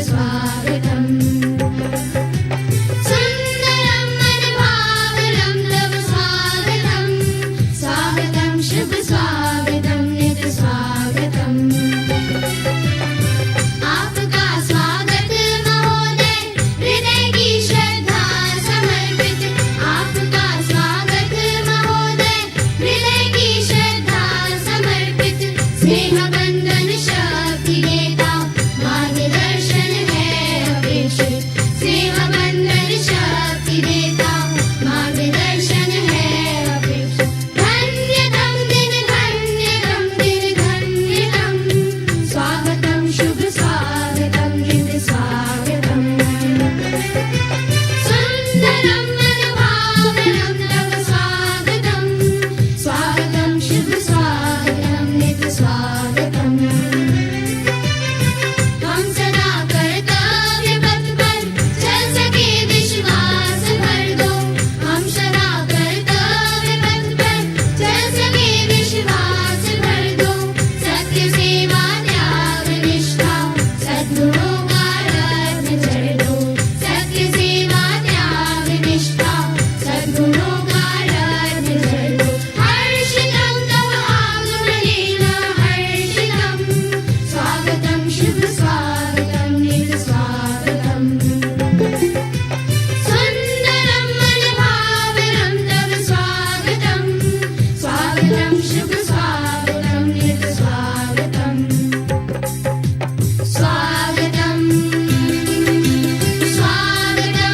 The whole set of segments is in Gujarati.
स्वागतम् सुन्दरं मनभावनं तव स्वागतम् स्वागतं शुभ स्वागतं नित स्वागतम् आपका स्वागत महोदय हृदय की श्रद्धा समर्पित आपका स्वागत महोदय हृदय की श्रद्धा समर्पित स्नेह बंधन शक्ति देता मार्गदर्शन है अपेक्षित स्नेह बंधन शक्ति देता मार्गदर्शन है अपेक्षित धन्यतम दिन धन्यतम स्वागतं शुभ स्वागतं हृद स्वागतम् सुन्दरं मनभावनं तव स्वागतं स्वागतं शुभ स्वागतं नित स्वागतम् हम सदा कर्तव्य पथ पर चल सके विश्वास भर दो हम सदा कर्तव्य पथ पर चल सके विश्वास भर दो सत्य सेवा त्याग निष्ठा सद्गुणों का रत्न चढ़ दो सत्य सेवा त्याग निष्ठा सद्गुणों का रत्न चढ़ दो हर्षितं तव आगमनेन हर्षितं स्वागतं शुभ स्वागतं नित स्वागतम् सुन्दरं मनभावनं तव स्वागतं स्वागतं शुभ स्वागतं नित स्वागतम् स्वागतं स्वागतं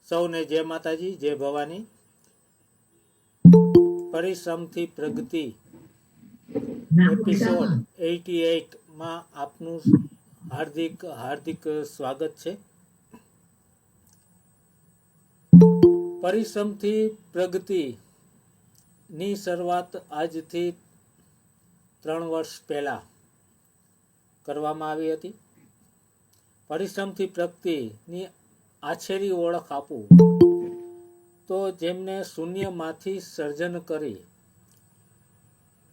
સૌને જય માતાજી, જય ભવાની. પરિશ્રમથી પ્રગતિ એપિસોડ 88 માં આપનું હાર્દિક સ્વાગત છે. પરિશ્રમથી પ્રગતિની શરૂઆત આજથી 3 વર્ષ પહેલા કરવામાં આવી હતી. પરિશ્રમથી પ્રગતિની આછેરી ઓળખ આપું તો જેમને શૂન્યમાંથી સર્જન કરી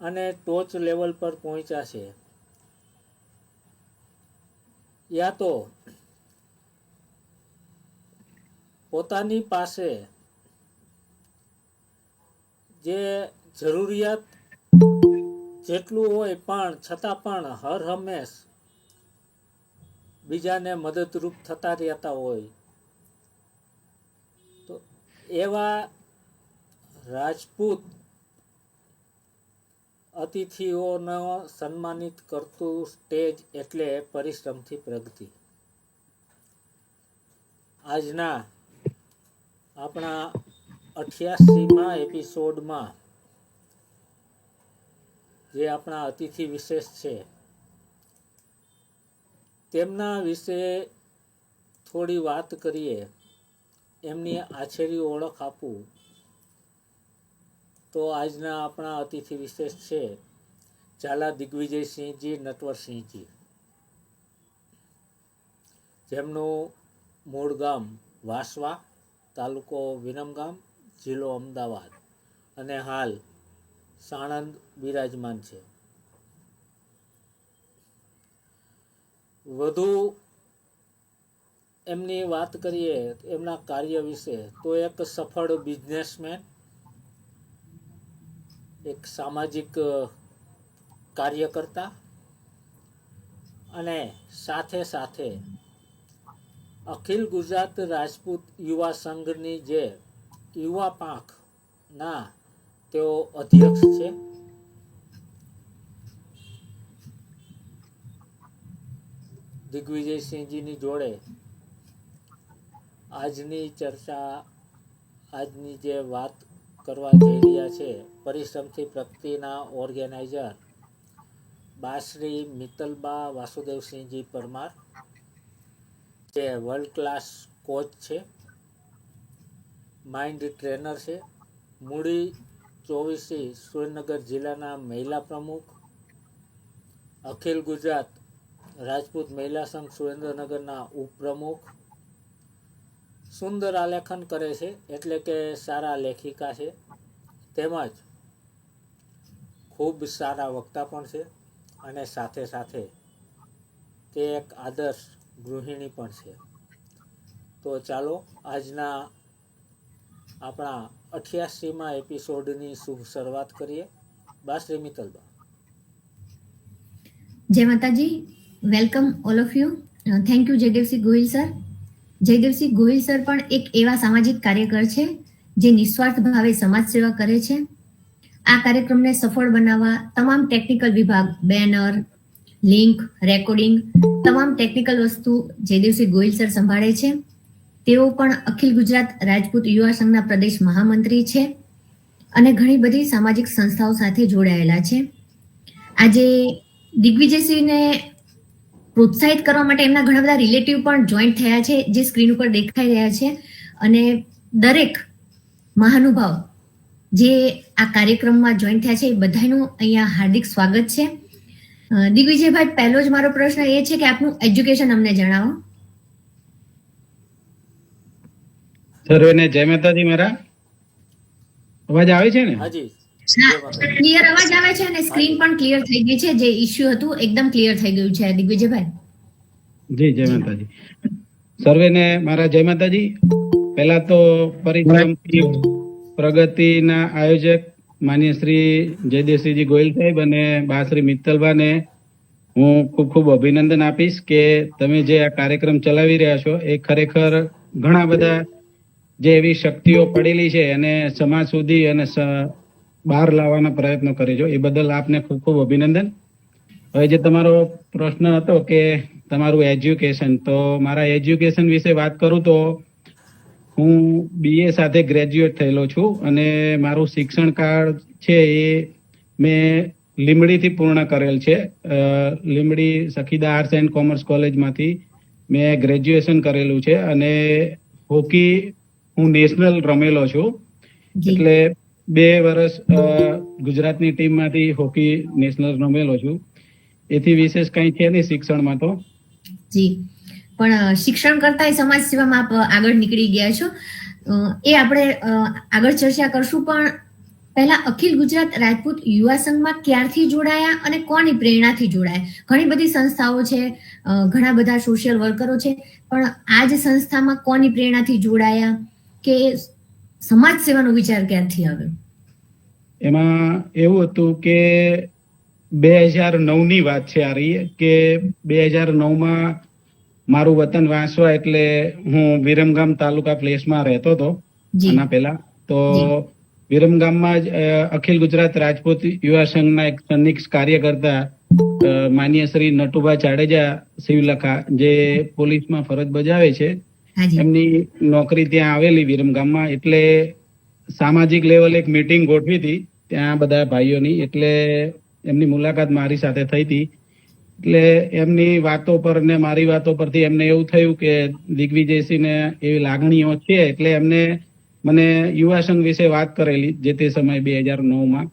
અને ટોચ લેવલ પર પહોંચ્યા છે, યા તો પોતાની પાસે જે જરૂરિયાત જેટલું હોય પણ છતાં પણ હર હંમેશ બીજાને મદદરૂપ થતા રહેતા હોય, તો એવા રાજપૂત અતિથિઓનો સન્માનિત કરતું સ્ટેજ એટલે પરિશ્રમથી પ્રગતિ. આજના આપણા 88મા એપિસોડમાં જે આપણા અતિથિ વિશેષ છે તેમના વિશે થોડી વાત કરીએ, એમની આછેરી ઓળખ આપું તો આજના આપણા અતિથિ વિશેષ છે ઝાલા દિગ્વિજયસિંહજી નટવરસિંહજી, જેમનું મૂળ ગામ વાસવા, તાલુકો વિરમગામ, જિલ્લો અમદાવાદ અને હાલ સાણંદ બિરાજમાન છે. વધુ એમની વાત કરીએ એમના કાર્ય વિશે તો એક સફળ બિઝનેસમેન, એક સામાજિક કાર્યકર્તા અને સાથે સાથે અખિલ ગુજરાત રાજપૂત યુવા સંઘની જે યુવા પાંખના તેઓ અધ્યક્ષ છે. દિગ્વિજયસિંહજીની જોડે આજની ચર્ચા, આજની જે વાત કરવા જઈ રહ્યા છે, પરિશ્રમથી પ્રગતિના ઓર્ગેનાઇઝર બાશ્રી મિત્તલબા વાસુદેવસિંહજી પરમાર, જે વર્લ્ડ ક્લાસ કોચ છે, માઇન્ડ ટ્રેનર છે, મૂડી 24 સુરેન્દ્રનગર જિલ્લાના મહિલા પ્રમુખ, અખિલ ગુજરાત રાજપૂત મહિલા સંઘ સુરેન્દ્રનગરના ઉપપ્રમુખ, સુંદર આલેખન કરે છે, એટલે કે સારા લેખિકા છે, તેમજ ખૂબ સારા વક્તા પણ છે, અને સાથે સાથે તે એક આદર્શ ગૃહિણી પણ છે. તો ચાલો આજના આપણા 88મા એપિસોડની શુભ શરૂઆત કરીએ. બા શ્રી મિત્તલબા. જય માતાજી. Welcome all of you. Thank you Jaydevsinh Gohil sir. Jaydevsinh Gohil sir પણ એક એવા સામાજિક કાર્યકર છે જે નિસ્વાર્થ ભાવે સમાજ સેવા કરે છે. આ કાર્યક્રમને સફળ બનાવવા તમામ ટેકનિકલ વિભાગ, બેનર, લિંક, રેકોર્ડિંગ, તમામ ટેકનિકલ વસ્તુ જયદેવસિંહ ગોહિલ સર સંભાળે છે. તેઓ પણ અખિલ ગુજરાત રાજપૂત યુવા સંઘના પ્રદેશ મહામંત્રી છે અને ઘણી બધી સામાજિક સંસ્થાઓ સાથે જોડાયેલા છે. આજે દિગ્વિજયસિંહને પ્રોત્સાહિત કરવા માટે એમના ઘણા બધા રિલેટિવ પણ જોઈન્ટ થયા છે, જે સ્ક્રીન ઉપર દેખાઈ રહ્યા છે. અને દરેક મહાનુભાવ જે આ કાર્યક્રમમાં જોઈન્ટ થયા છે એ બધાનું અહીંયા હાર્દિક સ્વાગત છે. દિગ્વિજયભાઈ, પહેલો જ મારો પ્રશ્ન એ છે કે આપનું એજ્યુકેશન અમને જણાવો. સર્વેને જય માતાજી. મારા અવાજ આવે છે ને? હાજી. ક્લિયર અવાજ આવે છે અને સ્ક્રીન પણ ક્લિયર થઈ ગઈ છે. જે ઇશ્યુ હતું એકદમ ક્લિયર થઈ ગયું છે દિગ્વિજયભાઈ. જી, જય માતાજી. સર્વેને મારા જય માતાજી. પહેલા તો પરિશ્રમ પ્રગતિના આયોજક માન્ય શ્રી જયદેવસિંહજી ગોહિલ સાહેબ અને બા શ્રી મિત્તલબાને હું ખૂબ ખૂબ અભિનંદન આપીશ કે તમે જે આ કાર્યક્રમ ચલાવી રહ્યા છો એ ખરેખર ઘણા બધા જે એવી શક્તિઓ પડેલી છે અને સમાજ સુધી અને બહાર લાવવાના પ્રયત્નો કરે છો, એ બદલ આપને ખૂબ ખૂબ અભિનંદન. હવે જે તમારો પ્રશ્ન હતો કે તમારું એજ્યુકેશન, તો મારા એજ્યુકેશન વિશે વાત કરું તો હું BA સાથે ગ્રેજ્યુએટ થયેલો છું અને મારું શિક્ષણ કાળ છે એ મેં લીંબડીથી પૂર્ણ કરેલ છે. Limbdi Sakhida arts and commerce કોલેજમાંથી મેં ગ્રેજ્યુએશન કરેલું છે અને હોકી હું નેશનલ રમેલો છું. એટલે 2 વર્ષ ગુજરાતની ટીમમાંથી હોકી નેશનલ રમેલો છું. એથી વિશેષ કંઈ છે નહીં શિક્ષણમાં તો. જી, પણ શિક્ષણ કરતા સમાજ સેવામાં આપ આગળ નીકળી ગયા છો, એ આપણે આગળ ચર્ચા કરશું. પણ પહેલા અખિલ ગુજરાત રાજપૂત યુવા સંઘમાં ક્યારથી જોડાયા અને કોની પ્રેરણાથી જોડાયા? ઘણી બધી સંસ્થાઓ છે, ઘણા બધા સોશિયલ વર્કરો છે, પણ આ જ સંસ્થામાં કોની પ્રેરણાથી જોડાયા કે સમાજ સેવાનો વિચાર ક્યારથી આવ્યો? એમાં એવું હતું કે 2009ની વાત છે આ રહી કે 2009માં મારું વતન વાંસવા, એટલે હું વિરમગામ તાલુકા પ્લેસમાં રહેતો હતો આના પહેલા. તો વિરમગામમાં જ અખિલ ગુજરાત રાજપૂત યુવા સંઘના એક સૈનિક કાર્યકર્તા માન્ય શ્રી નટુભા જાડેજા શિવલખા, જે પોલીસમાં ફરજ બજાવે છે, એમની નોકરી ત્યાં આવેલી વિરમગામમાં. એટલે સામાજિક લેવલ એક મીટિંગ ગોઠવી હતી ત્યાં બધા ભાઈઓની, એટલે એમની મુલાકાત મારી સાથે થઈ હતી. એટલે એમની વાતો પર ને મારી વાતો પરથી એમને એવું થયું કે દિગ્વિજયસિંહને એવી લાગણીઓ છે, એટલે એમને મને યુવા સંઘ વિશે વાત કરેલી જે તે સમય 2009માં.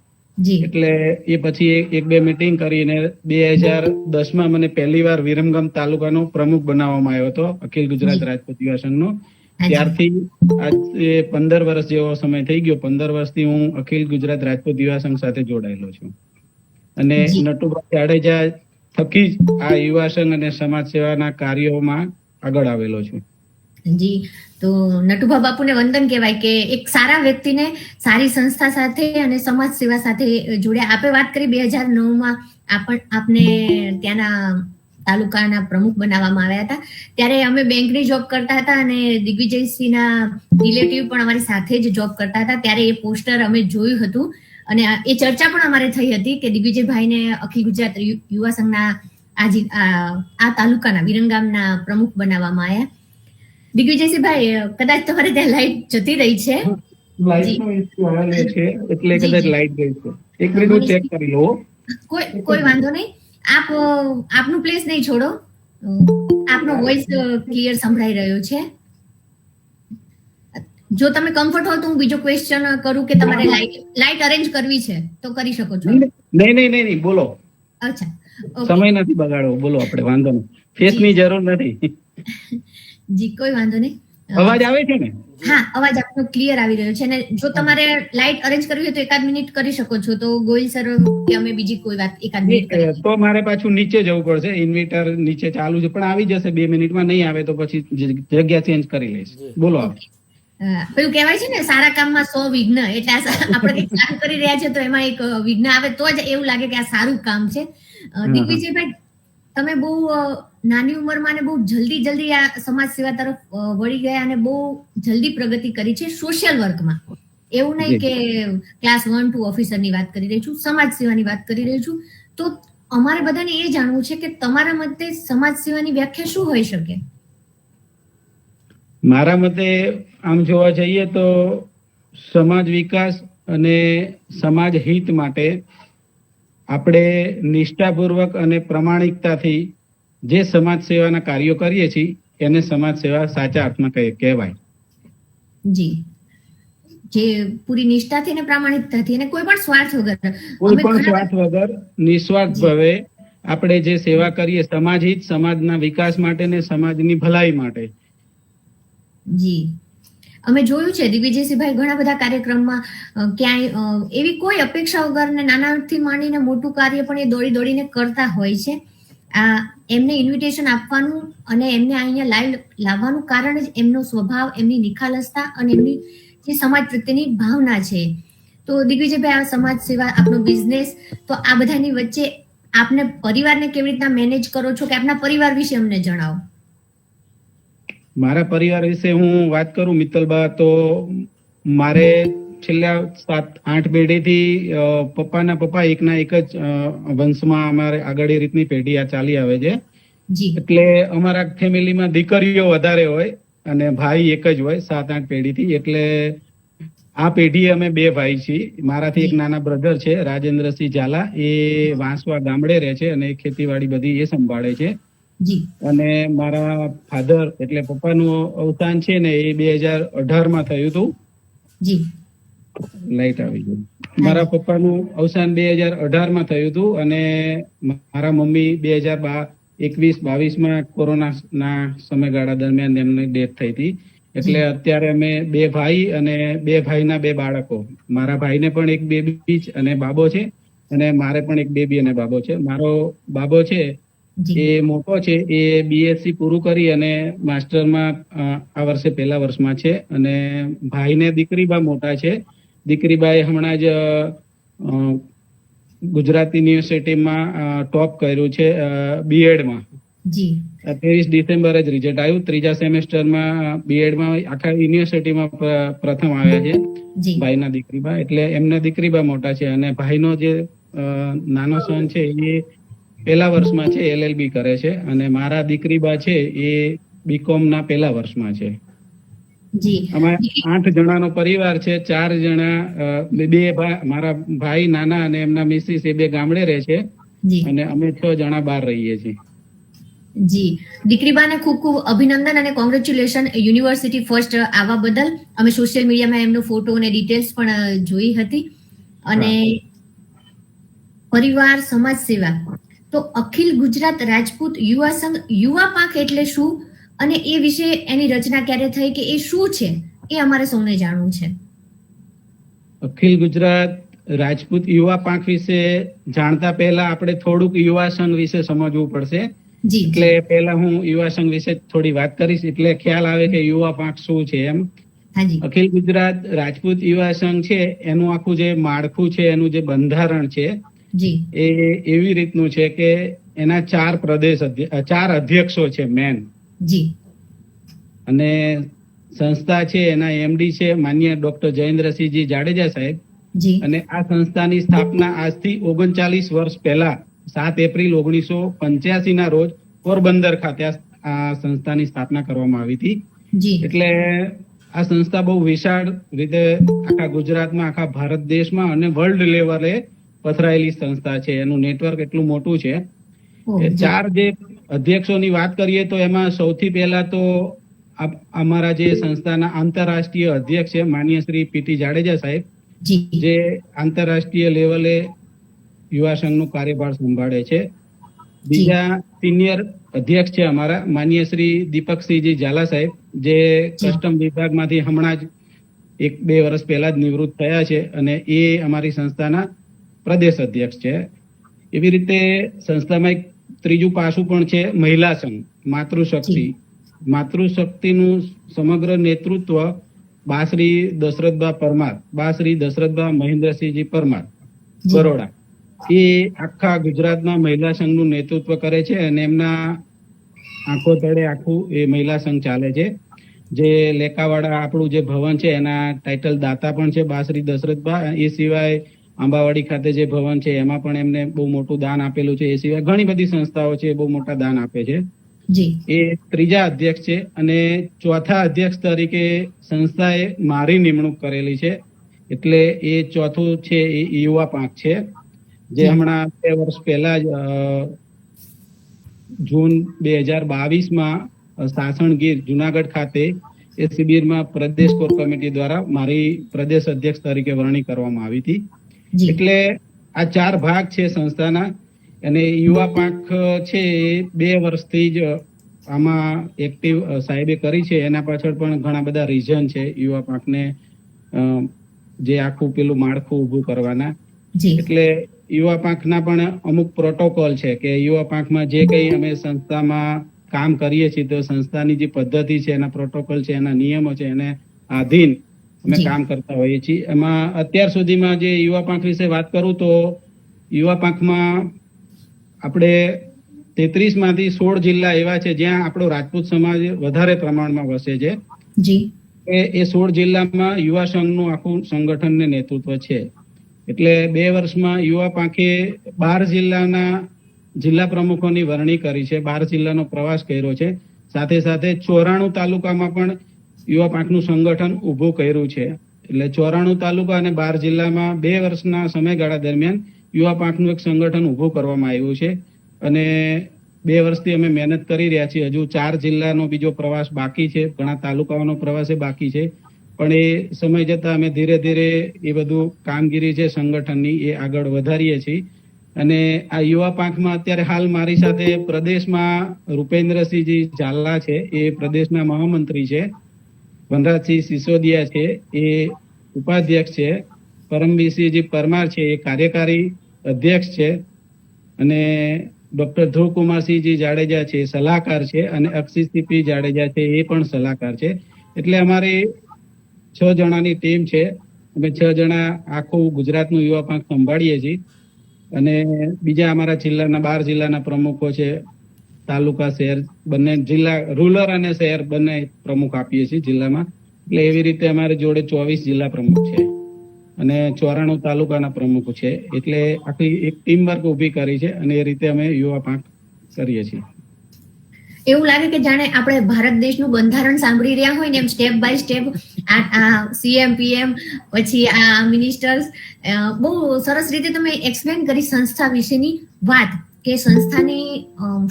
એટલે એ પછી 1-2 મીટિંગ કરીને 2010માં મને પહેલી વાર વિરમગામ તાલુકાનો પ્રમુખ બનાવવામાં આવ્યો હતો અખિલ ગુજરાત રાજપૂત યુવા સંઘનો. ત્યારથી આજે 15 વર્ષ જેવો સમય થઈ ગયો. 15 વર્ષથી હું અખિલ ગુજરાત રાજપૂત યુવા સંઘ સાથે જોડાયેલો છું અને નટુભા જાડેજા થકી જ આ યુવા સંઘ અને સમાજ સેવાના કાર્યોમાં આગળ આવેલો છું. જી, તો નટુભા બાપુને વંદન કહેવાય કે એક સારા વ્યક્તિને સારી સંસ્થા સાથે અને સમાજ સેવા સાથે જોડ્યા. આપે વાત કરી 2009માં આપને ત્યાંના તાલુકાના પ્રમુખ બનાવવામાં આવ્યા હતા. ત્યારે અમે બેંકની જોબ કરતા હતા અને દિગ્વિજયસિંહના રિલેટિવ પણ અમારી સાથે જ જોબ કરતા હતા. ત્યારે એ પોસ્ટર અમે જોયું હતું અને એ ચર્ચા પણ અમારે થઈ હતી કે દિગ્વિજયભાઈને અખિલ ગુજરાત યુવા સંઘના આ તાલુકાના વિરમગામના પ્રમુખ બનાવવામાં આવ્યા. દિગ્વિજયસિંહભાઈ, કદાચ તમારે ત્યાં લાઈટ જતી રહી છે. એટલે કદાચ લાઈટ ગઈ છે. એક મિનિટ હું ચેક કરી લઉં. કોઈ વાંધો નહીં. આપ આપનું પ્લેસ નહીં છોડો. આપનો વોઇસ ક્લિયર સંભળાઈ રહ્યો છે. જો તમે કમ્ફર્ટ હો તો હું બીજો ક્વેશ્ચન કરું કે તમારે લાઈટ અરેન્જ કરવી છે તો કરી શકો છો. નહીં, બોલો. અચ્છા, સમય નથી બગાડવો, બોલો. આપણે વાંધો નહીં, ફેસની જરૂર નથી. જી, કોઈ વાંધો નહીં. અવાજ આવે છે ને? હા, અવાજ આપનો ક્લિયર આવી રહ્યો છે. અને જો તમારે લાઇટ અરેન્જ કરવી હોય તો એકાદ મિનિટ કરી શકો છો. તો ગોહિલ સર કે અમે બીજી કોઈ વાત એકાદ મિનિટ કરી. તો મારે પાછું નીચે જવું પડશે. ઇન્વર્ટર નીચે ચાલુ છે, પણ આવી જશે 2 મિનિટમાં. નહીં આવે તો પછી જગ્યા ચેન્જ કરી લઈશ. બોલો. ઓકે. પેલું કહેવાય છે ને, સારા કામમાં 100 વિઘ્ન. એટલે આપણે કંઈક સારું કરી રહ્યા છે તો એમાં એક વિઘ્ન આવે તો જ એવું લાગે કે આ સારું કામ છે. દિગ્વિજયભાઈ, તમે બહુ નાની ઉંમરમાં ને બહુ જલ્દી આ સમાજ સેવા તરફ વળી ગયા અને બહુ જલ્દી પ્રગતિ કરી છે સોશિયલ વર્કમાં. એવું નહીં કે ક્લાસ 1 2 ઓફિસરની વાત કરી રહી છું, સમાજ સેવાની વાત કરી રહી છું. તો અમારે બધાને એ જાણવું છે કે તમારા મતે સમાજ સેવાની વ્યાખ્યા શું હોઈ શકે? મારા મતે આમ જોવા જઈએ તો સમાજ વિકાસ અને સમાજ હિત માટે આપણે નિષ્ઠાપૂર્વક અને પ્રમાણિકતાથી જે સમાજ સેવાના કાર્યો કરીએ છીએ એને સમાજ સેવા સાચા અર્થમાં કહેવાય. જી, જે પૂરી નિષ્ઠાથી અને પ્રામાણિકતાથી અને કોઈ પણ સ્વાર્થ વગર, કોઈ પણ સ્વાર્થ વગર નિસ્વાર્થ ભાવે આપણે જે સેવા કરીએ સમાજ હિત, સમાજના વિકાસ માટે ને સમાજની ભલાઈ માટે. જી, અમે જોયું છે દિગ્વિજયસિંહભાઈ ઘણા બધા કાર્યક્રમમાં ક્યાંય એવી કોઈ અપેક્ષા વગર ને નાનાથી માંડીને મોટું કાર્ય પણ એ દોડીને કરતા હોય છે. આ એમને ઇન્વિટેશન આપવાનું અને એમને અહીંયા લાઈવ લાવવાનું કારણ જ એમનો સ્વભાવ, એમની નિખાલસતા અને એમની જે સમાજ પ્રત્યેની ભાવના છે. તો દિગ્વિજયભાઈ, આ સમાજ સેવા, આપનો બિઝનેસ, તો આ બધાની વચ્ચે આપને પરિવારને કેવી રીતના મેનેજ કરો છો કે આપના પરિવાર વિશે અમને જણાવો. મારા પરિવાર વિશે હું વાત કરું મિત્તલબા, તો મારે છેલ્લા 7-8 પેઢીથી પપ્પાના પપ્પા એકના એક જ વંશમાં અમારે આગળ એ રીતની પેઢી આ ચાલી આવે છે. એટલે અમારા ફેમિલીમાં દીકરીઓ વધારે હોય અને ભાઈ એક જ હોય 7-8 પેઢીથી. એટલે આ પેઢી અમે 2 ભાઈ છીએ. મારાથી એક નાના બ્રધર છે રાજેન્દ્રસિંહ ઝાલા, એ વાંસવા ગામડે રહે છે અને ખેતીવાડી બધી એ સંભાળે છે. અને મારા ફાધર એટલે પપ્પાનું અવસાન છે ને એ 2018માં થયું હતું. લાઈટ આવી ગઈ. મારા પપ્પાનું અવસાન 2018માં થયું હતું અને મારા મમ્મી 2021-22માં કોરોનાના સમયગાળા દરમિયાન એમની ડેથ થઈ હતી. એટલે અત્યારે અમે 2 ભાઈ અને 2 ભાઈના 2 બાળકો. મારા ભાઈને પણ એક બેબી અને બાબો છે અને મારે પણ એક બેબી અને બાબો છે. મારો બાબો છે એ મોટો છે, એ BSc પૂરું કરી અને માસ્ટરમાં આ વર્ષે 1લા વર્ષમાં છે. અને ભાઈને દીકરીબા મોટા છે. દીકરીબાએ હમણાં જ ગુજરાત યુનિવર્સિટીમાં ટોપ કર્યું છે BEdમાં. 23 ડિસેમ્બરે જ રિઝલ્ટ આવ્યું. 3જા સેમેસ્ટરમાં BEdમાં આખા યુનિવર્સિટીમાં પ્રથમ આવ્યા છે ભાઈના દીકરીબા. એટલે એમના દીકરીબા મોટા છે અને ભાઈનો જે નાનો સન છે એ 1લા વર્ષમાં છે, LLB કરે છે. અને મારા દીકરીબા છે એ BCom ના 1લા વર્ષમાં છે. અમે 8 જણાનો પરિવાર છે. 4 જણા, 2 મારા ભાઈ નાના અને એમના મિસિસ એ 2 ગામડે રહે છે અને અમે 6 જણા બહાર રહીએ છીએ. જી, દીકરીબાને ખૂબ ખૂબ અભિનંદન અને કોંગ્રેચ્યુલેશન યુનિવર્સિટી ફર્સ્ટ આવવા બદલ. અમે સોશિયલ મીડિયામાં એમનો ફોટો અને ડિટેલ્સ પણ જોઈ હતી. અને પરિવાર, સમાજ સેવા, તો અખિલ ગુજરાત રાજપૂત યુવા સંઘ યુવા પાંખ એટલે શું અને એ વિશે એની રચના ક્યારે થઈ કે એ શું છે એ અમારે સૌને જાણવું છે. અખિલ ગુજરાત રાજપૂત યુવા પાંખ વિશે જાણતા પહેલા આપણે થોડુંક યુવા સંઘ વિશે સમજવું પડશે. એટલે પહેલા હું યુવા સંઘ વિશે થોડી વાત કરીશ એટલે ખ્યાલ આવે કે યુવા પાંખ શું છે એમ. અખિલ ગુજરાત રાજપૂત યુવા સંઘ છે એનું આખું જે માળખું છે, એનું જે બંધારણ છે એ એવી રીતનું છે કે એના 4 અધ્યક્ષો છે મેન. અને સંસ્થા છે એના MD છે માન્ય ડોક્ટર જયેન્દ્રસિંહજી જાડેજા સાહેબ. અને આ સંસ્થાની સ્થાપના આજથી 39 વર્ષ પહેલા 7 એપ્રિલ 1985 ના રોજ પોરબંદર ખાતે આ સંસ્થાની સ્થાપના કરવામાં આવી હતી. એટલે આ સંસ્થા બહુ વિશાળ રીતે આખા ગુજરાતમાં, આખા ભારત દેશમાં અને વર્લ્ડ લેવલે પથરાયેલી સંસ્થા છે. એનું નેટવર્ક એટલું મોટું છે. 4 જે અધ્યક્ષોની વાત કરીએ તો એમાં સૌથી પહેલા તો અમારા જે સંસ્થાના આંતરરાષ્ટ્રીય અધ્યક્ષ છે માન્ય શ્રી PT જાડેજા સાહેબ, જે આંતરરાષ્ટ્રીય લેવલે યુવા સંઘનો કાર્યભાર સંભાળે છે. બીજા સિનિયર અધ્યક્ષ છે અમારા માનનીય શ્રી દીપકસિંહજી ઝાલા સાહેબ, જે કસ્ટમ વિભાગમાંથી હમણાં જ 1-2 વર્ષ પહેલા જ નિવૃત્ત થયા છે અને એ અમારી સંસ્થાના પ્રદેશ અધ્યક્ષ છે. એવી રીતે સંસ્થામાં એક ત્રીજું પાસું પણ છે, મહિલા સંઘ માતૃશક્તિ. માતૃશક્તિનું સમગ્ર નેતૃત્વ બાશ્રી દશરથબા પરમાર, બાશ્રી દશરથબા મહેન્દ્રસિંહજી પરમાર બરોડા, એ આખા ગુજરાતના મહિલા સંઘનું નેતૃત્વ કરે છે અને એમના આંખો તળે આખું એ મહિલા સંઘ ચાલે છે. જે લેકાવાડા આપણું જે ભવન છે એના ટાઇટલ દાતા પણ છે બાશ્રી દશરથબા. એ સિવાય આંબાવાડી ખાતે જે ભવન છે એમાં પણ એમને બહુ મોટું દાન આપેલું છે. એ સિવાય ઘણી બધી સંસ્થાઓ છે, બહુ મોટા દાન આપે છે. એ ત્રીજા અધ્યક્ષ છે. અને ચોથા અધ્યક્ષ તરીકે સંસ્થાએ મારી નિમણૂક કરેલી છે, એટલે એ ચોથું છે એ યુવા પાંખ છે, જે હમણાં 2 વર્ષ પહેલા જ જૂન 2022માં સાસણગીર જુનાગઢ ખાતે એ શિબિરમાં પ્રદેશ કોર કમિટી દ્વારા મારી પ્રદેશ અધ્યક્ષ તરીકે વરણી કરવામાં આવી હતી. એટલે આ 4 ભાગ છે સંસ્થાના. અને યુવા પાંખ છે એ 2 વર્ષથી જ આમાં એક્ટિવ સાહેબે કરી છે. એના પાછળ પણ ઘણા બધા રીઝન છે યુવા પાંખને જે આખું પેલું માળખું ઊભું કરવાના. એટલે યુવા પાંખના પણ અમુક પ્રોટોકોલ છે કે યુવા પાંખમાં જે કંઈ અમે સંસ્થામાં કામ કરીએ છીએ તો સંસ્થાની જે પદ્ધતિ છે, એના પ્રોટોકોલ છે, એના નિયમો છે, એને આધીન અમે કામ કરતા હોઈએ છીએ. એમાં અત્યાર સુધીમાં જે યુવા પાંખ વિશે વાત કરું તો યુવા પાંખમાં આપણે 33 માંથી 16 જિલ્લા એવા છે જ્યાં આપણો રાજપૂત સમાજ વધારે પ્રમાણમાં વસે છે. એ 16 જિલ્લામાં યુવા સંઘનું આખું સંગઠનને નેતૃત્વ છે. એટલે 2 વર્ષમાં યુવા પાંખે 12 જિલ્લાના જિલ્લા પ્રમુખોની વરણી કરી છે, 12 જિલ્લાનો પ્રવાસ કર્યો છે. સાથે સાથે 94 તાલુકામાં પણ યુવા પાંખનું સંગઠન ઊભું કર્યું છે. એટલે 94 તાલુકા અને 12 જિલ્લામાં 2 વર્ષના સમયગાળા દરમિયાન યુવા પાંખનું એક સંગઠન ઊભું કરવામાં આવ્યું છે. અને 2 વર્ષથી અમે મહેનત કરી રહ્યા છીએ. હજુ 4 જિલ્લાનો બીજો પ્રવાસ બાકી છે, ઘણા તાલુકાઓનો પ્રવાસ બાકી છે. પણ એ સમય જતા અમે ધીરે ધીરે એ બધું કામગીરી છે સંગઠનની એ આગળ વધારીએ છીએ. અને આ યુવા પાંખમાં અત્યારે હાલ મારી સાથે પ્રદેશમાં રૂપેન્દ્રસિંહજી ઝાલા છે, એ પ્રદેશના મહામંત્રી છે. વનરાજસિંહ સિસોદિયા છે, એ ઉપાધ્યક્ષ છે. પરમવીરસિંહજી પરમાર છે, એ કાર્યકારી અધ્યક્ષ છે. અને ડોક્ટર ધ્રુવકુમારસિંહજી જાડેજા છે, સલાહકાર છે. અને અક્ષિતસિંહ જાડેજા છે, એ પણ સલાહકાર છે. એટલે અમારી 6 જણાની ટીમ છે. અમે 6 જણા આખું ગુજરાતનું યુવા પાંખ સંભાળીએ છીએ. અને બીજા અમારા જિલ્લાના 12 જિલ્લાના પ્રમુખો છે, તાલુકા શહેર બંને જિલ્લા, રૂરલ અને શહેર બંને પ્રમુખ આપીએ છીએ જિલ્લામાં. એટલે એવી રીતે અમારી જોડે 24 જિલ્લા પ્રમુખ છે અને 94 તાલુકાના પ્રમુખ છે. એટલે આખી એક ટીમ વર્ક ઊભી કરી છે અને એ રીતે અમે યુવા પાંખ કરીએ છીએ. એવું લાગે કે જાણે આપણે ભારત દેશનું બંધારણ સાંભળી રહ્યા હોય ને એમ સ્ટેપ બાય સ્ટેપ આ સીએમ પીએમ પછી આ મિનિસ્ટર્સ બહુ સરસ રીતે તમે એક્સપ્લેન કરી સંસ્થા વિશેની વાત, કે સંસ્થાની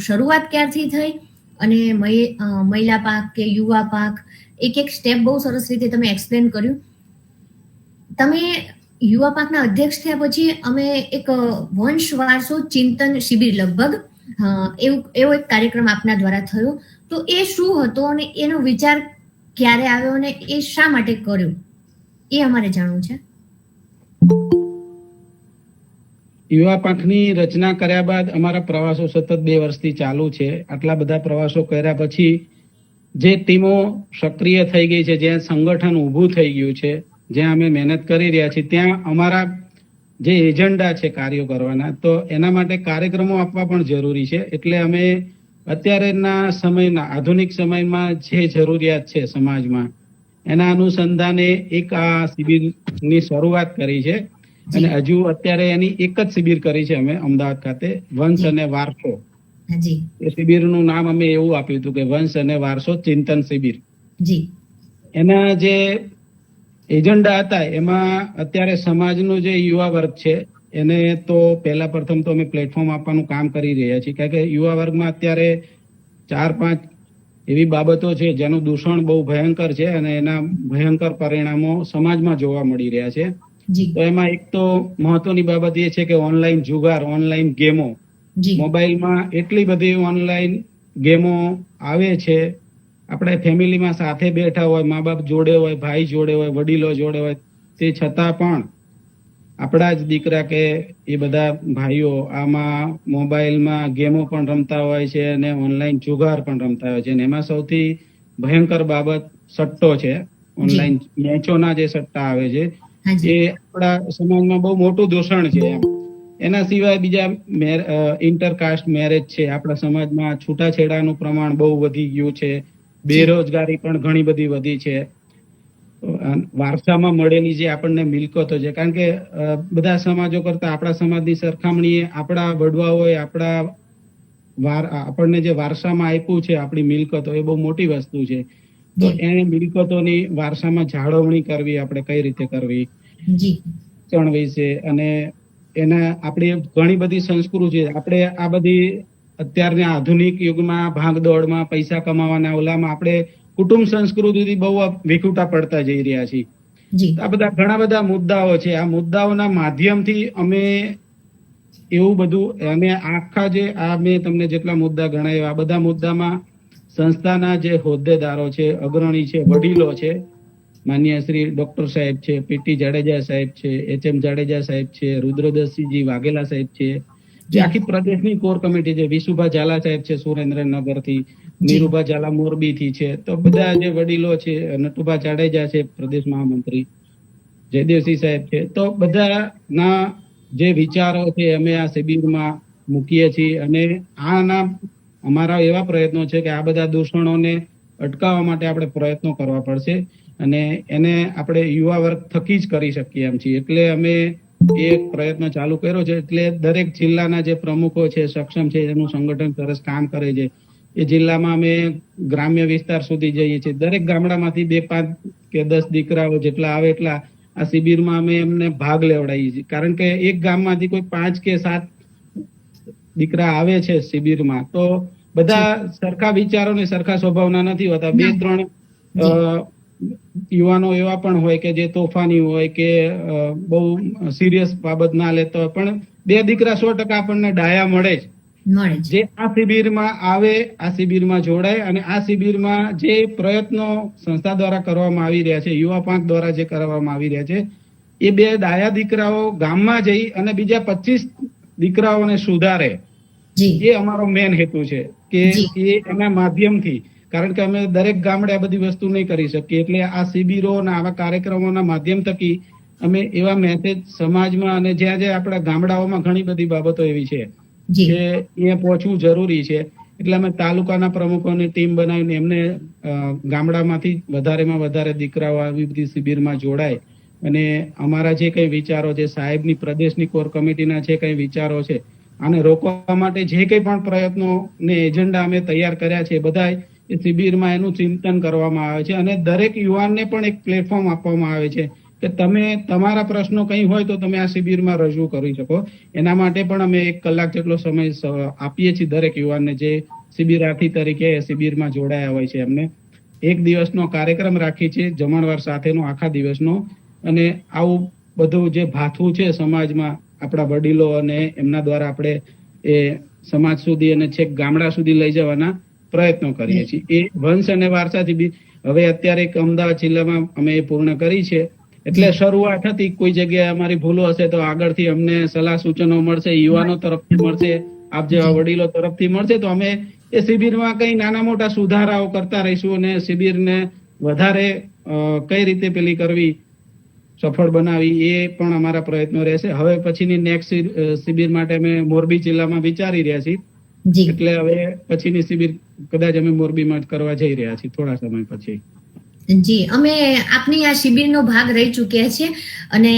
શરૂઆત ક્યારથી થઈ અને મહિલા પાંખ કે યુવા પાંખ એક સ્ટેપ બહુ સરસ રીતે તમે એક્સપ્લેન કર્યું. તમે યુવા પાંખના અધ્યક્ષ થયા પછી અમે એક વંશ વારસો ચિંતન શિબિર લગભગ એવો એક કાર્યક્રમ આપના દ્વારા થયો. તો એ શું હતો અને એનો વિચાર ક્યારે આવ્યો અને એ શા માટે કર્યો એ અમારે જાણવું છે. યુવા પાંખની રચના કર્યા બાદ અમારા પ્રવાસો સતત 2 વર્ષથી ચાલુ છે. આટલા બધા પ્રવાસો કર્યા પછી જે ટીમો સક્રિય થઈ ગઈ છે, જ્યાં સંગઠન ઊભું થઈ ગયું છે, જ્યાં અમે મહેનત કરી રહ્યા છીએ, ત્યાં અમારા જે એજન્ડા છે કાર્યો કરવાના, તો એના માટે કાર્યક્રમો આપવા પણ જરૂરી છે. એટલે અમે અત્યારેના સમયના આધુનિક સમયમાં જે જરૂરિયાત છે સમાજમાં, એના અનુસંધાને એક આ શિબિરની શરૂઆત કરી છે. અને હજુ અત્યારે એની એક જ શિબિર કરી છે અમે અમદાવાદ ખાતે, વંશ અને વારસો. એ શિબિરનું નામ અમે એવું આપ્યું હતું કે વંશ અને વારસો ચિંતન શિબિર. એના જે એજન્ડા હતા એમાં અત્યારે સમાજનું જે યુવા વર્ગ છે એને તો પહેલા પ્રથમ તો અમે પ્લેટફોર્મ આપવાનું કામ કરી રહ્યા છીએ. કારણ કે યુવા વર્ગમાં અત્યારે 4-5 એવી બાબતો છે જેનું દૂષણ બહુ ભયંકર છે અને એના ભયંકર પરિણામો સમાજમાં જોવા મળી રહ્યા છે. તો એમાં એક તો મહત્વની બાબત એ છે કે ઓનલાઈન જુગાર, ઓનલાઈન ગેમો જી મોબાઈલમાં એટલી બધી ઓનલાઈન ગેમો આવે છે. આપણે ફેમિલીમાં સાથે બેઠા હોય, મા બાપ જોડે હોય, ભાઈ જોડે હોય, વડીલો જોડે હોય, તે છતાં પણ આપણા જ દીકરા કે એ બધા ભાઈઓ આમાં મોબાઈલમાં ગેમો પણ રમતા હોય છે અને ઓનલાઈન જુગાર પણ રમતા હોય છે. અને એમાં સૌથી ભયંકર બાબત સટ્ટો છે. ઓનલાઈન મેચોના જે સટ્ટા આવે છે હાજી એ આપણા સમાજમાં બહુ મોટું દૂષણ છે એમ. એના સિવાય બીજા ઇન્ટરકાસ્ટ મેરેજ છે. આપણા સમાજમાં છૂટાછેડાનું પ્રમાણ બહુ વધી ગયું છે. બેરોજગારી પણ ઘણી બધી વધી છે. વારસામાં મળેલી જે આપણને મિલકતો છે, કારણ કે બધા સમાજો કરતા આપણા સમાજની સરખામણીએ આપણા વડવાઓએ આપણને જે વારસામાં આપ્યું છે આપણી મિલકતો, એ બહુ મોટી વસ્તુ છે. તો એ મિલકતોની વારસામાં જાળવણી કરવી આપણે કઈ રીતે કરવી, જી શિક્ષણ વિશે, અને એના આપણી ઘણી બધી સંસ્કૃતિ છે. આપણે આ બધી અત્યારના આધુનિક યુગમાં ભાગદોડમાં પૈસા કમાવાના ઓલામાં આપણે કુટુંબ સંસ્કૃતિથી બહુ વિખૂટા પડતા જઈ રહ્યા છીએ. જી આ બધા ઘણા બધા મુદ્દાઓ છે. આ મુદ્દાઓના માધ્યમથી અમે એવું બધું, અને આખા જે આ મેં તમને જેટલા મુદ્દા ગણાવ્યા, આ બધા મુદ્દામાં સંસ્થાના જે હોદ્દેદારો છે, અગ્રણી છે, વડીલો છે, માન્ય શ્રી ડોક્ટર સાહેબ છે, પીટી જાડેજા સાહેબ છે, એચ.એમ. જાડેજા સાહેબ છે, રુદ્રદસજી વાઘેલા સાહેબ છે, જે આખી પ્રદેશની કોર કમિટી છે, વિશુભા ઝાલા સાહેબ છે સુરેન્દ્રનગરથી, નીરુભા ઝાલા મોરબીથી છે, તો બધા જે વડીલો છે, નટુભા જાડેજા છે પ્રદેશ મહામંત્રી, જયદેવસિંહ સાહેબ છે, તો બધાના જે વિચારો છે અમે આ શિબિરમાં મૂકીએ છીએ. અને આના અમારા એવા પ્રયત્નો છે કે આ બધા દૂષણોને અટકાવવા માટે આપણે પ્રયત્નો કરવા પડશે, અને એને આપણે યુવા વર્ગ થકી જ કરી શકીએ એમ છીએ. એટલે અમે એક પ્રયત્ન ચાલુ કર્યો છે. એટલે દરેક જિલ્લાના જે પ્રમુખો છે, સક્ષમ છે, એનું સંગઠન સરસ કામ કરે છે. એ જિલ્લામાં અમે ગ્રામ્ય વિસ્તાર સુધી જઈએ છીએ. દરેક ગામડામાંથી 2, 5 કે 10 દીકરાઓ જેટલા આવે એટલા આ શિબિરમાં અમે એમને ભાગ લેવડાવીએ છીએ. કારણ કે એક ગામમાંથી કોઈ 5 કે 7 દીકરા આવે છે શિબિરમાં, તો બધા સરખા વિચારો ને સરખા સ્વભાવના નથી હોતા. 2-3 યુવાનો એવા પણ હોય કે જે તોફાની હોય કે બહુ સિરિયસ બાબત ના લેતો હોય, પણ 2 દીકરા 100% આપણને ડાયા મળે જ, જે આ શિબિરમાં આવે, આ શિબિરમાં જોડાય. અને આ શિબિરમાં જે પ્રયત્નો સંસ્થા દ્વારા કરવામાં આવી રહ્યા છે, યુવા પાંખ દ્વારા જે કરવામાં આવી રહ્યા છે, એ 2 ડાયા દીકરાઓ ગામમાં જઈ અને બીજા 25 દીકરાઓને સુધારે, એ અમારો મેન હેતુ છે. કે એ એના માધ્યમથી, કારણ કે અમે દરેક ગામડે આ બધી વસ્તુ નહીં કરી શકીએ, એટલે આ શિબિરો અને આવા કાર્યક્રમોના માધ્યમ થકી અમે એવા મેસેજ સમાજમાં, અને જ્યાં જ્યાં આપણા ગામડાઓમાં ઘણી બધી બાબતો એવી છે કે એ પહોંચવું જરૂરી છે. એટલે અમે તાલુકાના પ્રમુખોની ટીમ બનાવીને એમને ગામડામાંથી વધારેમાં વધારે દીકરાઓ આવી બધી શિબિરમાં જોડાય, અને અમારા જે કઈ વિચારો છે, સાહેબની પ્રદેશની કોર કમિટીના જે કઈ વિચારો છે, આને રોકવા માટે જે કઈ પણ પ્રયત્નો ને એજન્ડા અમે તૈયાર કર્યા છે, બધા એ શિબિરમાં એનું ચિંતન કરવામાં આવે છે. અને દરેક યુવાનને પણ એક પ્લેટફોર્મ આપવામાં આવે છે કે તમે તમારા પ્રશ્નો કંઈ હોય તો તમે આ શિબિરમાં રજૂ કરી શકો. એના માટે પણ અમે 1 કલાક જેટલો સમય આપીએ છીએ દરેક યુવાનને, જે શિબિરાર્થી તરીકે શિબિરમાં જોડાયા હોય છે. એમને 1 દિવસનો કાર્યક્રમ રાખી છે, જમણવાર સાથેનો આખા દિવસનો. અને આવું બધું જે ભાથું છે સમાજમાં આપણા વડીલો અને એમના દ્વારા આપણે એ સમાજ સુધી અને છેક ગામડા સુધી લઈ જવાના પ્રયત્નો કરીએ છીએ. એ વંશ અને વારસાથી બી હવે અત્યારે અમદાવાદ જિલ્લામાં અમે એ પૂર્ણ કરી છે. એટલે શરૂઆત હતી, કોઈ જગ્યાએ અમારી ભૂલો હશે તો આગળથી અમને સલાહ સૂચનો મળશે, યુવાનો તરફથી મળશે, આપ જેવા વડીલો તરફથી મળશે, તો અમે એ શિબિરમાં કઈ નાના મોટા સુધારાઓ કરતા રહીશું અને શિબિરને વધારે કઈ રીતે પેલી કરવી, સફળ બનાવી, એ પણ અમારા પ્રયત્નો રહેશે. હવે પછીની નેક્સ્ટ શિબિર માટે અમે મોરબી જિલ્લામાં વિચારી રહ્યા છીએ. એટલે હવે પછીની શિબિર કદાચ અમે મોરબીમાં જ કરવા જઈ રહ્યા છીએ થોડા સમય પછી. જી, અમે આપની આ શિબિરનો ભાગ રહી ચૂક્યા છીએ, અને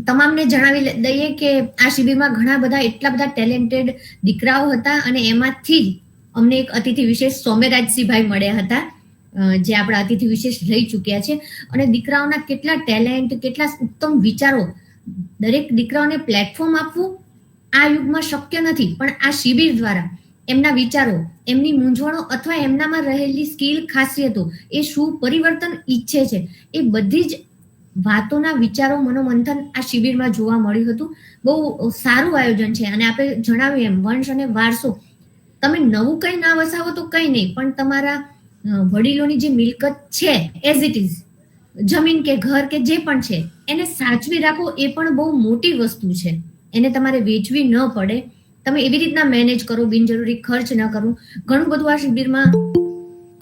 તમામને જણાવી દઈએ કે આ શિબિરમાં ઘણા બધા એટલા બધા ટેલેન્ટેડ દીકરાઓ હતા, અને એમાંથી જ અમને એક અતિથિ વિશેષ સોમેરાજસિંહભાઈ મળ્યા હતા, જે આપણા અતિથિ વિશેષ રહી ચૂક્યા છે. અને દીકરાઓના કેટલા ટેલેન્ટ, કેટલા ઉત્તમ વિચારો, દરેક દીકરાઓને પ્લેટફોર્મ આપવું આ યુગમાં શક્ય નથી, પણ આ શિબિર દ્વારા એમના વિચારો, એમની મૂંઝવણો અથવા એમનામાં રહેલી સ્કિલ, ખાસિયતો, એ શું પરિવર્તન ઈચ્છે છે, એ બધી જ વાતોના વિચારો મનોમંથન આ શિબિરમાં જોવા મળ્યું હતું. બહુ સારું આયોજન છે અને આપણે જણાવ્યું એમ વંશ અને વારસો, તમે નવું કંઈ ના વસાવો તો કંઈ નહીં, પણ તમારા વડીલોની જે મિલકત છે એઝ ઇટ ઇઝ, જમીન કે ઘર કે જે પણ છે એને સાચવી રાખો, એ પણ બહુ મોટી વસ્તુ છે. એને તમારે વેચવી ન પડે, તમે એવી રીતના મેનેજ કરો, બિનજરૂરી ખર્ચ ન કરો. ઘણું બધું આ શિબિરમાં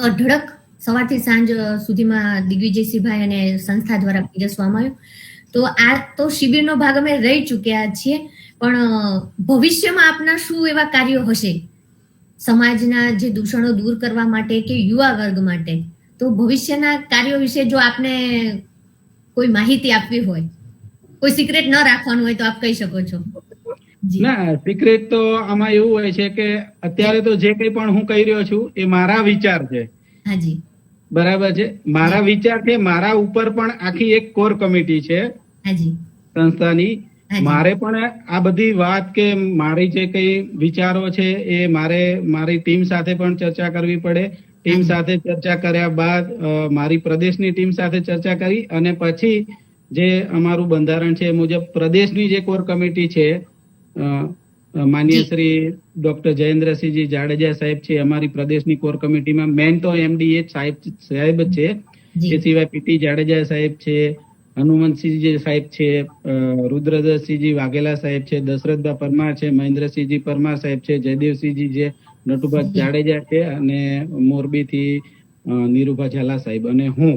અઢળક સવારથી સાંજ સુધીમાં દિગ્વિજયસિંહભાઈ અને સંસ્થા દ્વારા પીરસવામાં આવ્યું. તો આ તો શિબિરનો ભાગ અમે રહી ચૂક્યા છીએ, પણ ભવિષ્યમાં આપના શું એવા કાર્યો હશે સમાજના જે દૂષણો દૂર કરવા માટે કે યુવા વર્ગ માટે? તો ભવિષ્યના કાર્યો વિશે જો આપને કોઈ માહિતી આપવી હોય, કોઈ સિક્રેટ ન રાખવાનું હોય તો આપ કહી શકો છો. ના, સિક્રેટ તો આમાં એવું હોય છે કે અત્યારે તો જે કંઈ પણ હું કહી રહ્યો છું એ મારા વિચાર છે. હાજી, બરાબર છે, મારા વિચાર છે. મારા ઉપર પણ આખી એક કોર કમિટી છે હાજી, સંસ્થાની. મારે પણ આ બધી વાત કે મારી જે કઈ વિચારો છે એ મારે મારી ટીમ સાથે પણ ચર્ચા કરવી પડે. ટીમ સાથે ચર્ચા કર્યા બાદ મારી પ્રદેશની ટીમ સાથે ચર્ચા કરી અને પછી જે અમારું બંધારણ છે એ મુજબ પ્રદેશની જે કોર કમિટી છે, માનનીય શ્રી ડોક્ટર જયેન્દ્રસિંહજી જાડેજા સાહેબ છે અમારી પ્રદેશની કોર કમિટીમાં. મેન તો એમડી સાહેબ જ છે. એ સિવાય પીટી જાડેજા સાહેબ છે, હનુમંતસિંહજી સાહેબ છે, રુદ્રદસસિંહજી વાઘેલા સાહેબ છે, દશરથભાઈ પરમાર છે, મહેન્દ્રસિંહજી પરમાર સાહેબ છે, જયદેવસિંહજી છે, નટુભા જાડેજા છે અને મોરબીથી નીરુભા ઝાલા સાહેબ અને હું.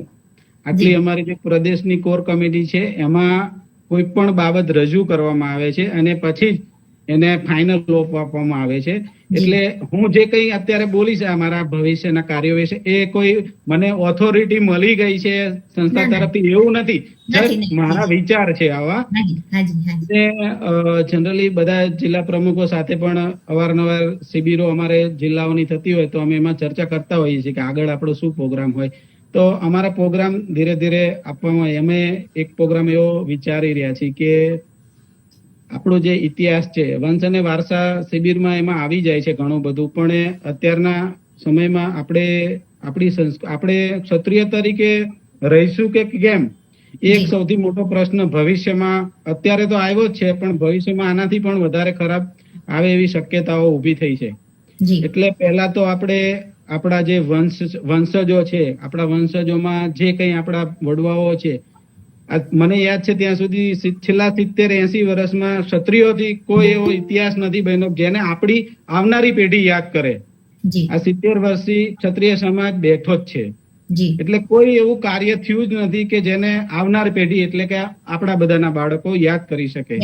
આટલી અમારી જે પ્રદેશની કોર કમિટી છે એમાં કોઈ પણ બાબત રજૂ કરવામાં આવે છે અને પછી જ એને ફાઇનલ ઓપ આપવામાં આવે છે. એટલે હું જે કંઈ અત્યારે બોલીશ અમારા ભવિષ્યના કાર્યો વિશે, એ કોઈ મને ઓથોરિટી મળી ગઈ છે સંસ્થા તરફથી એવું નથી. મારા વિચાર છે આવા. જનરલી બધા જિલ્લા પ્રમુખો સાથે પણ અવારનવાર શિબિરો અમારે જિલ્લાઓની થતી હોય તો અમે એમાં ચર્ચા કરતા હોઈએ છીએ કે આગળ આપણો શું પ્રોગ્રામ હોય. તો અમારા પ્રોગ્રામ ધીરે ધીરે આપવામાં અમે એક પ્રોગ્રામ એવો વિચારી રહ્યા છીએ કે આપણો જે ઇતિહાસ છે, વંશ અને વારસા શિબિરમાં એમાં આવી જાય છે ઘણું બધું, પણ અત્યારના સમયમાં આપણે ક્ષત્રિય તરીકે રહીશું કે કેમ, એક સૌથી મોટો પ્રશ્ન ભવિષ્યમાં અત્યારે તો આવ્યો જ છે, પણ ભવિષ્યમાં આનાથી પણ વધારે ખરાબ આવે એવી શક્યતાઓ ઊભી થઈ છે. એટલે પહેલા તો આપણે આપણા જે વંશજો છે, આપણા વંશજોમાં જે કંઈ આપણા વડવાઓ છે, મને યાદ છે ત્યાં સુધી છેલ્લા 70-80 વર્ષમાં ક્ષત્રિયોથી કોઈ એવો ઇતિહાસ નથી બન્યો જેને આપણી આવનારી પેઢી યાદ કરે. આ 70 વર્ષથી ક્ષત્રિય સમાજ બેઠો જ છે. એટલે કોઈ એવું કાર્ય થયું જ નથી કે જેને આવનાર પેઢી એટલે કે આપણા બધાના બાળકો યાદ કરી શકે.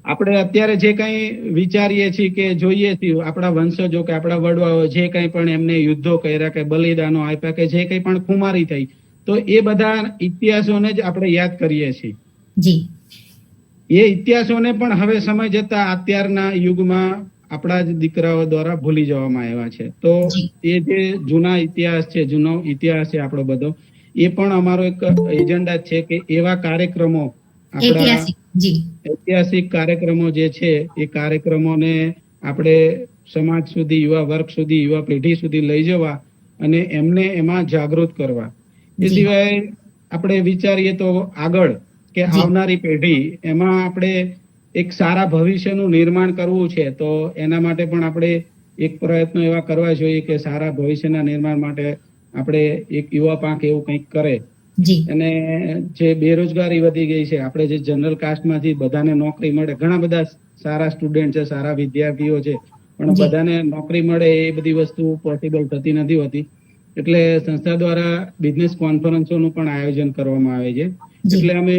આપણે અત્યારે જે કંઈ વિચારીએ છીએ કે જોઈએ છીએ આપણા વંશજો કે આપણા વડવાઓ જે કંઈ પણ એમને યુદ્ધો કર્યા કે બલિદાનો આપ્યા કે જે કંઈ પણ ખુમારી થઈ, તો એ બધા ઇતિહાસોને જ આપણે યાદ કરીએ છીએ. એ ઇતિહાસોને પણ હવે સમય જતા અત્યારના યુગમાં આપણા જ દીકરાઓ દ્વારા ભૂલી જવામાં આવ્યા છે. તો એ જે જૂનો ઇતિહાસ છે આપણો બધો, એ પણ અમારો એક એજન્ડા છે કે એવા કાર્યક્રમો, આપણા ઐતિહાસિક કાર્યક્રમો જે છે એ કાર્યક્રમોને આપણે સમાજ સુધી, યુવા વર્ગ સુધી, યુવા પેઢી સુધી લઈ જવા અને એમને એમાં જાગૃત કરવા. એ સિવાય આપણે વિચારીએ તો આગળ કે આવનારી પેઢી એમાં આપણે એક સારા ભવિષ્યનું નિર્માણ કરવું છે, તો એના માટે પણ આપણે એક પ્રયત્નો એવા કરવા જોઈએ કે સારા ભવિષ્યના નિર્માણ માટે આપણે એક યુવા પાંખ એવું કંઈક કરે. અને જે બેરોજગારી વધી ગઈ છે, આપણે જે જનરલ કાસ્ટમાંથી બધાને નોકરી મળે, ઘણા બધા સારા સ્ટુડન્ટ છે, સારા વિદ્યાર્થીઓ છે, પણ બધાને નોકરી મળે એ બધી વસ્તુ પોસિબલ થતી નથી હોતી. એટલે સંસ્થા દ્વારા બિઝનેસ કોન્ફરન્સોનું પણ આયોજન કરવામાં આવે છે. એટલે અમે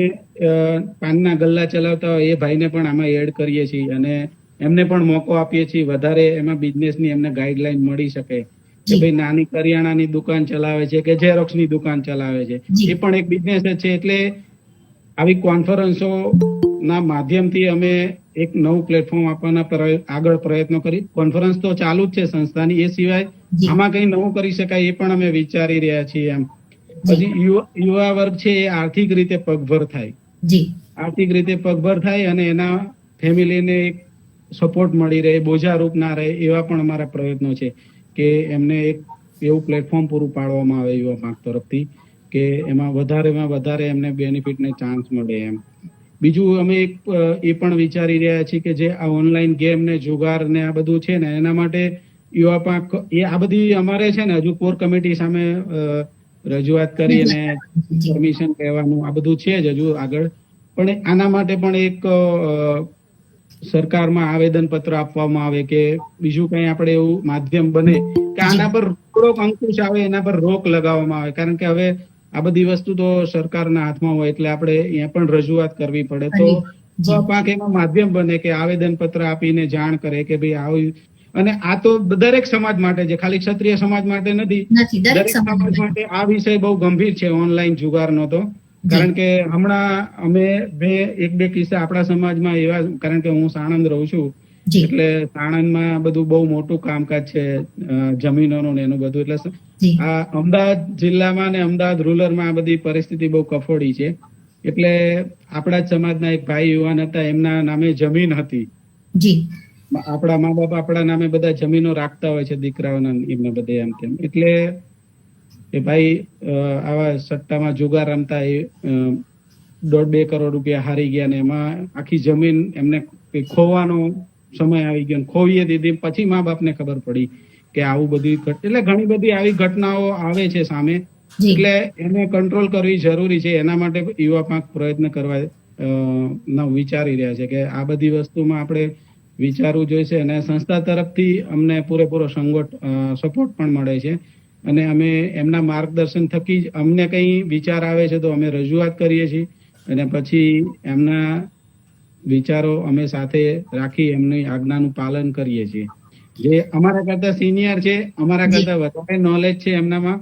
પાનના ગલ્લા ચલાવતા હોય એ ભાઈને પણ આમાં એડ કરીએ છીએ અને એમને પણ મોકો આપીએ છીએ વધારે એમાં બિઝનેસની એમને ગાઈડલાઈન મળી શકે કે ભાઈ નાની કરિયાણાની દુકાન ચલાવે છે કે ઝેરોક્સની દુકાન ચલાવે છે, એ પણ એક બિઝનેસ જ છે. એટલે આવી કોન્ફરન્સો ના માધ્યમથી અમે એક નવું પ્લેટફોર્મ આપવાના આગળ પ્રયત્નો કરી. કોન્ફરન્સ તો ચાલુ જ છે સંસ્થાની, એ સિવાય આમાં કઈ નવું કરી શકાય એ પણ અમે વિચારી રહ્યા છીએ. એમ પછી યુવા વર્ગ છે એ આર્થિક રીતે પગભર થાય અને એના ફેમિલીને એક સપોર્ટ મળી રહે, બોજારૂપ ના રહે, એવા પણ અમારા પ્રયત્નો છે કે એમને એક એવું પ્લેટફોર્મ પૂરું પાડવામાં આવે યુવા પાંખ તરફથી કે એમાં વધારે એમને બેનિફિટ ને ચાન્સ મળે એમ. બીજું અમે એક એ પણ વિચારી રહ્યા છીએ કે જે આ ઓનલાઈન ગેમ ને જુગાર ને આ બધું છે ને એના માટે યુવા પાંખ આ બધી અમારે છે ને હજુ કોર કમિટી સામે રજૂઆત કરીને પરમિશન કહેવાનું આ બધું છે જ હજુ આગળ, પણ આના માટે પણ એક સરકારમાં આવેદન પત્ર આપવામાં આવે કે બીજું કઈ આપણે એવું માધ્યમ બને કે આના પર થોડોક અંકુશ આવે, એના પર રોક લગાવવામાં આવે. કારણ કે હવે આ બધી વસ્તુ તો સરકારના હાથમાં હોય એટલે આપણે અહીંયા પણ રજૂઆત કરવી પડે. તો પાંખ એમાં માધ્યમ બને કે આવેદન પત્ર આપીને જાણ કરે કે ભાઈ આવું. અને આ તો દરેક સમાજ માટે છે, ખાલી ક્ષત્રિય સમાજ માટે નથી. દરેક સમાજ માટે આ વિષય બહુ ગંભીર છે ઓનલાઈન જુગારનો. તો કારણ કે હમણાં અમે એક બે કિસ્સા આપણા સમાજમાં એવા, કારણ કે હું સાણંદ રહું છું એટલે સાણંદમાં બધું બહુ મોટું કામકાજ છે જમીનોનું ને એનું બધું. એટલે આ અમદાવાદ જિલ્લામાં ને અમદાવાદ રૂરલમાં આ બધી પરિસ્થિતિ બહુ કફોડી છે. એટલે આપણા જ સમાજના એક ભાઈ યુવાન હતા, એમના નામે જમીન હતી. આપણા મા બાપ આપણા નામે બધા જમીનો રાખતા હોય છે, દીકરાઓના એમને બધે એમ તેમ. એટલે એ ભાઈ આવા સટ્ટામાં જુગાર રમતા એ 1.5-2 કરોડ રૂપિયા હારી ગયા ને એમાં આખી જમીન એમને ખોવાનો સમય આવી ગયો, ખોવીએ દીધી. પછી મા બાપને ખબર પડી કે આવું બધું એટલે ઘણી બધી આવી ઘટનાઓ આવે છે સામે. એટલે એને કંટ્રોલ કરવી જરૂરી છે. એના માટે યુવા પાંખ પ્રયત્ન કરવા વિચારી રહ્યા છે કે આ બધી વસ્તુમાં આપણે વિચારવું જોઈશે. અને સંસ્થા તરફથી અમને પૂરેપૂરો સપોર્ટ પણ મળે છે અને અમે એમના માર્ગદર્શન થકી જ અમને કઈ વિચાર આવે છે તો અમે રજૂઆત કરીએ છીએ અને પછી એમના વિચારો અમે સાથે રાખી એમની આજ્ઞાનું પાલન કરીએ છીએ. જે અમારા કરતા સિનિયર છે, અમારા કરતા વધારે નોલેજ છે એમનામાં,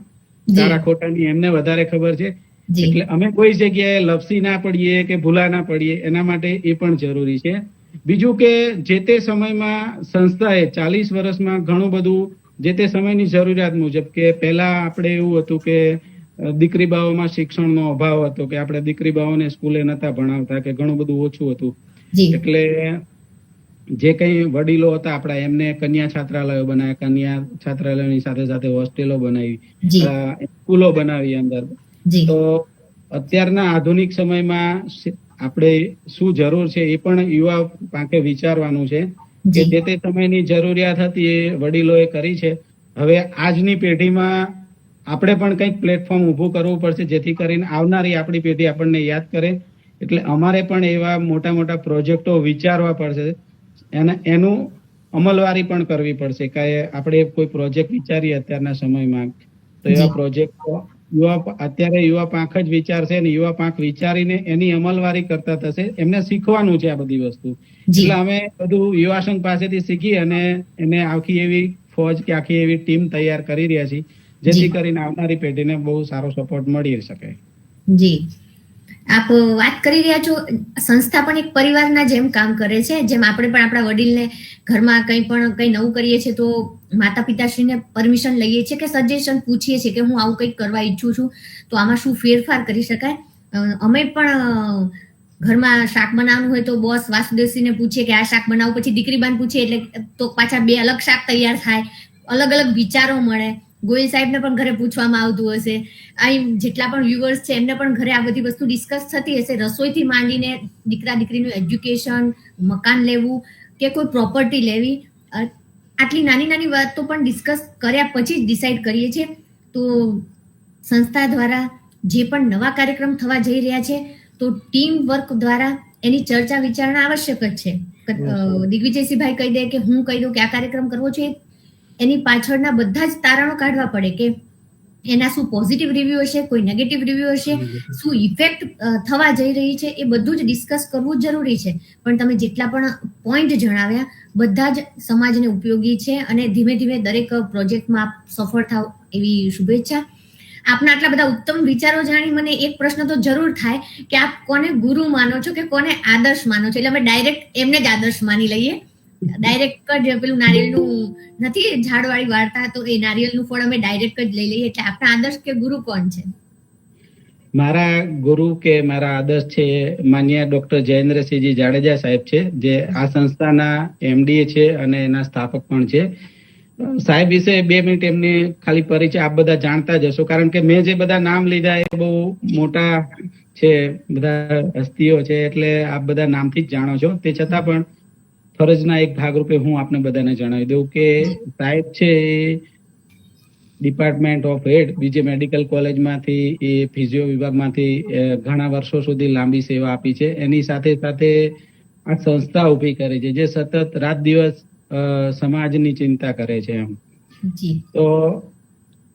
સારા ખોટાની એમને વધારે ખબર છે. એટલે અમે કોઈ જગ્યાએ લપસી ના પડીએ કે ભૂલા ના પડીએ, એના માટે એ પણ જરૂરી છે. બીજું કે જે તે સમયમાં સંસ્થાએ 40 વર્ષમાં ઘણું બધું જે તે સમયની જરૂરિયાત મુજબ, કે પહેલા આપણે એવું હતું કે દીકરી બાઓમાં શિક્ષણનો અભાવ હતો, કે આપણે દીકરી બાઓને સ્કૂલે નતા ભણાવતા, કે ઘણું બધું ઓછું હતું. એટલે જે કઈ વડીલો હતા આપણા એમને કન્યા છાત્રાલયો બનાવ્યા, કન્યા છાત્રાલયોની સાથે સાથે હોસ્ટેલો બનાવી, સ્કૂલો બનાવી અંદર. તો અત્યારના આધુનિક સમયમાં આપણે શું જરૂર છે એ પણ યુવા પાંખે વિચારવાનું છે કે જે તે સમયની જરૂરિયાત હતી એ વડીલોએ કરી છે. હવે આજની પેઢીમાં આપણે પણ કંઈક પ્લેટફોર્મ ઊભું કરવું પડશે જેથી કરીને આવનારી આપણી પેઢી આપણને યાદ કરે. એટલે અમારે પણ એવા મોટા મોટા પ્રોજેક્ટો વિચારવા પડશે અને એનું અમલવારી પણ કરવી પડશે. કે આપણે કોઈ પ્રોજેક્ટ વિચારીએ અત્યારના સમયમાં તો એવા પ્રોજેક્ટો અત્યારે યુવા પાંખ જ વિચારશે અને યુવા પાંખ વિચારીને એની અમલવારી કરતા થશે. એમને શીખવાનું છે આ બધી વસ્તુ. એટલે અમે બધું યુવા સંઘ પાસેથી શીખી અને એને આખી એવી ફોજ કે આખી એવી ટીમ તૈયાર કરી રહ્યા છીએ જેથી કરીને આવનારી પેઢીને બહુ સારો સપોર્ટ મળી શકે. જી, આપ વાત કરી રહ્યા છો, સંસ્થા પણ એક પરિવારના જેમ કામ કરે છે. જેમ આપણે પણ આપણા વડીલને ઘરમાં કંઈ નવું કરીએ છીએ તો માતા પિતાશ્રીને પરમિશન લઈએ છીએ કે સજેશન પૂછીએ છીએ કે હું આવું કંઈક કરવા ઈચ્છું છું તો આમાં શું ફેરફાર કરી શકાય. અમે પણ ઘરમાં શાક બનાવવાનું હોય તો બોસ વાસુદેવસિંહને પૂછીએ કે આ શાક બનાવું, પછી દીકરી બાને પૂછીએ એટલે તો પાછા 2 અલગ શાક તૈયાર થાય, અલગ અલગ વિચારો મળે. ગોયલ સાહેબને પણ ઘરે પૂછવામાં આવતું હશે, અહીં જેટલા પણ વ્યુઅર્સ છે એમને પણ ઘરે આ બધી વસ્તુ ડિસ્કસ થતી હશે. રસોઈથી માંડીને દીકરા દીકરીનું એજ્યુકેશન, મકાન લેવું કે કોઈ પ્રોપર્ટી લેવી, આટલી નાની નાની વાતો પણ ડિસ્કસ કર્યા પછી જ ડિસાઈડ કરીએ છીએ. તો સંસ્થા દ્વારા જે પણ નવા કાર્યક્રમ થવા જઈ રહ્યા છે તો ટીમ વર્ક દ્વારા એની ચર્ચા વિચારણા આવશ્યક જ છે. દિગ્વિજયસિંહભાઈ કહી દે કે હું કહી દઉં કે આ કાર્યક્રમ કરવો છે, એની પાછળના બધા જ તારણો કાઢવા પડે કે એના શું પોઝિટિવ રિવ્યુ હશે, કોઈ નેગેટિવ રિવ્યુ હશે, શું ઇફેક્ટ થવા જઈ રહી છે, એ બધું જ ડિસ્કસ કરવું જરૂરી છે. પણ તમે જેટલા પણ પોઈન્ટ જણાવ્યા બધા જ સમાજને ઉપયોગી છે અને ધીમે ધીમે દરેક પ્રોજેક્ટમાં આપ સફળ થાવ એવી શુભેચ્છા. આપના આટલા બધા ઉત્તમ વિચારો જાણી મને એક પ્રશ્ન તો જરૂર થાય કે આપ કોને ગુરુ માનો છો કે કોને આદર્શ માનો છો? એટલે અમે ડાયરેક્ટ એમને જ આદર્શ માની લઈએ. ડાયરેક્ટ જ પેલું નારિયેળનું નથી ઝાડવાળી વાર્તા, તો એ નારિયેળનું ફળ અમે ડાયરેક્ટ જ લઈ લઈએ. એટલે આપણા આદર્શ કે ગુરુ કોણ છે? મારા ગુરુ કે મારા આદર્શ છે માન્ય ડોક્ટર જયેન્દ્રસિંહજી જાડેજા સાહેબ છે, જે આ સંસ્થાના MD છે અને એના સ્થાપક પણ છે. સાહેબ વિશે 2 મિનિટ એમની ખાલી પરિચય આપ બધા જાણતા જ હશો, કારણ કે મેં જે બધા નામ લીધા એ બહુ મોટા છે, બધા હસ્તીઓ છે, એટલે આપ બધા નામથી જ જાણો છો. તે છતાં પણ ફરજના એક ભાગરૂપે હું આપને બધાને જણાવી દઉં કે સાહેબ છે એ ડિપાર્ટમેન્ટ ઓફ હેડ બીજે મેડિકલ કોલેજમાંથી એ ફિઝિયો વિભાગમાંથી ઘણા વર્ષો સુધી લાંબી સેવા આપી છે. એની સાથે સાથે આ સંસ્થા ઊભી કરી છે જે સતત રાત દિવસ સમાજની ચિંતા કરે છે એમ. જી તો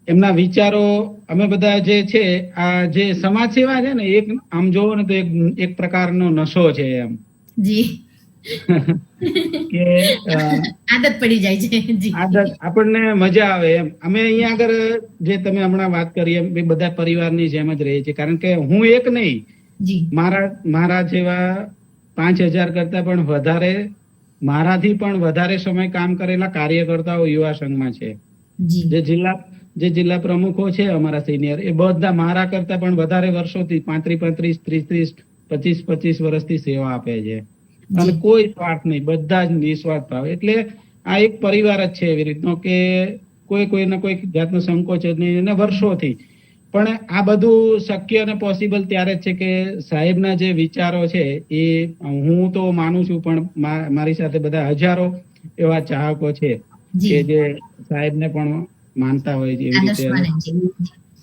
એમના વિચારો અમે બધા જે છે આ જે સમાજ સેવા છે ને, એક આમ જોવો ને તો એક પ્રકારનો નશો છે એમ જી કે આદત પડી જાય છે. જી આદત આપણને મજા આવે એમ. અમે અહીંયા આગળ જે તમે હમણાં વાત કરી એમ એ બધા પરિવારની જેમ જ રહીએ છીએ, કારણ કે હું એક નહીં, જી મારા જેવા 5000 કરતા પણ વધારે, મારાથી પણ વધારે સમય કામ કરેલા કાર્યકર્તાઓ યુવા સંઘમાં છે. જી જે જિલ્લા પ્રમુખો છે અમારા સિનિયર, એ બધા મારા કરતા પણ વધારે વર્ષોથી 35, 30, 25 વર્ષથી સેવા આપે છે. અને કોઈ સ્વાર્થ નહીં, બધા જ નિસ્વાર્થ ભાવ. એટલે આ એક પરિવાર જ છે એવી રીતનો કે કોઈને કોઈ જાતનો સંકોચ જ નહીં, અને વર્ષોથી. પણ આ બધું શક્ય અને પોસિબલ ત્યારે જ છે કે સાહેબના જે વિચારો છે એ હું તો માનું છું, પણ મારી સાથે બધા હજારો એવા ચાહકો છે કે જે સાહેબને પણ માનતા હોય છે. એવી રીતે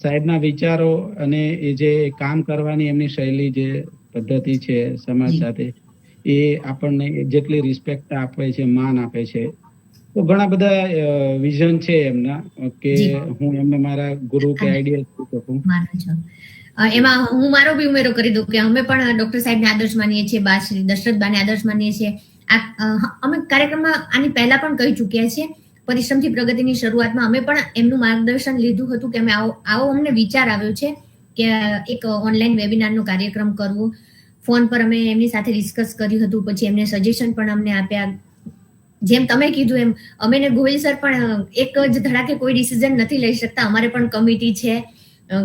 સાહેબના વિચારો અને એ જે કામ કરવાની એમની શૈલી, જે પદ્ધતિ છે સમાજ સાથે, એ આપણને જેટલી રિસ્પેક્ટ આપે છે, માન આપે છે. તો ઘણા બધા વિઝન છે એમના કે હું એમને મારા ગુરુ કે આઈડિયલ કહી શકું. એમાં હું મારો બી ઉમેરો કરી દઉં કે અમે પણ ડોક્ટર સાહેબને આદર્શ માનીએ છીએ, બા શ્રી દશરથબાને આદર્શ માનીએ છીએ. અમે કાર્યક્રમમાં આની પહેલા પણ કહી ચૂક્યા છીએ, પરિશ્રમથી પ્રગતિની શરૂઆતમાં અમે પણ એમનું માર્ગદર્શન લીધું હતું કે અમે આવો અમને વિચાર આવ્યો છે કે એક ઓનલાઈન વેબિનારનો કાર્યક્રમ કરવો. ફોન પર અમે એમની સાથે ડિસ્કસ કર્યું હતું, પછી એમને સજેશન પણ અમને આપ્યા. જેમ તમે કીધું એમ અમે ને ગોહિલ સર પણ એક જ ધડાકે કોઈ ડિસિઝન નથી લઈ શકતા. અમારે પણ કમિટી છે,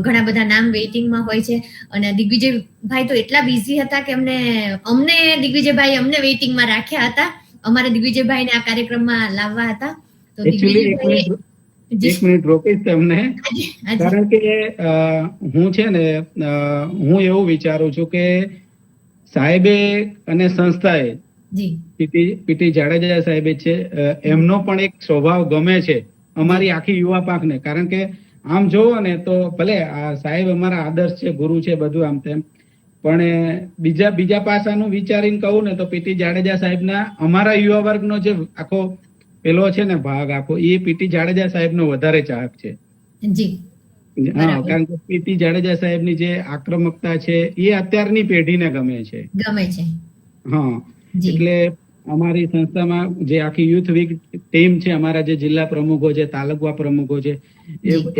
ઘણા બધા નામ વેઇટિંગમાં હોય છે. અને દિગ્વિજયભાઈ તો એટલા બિઝી હતા કે અમને દિગ્વિજયભાઈ અમને વેઇટિંગમાં રાખ્યા હતા. અમારે દિગ્વિજયભાઈને આ કાર્યક્રમમાં લાવવા હતા. તો દિગ્વિજયભાઈ એક મિનિટ રોકીશ તમને, કારણ કે હું છે ને હું એવું વિચારું છું કે સાહેબે અને સંસ્થાએ પીટી જાડેજા સાહેબે છે એમનો પણ એક સ્વભાવ ગમે છે અમારી આખી યુવા પાંખને. કારણ કે આમ જોવો ને તો ભલે આ સાહેબ અમારા આદર્શ છે, ગુરુ છે, બધું આમ તેમ, પણ બીજા પાસાનું વિચારીને કહું ને તો પીટી જાડેજા સાહેબના અમારા યુવા વર્ગનો જે આખો પેલો છે ને ભાગ આખો, એ પીટી જાડેજા સાહેબનો વધારે ચાહક છે. હા, કારણ કે પીટી જાડેજા સાહેબની જે આક્રમકતા છે એ અત્યારની પેઢીને ગમે છે. હા, એટલે અમારી સંસ્થામાં જે આખી યુથ વીક ટીમ છે, અમારા જે જિલ્લા પ્રમુખો છે, તાલુકા પ્રમુખો છે,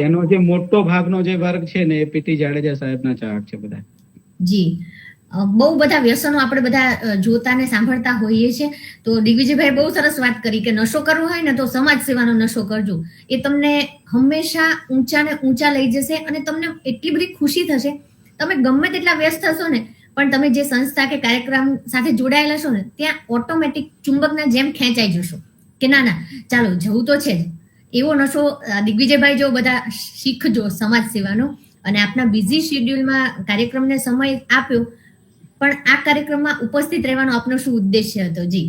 એનો જે મોટો ભાગનો જે વર્ગ છે ને એ પીટી જાડેજા સાહેબના ચાહક છે બધા. જી, બહુ બધા વ્યસનો આપણે બધા જોતા ને સાંભળતા હોઈએ છીએ. તો દિગ્વિજયભાઈ બહુ સરસ વાત કરી કે નશો કરવો હોય ને તો સમાજ સેવાનો નશો કરજો. એ તમને હંમેશા ઊંચા ને ઊંચા લઈ જશે અને તમને એટલી બધી ખુશી થશે. તમે ગમે તેટલા વ્યસ્ત હશો ને, પણ તમે જે સંસ્થા કે કાર્યક્રમ સાથે જોડાયેલા છો ને, ત્યાં ઓટોમેટિક ચુંબકના જેમ ખેંચાઈ જશો કે ના ચાલો જવું તો છે જ. એવો નશો દિગ્વિજયભાઈ જો બધા શીખજો સમાજ સેવાનો. અને આપના બિઝી શેડ્યુલમાં કાર્યક્રમને સમય આપ્યો, પણ આ કાર્યક્રમમાં ઉપસ્થિત રહેવાનો આપનો શું ઉદ્દેશ્ય હતો? જી,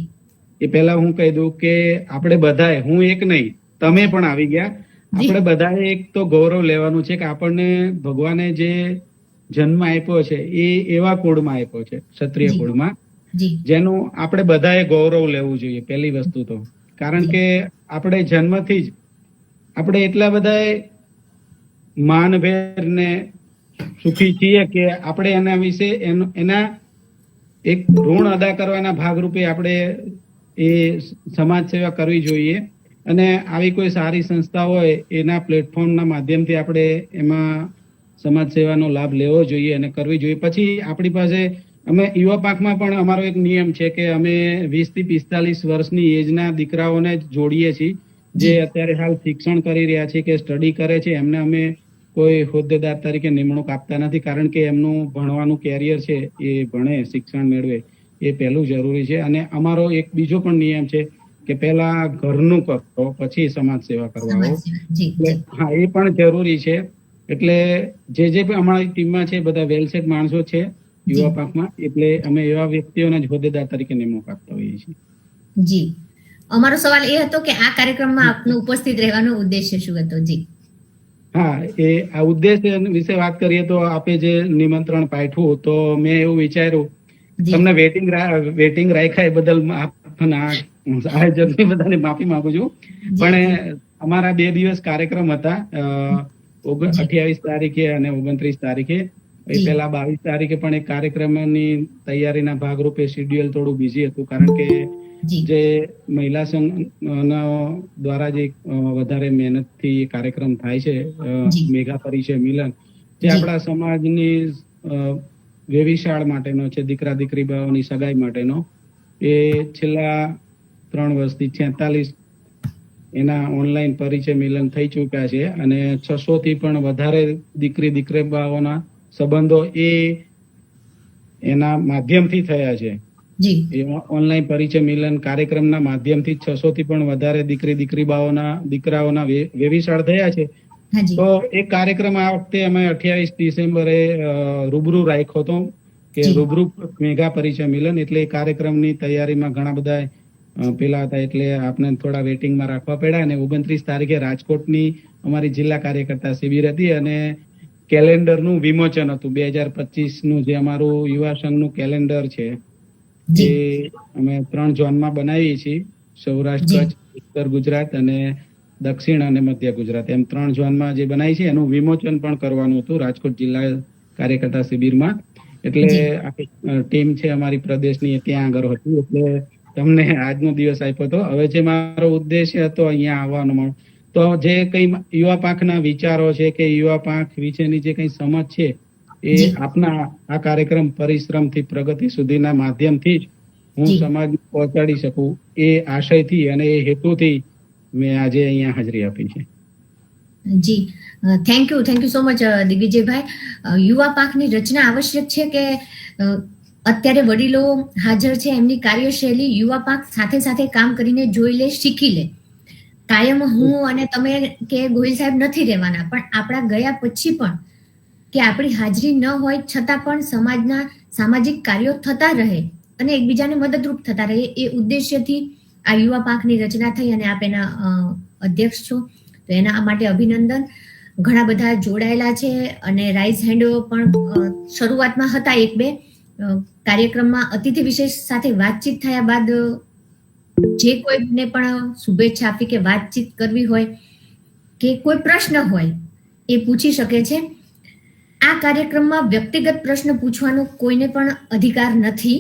એ પહેલા હું કહી દઉં કે આપણે બધાએ, હું એક નહીં, તમે પણ આવી ગયા, આપણે બધાએ એક તો ગૌરવ લેવાનું છે કે આપણને ભગવાને જે જન્મ આપ્યો છે એ એવા કુળમાં આપ્યો છે, ક્ષત્રિય કુળમાં, જેનું આપણે બધાએ ગૌરવ લેવું જોઈએ પહેલી વસ્તુ તો. કારણ કે આપણે જન્મથી જ આપણે એટલા બધા માનભેર ને સુખી છીએ કે આપણે એના વિશે એના એક ઋણ અદા કરવાના ભાગરૂપે આપણે એ સમાજ સેવા કરવી જોઈએ. અને આવી કોઈ સારી સંસ્થા હોય એના પ્લેટફોર્મના માધ્યમથી આપણે એમાં સમાજ સેવાનો લાભ લેવો જોઈએ અને કરવી જોઈએ. પછી આપણી પાસે અમે યુવા પાંખમાં પણ અમારો એક નિયમ છે કે અમે 20 થી 45 વર્ષની એજના દીકરાઓને જોડીએ છીએ, જે અત્યારે હાલ શિક્ષણ કરી રહ્યા છે કે સ્ટડી કરે છે. એમને અમે કોઈ હોદ્દેદાર તરીકે નિમણૂક આપતા નથી, કારણ કે એમનું ભણવાનું કેરિયર છે, એ ભણે, શિક્ષણ મેળવે, એ પહેલું જરૂરી છે. અને અમારો એક બીજો પણ નિયમ છે કે પહેલા ઘરનું કરો પછી સમાજ સેવા કરવા આવો. સમાજ સેવા. જી એટલે જી હા, એ પણ જરૂરી છે. એટલે જે પણ અમારી ટીમમાં છે બધા વેલસેટ માણસો છે યુવા પાંખમાં, એટલે અમે એવા વ્યક્તિઓને જ હોદ્દેદાર તરીકે નિમણૂક આપતા હોઈએ છીએ. જી. અમારો સવાલ એ હતો કે આ કાર્યક્રમમાં આપનો ઉપસ્થિત રહેવાનો ઉદ્દેશ્ય શું હતો? જી હા, એ આ ઉદ્દેશ્ય વિશે વાત કરીએ તો આપે જે નિમંત્રણ પાઠવું તો મેં એવું વિચાર્યું, જી તમને વેટિંગ રાખ્યા એ બદલ આયોજકની બધાને માફી માંગુ છું. પણ અમારા 2 દિવસ કાર્યક્રમ હતા, 28 તારીખે અને 29 તારીખે. એ જી. પહેલા 22 તારીખે પણ એક કાર્યક્રમની તૈયારીના ભાગરૂપે શેડ્યુલ થોડું બિઝી હતું, કારણ કે જી જે મહિલા સંઘ દ્વારા જે વધારે મહેનતથી કાર્યક્રમ થાય છે, જી. મેગા પરિચય મિલન, જે જી. આપણા સમાજની વેવિશાળ માટેનો છે, દીકરા દીકરી બાઓની સગાઈ માટેનો, એ છેલ્લા 3 વર્ષથી 46 એના ઓનલાઈન પરિચય મિલન થઈ ચૂક્યા છે, અને 600 થી પણ વધારે દીકરી દીકરી બાઓના સંબંધો એના માધ્યમથી થયા છે. જી એ ઓનલાઈન પરિચય મિલન કાર્યક્રમના માધ્યમથી 600 થી પણ વધારે દીકરી દીકરી બાઓના દીકરાઓના વેવિશાળ થયા છે. હાજી તો એક કાર્યક્રમ આ વખતે અમે 28 ડિસેમ્બરે રૂબરૂ રાખ્યો હતો કે જી. રૂબરૂ મેગા પરિચય મિલન. એટલે એ કાર્યક્રમની તૈયારીમાં ઘણા બધા પેલા હતા, એટલે આપણે થોડા વેટિંગમાં રાખવા પડ્યા. અને 29 તારીખે રાજકોટની અમારી જિલ્લા કાર્યકર્તા શિબિર હતી, અને કેલેન્ડરનું વિમોચન હતું. 2025 નું જે અમારું યુવા સંઘનું કેલેન્ડર છે એ અમે 3 ઝોનમાં બનાવીએ છીએ, સૌરાષ્ટ્ર, જી. કચ્છ, ઉત્તર ગુજરાત અને દક્ષિણ અને મધ્ય ગુજરાત, એમ 3 ઝોનમાં જે બનાવી છે એનું વિમોચન પણ કરવાનું હતું રાજકોટ જિલ્લા કાર્યકર્તા શિબિરમાં. એટલે આખી ટીમ છે અમારી પ્રદેશની ત્યાં આગળ હતી, એટલે તમને આજનો દિવસ આપ્યો હતો. હવે જે મારો ઉદ્દેશ્ય હતો અહીંયા આવવાનો, તો જે કઈ યુવા પાંખના વિચારો છે કે યુવા પાંખ વિશેની જે કઈ સમજ છે એ આપના આ કાર્યક્રમ પરિશ્રમથી પ્રગતિ સુધીના માધ્યમથી જ હું સમાજને પહોંચાડી શકું, એ આશયથી અને એ હેતુથી મેં આજે અહીંયા હાજરી આપી છે. જી થેન્ક યુ સો મચ દિગ્વિજયભાઈ. યુવા પાંખની રચના આવશ્યક છે કે અત્યારે વડીલો હાજર છે, એમની કાર્યશૈલી યુવા પાંખ સાથે સાથે કામ કરીને જોઈ લે, શીખી લે. કાયમ હું અને તમે કે ગોહિલ સાહેબ નથી રહેવાના, પણ આપણા ગયા પછી પણ કે આપણી હાજરી ન હોય છતાં પણ સમાજના સામાજિક કાર્યો થતા રહે અને એકબીજાને મદદરૂપ થતા રહે, એ ઉદ્દેશ્યથી આ યુવા પાંખની રચના થઈ અને આપ એના અધ્યક્ષ છો. તો એના માટે અભિનંદન. ઘણા બધા જોડાયેલા છે અને રાઇઝ હેન્ડ પણ શરૂઆતમાં હતા 1-2 કાર્યક્રમમાં. અતિથિ વિશેષ સાથે વાતચીત થયા બાદ જે કોઈને પણ શુભેચ્છા આપી કે વાતચીત કરવી હોય કે કોઈ પ્રશ્ન હોય એ પૂછી શકે છે. આ કાર્યક્રમમાં વ્યક્તિગત પ્રશ્ન પૂછવાનો કોઈને પણ અધિકાર નથી.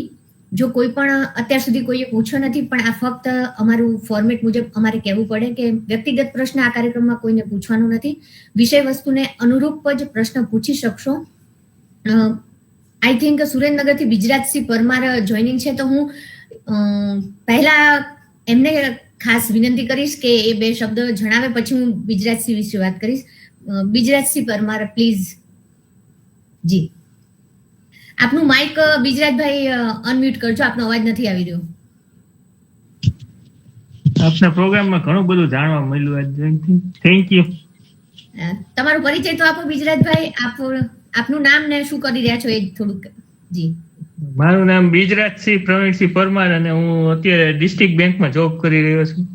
જો કોઈ પણ અત્યાર સુધી કોઈએ પૂછ્યો નથી, પણ આ ફક્ત અમારું ફોર્મેટ મુજબ અમારે કહેવું પડે કે વ્યક્તિગત પ્રશ્ન આ કાર્યક્રમમાં કોઈને પૂછવાનો નથી. વિષય વસ્તુને અનુરૂપ જ પ્રશ્ન પૂછી શકશો. આઈ થિંક સુરેન્દ્રનગરથી બિજરાજસિંહ પરમાર જોઈનિંગ છે, તો હું પહેલા એમને ખાસ વિનંતી કરીશ કે એ 2 શબ્દ જણાવે, પછી હું બિજરાજસિંહ વિશે વાત કરીશ. બિજરાજસિંહ પરમાર પ્લીઝ. જી આપનું માઇક બિજરાજભાઈ અનમ્યુટ કરજો, આપનો અવાજ નથી આવી રહ્યો. આપના પ્રોગ્રામમાં ઘણું બધું જાણવા મળ્યું આજે. Thank you. તમારો પરિચય તો આપો બિજરાજભાઈ. આપનું નામ ને શું કરી રહ્યા છો એ થોડુંક. જી મારું નામ બિજરાજસિંહ પ્રવીણસિંહ પરમાર અને હું અત્યારે ડિસ્ટ્રિક્ટ બેંકમાં જોબ કરી રહ્યો છું.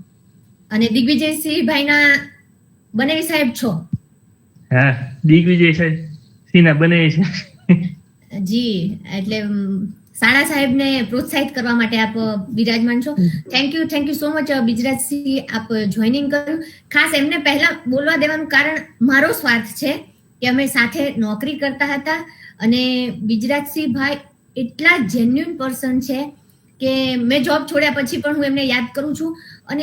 અને દિગ્વિજયસિંહ ભાઈના બનેવી સાહેબ છો? હા, દિગ્વિજય સિંહના બનેવી છે. જી, એટલે સાડા સાહેબને પ્રોત્સાહિત કરવા માટે આપ બિરાજમાન છો. થેન્ક યુ સો મચ બિજરાજસિંહ, આપ જોઈનિંગ કર્યું. ખાસ એમને પહેલા બોલવા દેવાનું કારણ મારો સ્વાર્થ છે કે અમે સાથે નોકરી કરતા હતા અને બિજરાજસિંહ ભાઈ એટલા જેન્યુઇન પર્સન છે કે મેં જોબ છોડ્યા પછી પણ હું એમને યાદ કરું છું. અને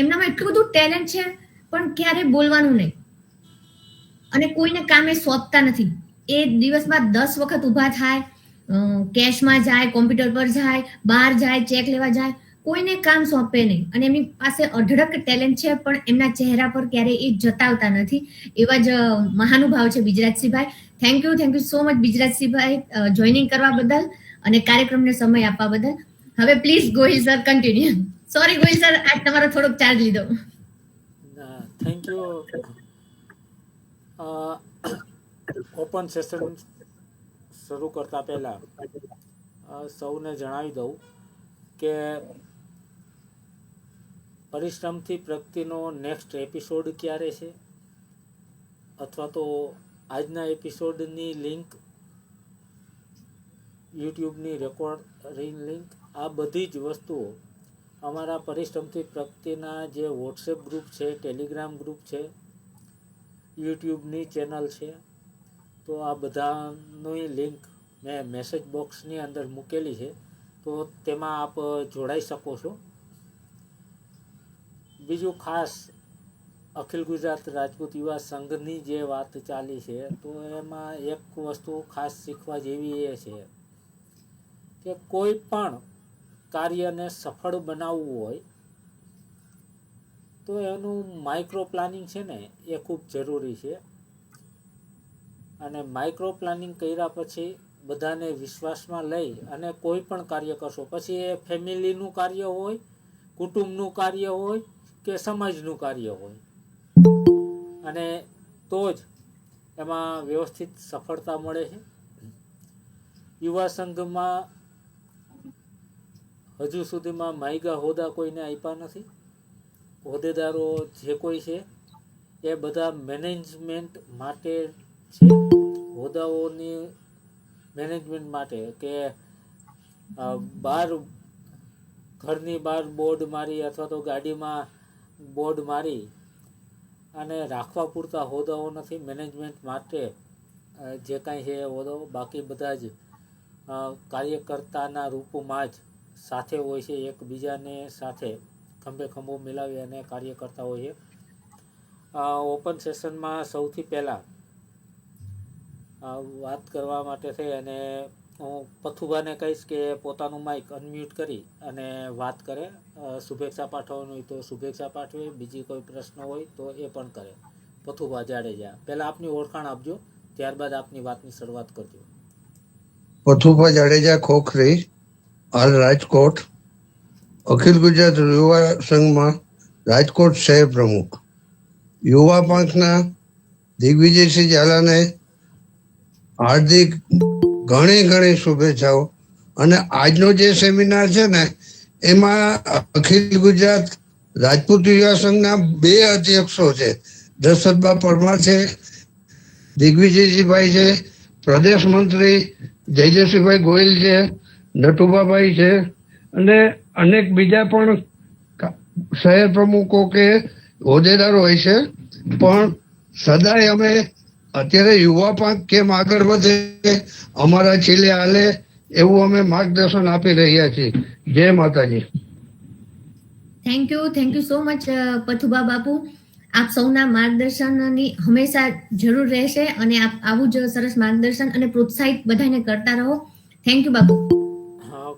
એમનામાં એટલું બધું ટેલેન્ટ છે, પણ ક્યારે બોલવાનું નહીં અને કોઈને કામે સોંપતા નથી. એ દિવસમાં 10 વખત ઊભા થાય, કેશમાં જાય, કોમ્પ્યુટર પર જાય, બહાર જાય, ચેક લેવા જાય, કોઈને કામ સોંપે નહીં. અને એમની પાસે અઢળક ટેલેન્ટ છે, પણ એમના ચહેરા પર ક્યારે એ જતાવતા નથી. એવા જ મહાનુભાવ છે Bijrajsinhbhai. Thank you so much Bijrajsinhbhai, joining કરવા બદલ અને કાર્યક્રમને સમય આપવા બદલ. હવે please Gohil sir continue. Sorry Gohil sir, આજ તમારો થોડોક ચાર્જ લીધો. Thank you. ઓપન સેશન શરૂ કરતા પહેલા સૌને જણાવી દઉં કે પરિશ્રમથી પ્રગતિનો નેક્સ્ટ એપિસોડ ક્યારે છે, અથવા તો આજના એપિસોડની લિંક, યુટ્યુબની રેકોર્ડિંગ લિંક, આ બધી જ વસ્તુઓ અમારા પરિશ્રમથી પ્રગતિના જે વોટ્સએપ ગ્રુપ છે, ટેલિગ્રામ ગ્રુપ છે, યુટ્યુબની ચેનલ છે, તો આ બધાની લિંક મેં મેસેજ બોક્સની અંદર મૂકેલી છે, તો તેમાં આપ જોડાઈ શકો છો. બીજું ખાસ અખિલ ગુજરાત રાજપૂત યુવા સંઘની જે વાત ચાલી છે, તો એમાં એક વસ્તુ ખાસ શીખવા જેવી એ છે કે કોઈ પણ કાર્યને સફળ બનાવવું હોય તો એનું માઇક્રો પ્લાનિંગ છે ને એ ખૂબ જરૂરી છે. અને માઇક્રો પ્લાનિંગ કર્યા પછી બધાને વિશ્વાસમાં લઈ અને કોઈ પણ કાર્ય કરશો, પછી એ ફેમિલીનું કાર્ય હોય, કુટુંબનું કાર્ય હોય કે સમાજનું કાર્ય હોય, અને તો જ એમાં વ્યવસ્થિત સફળતા મળે છે. યુવા સંઘમાં હજુ સુધીમાં માયગા હોદ્દા કોઈને આપ્યા નથી. હોદ્દેદારો જે કોઈ છે એ બધા મેનેજમેન્ટ માટે છે, હોદ્દાઓની મેનેજમેન્ટ માટે, કે બહાર ઘરની બહાર બોર્ડ મારી અથવા તો ગાડીમાં બોર્ડ મારી અને રાખવા પૂરતા હોદ્દાઓ નથી. મેનેજમેન્ટ માટે જે કાંઈ છે એ હોદ્દાઓ, બાકી બધા જ કાર્યકર્તાના રૂપમાં જ સાથે હોય છે, એકબીજાને સાથે ખંભે ખંભો મિલાવી અને કાર્ય કરતા હોઈએ. ઓપન સેશનમાં સૌથી પહેલાં વાત કરવા માટે થઈ અને હું પથુભાને કહીશ કે પોતાનું માઇક અનમ્યુટ કરી અને વાત કરે. શુભેચ્છા પાઠવવાની હોય તો શુભેચ્છા પાઠવે, બીજી કોઈ પ્રશ્ન હોય તો એ પણ કરે. પથુભા જાડેજા, પહેલાં આપની ઓળખાણ આપજો, ત્યારબાદ આપની વાતની શરૂઆત કરજો. પથુભા જાડેજા ખોખરી, હાલ રાજકોટ, અખિલ ગુજરાત યુવા સંઘમાં રાજકોટ શહેર પ્રમુખ. યુવા પાંખના દિગ્વિજયસિંહ ઝાલાને હાર્દિક ઘણી શુભેચ્છાઓ. અને આજનો જે સેમિનાર છે ને એમાં અખિલ ગુજરાત રાજપૂત યુવા સંઘના 2 અધ્યક્ષો છે, દશરથબા પરમાર છે, દિગ્વિજયસિંહભાઈ છે, પ્રદેશ મંત્રી જયદેવસિંહભાઈ ગોહિલ છે, નટુભાભાઈ છે, અને અનેક બીજા પણ શહેર પ્રમુખો કે હોદ્દેદારો હોય છે. પણ સદાય અમે અત્યારે યુવા પાંખ કેમ આગળ વધે, અમારા છેલ્લે હાલે એવું અમે માર્ગદર્શન આપી રહ્યા છીએ. જય માતાજી. થેન્ક યુ સો મચ પથુબા બાપુ. આપ સૌના માર્ગદર્શનની હંમેશા જરૂર રહેશે અને આપ આવું જ સરસ માર્ગદર્શન અને પ્રોત્સાહિત બધાને કરતા રહો. થેન્ક યુ બાપુ.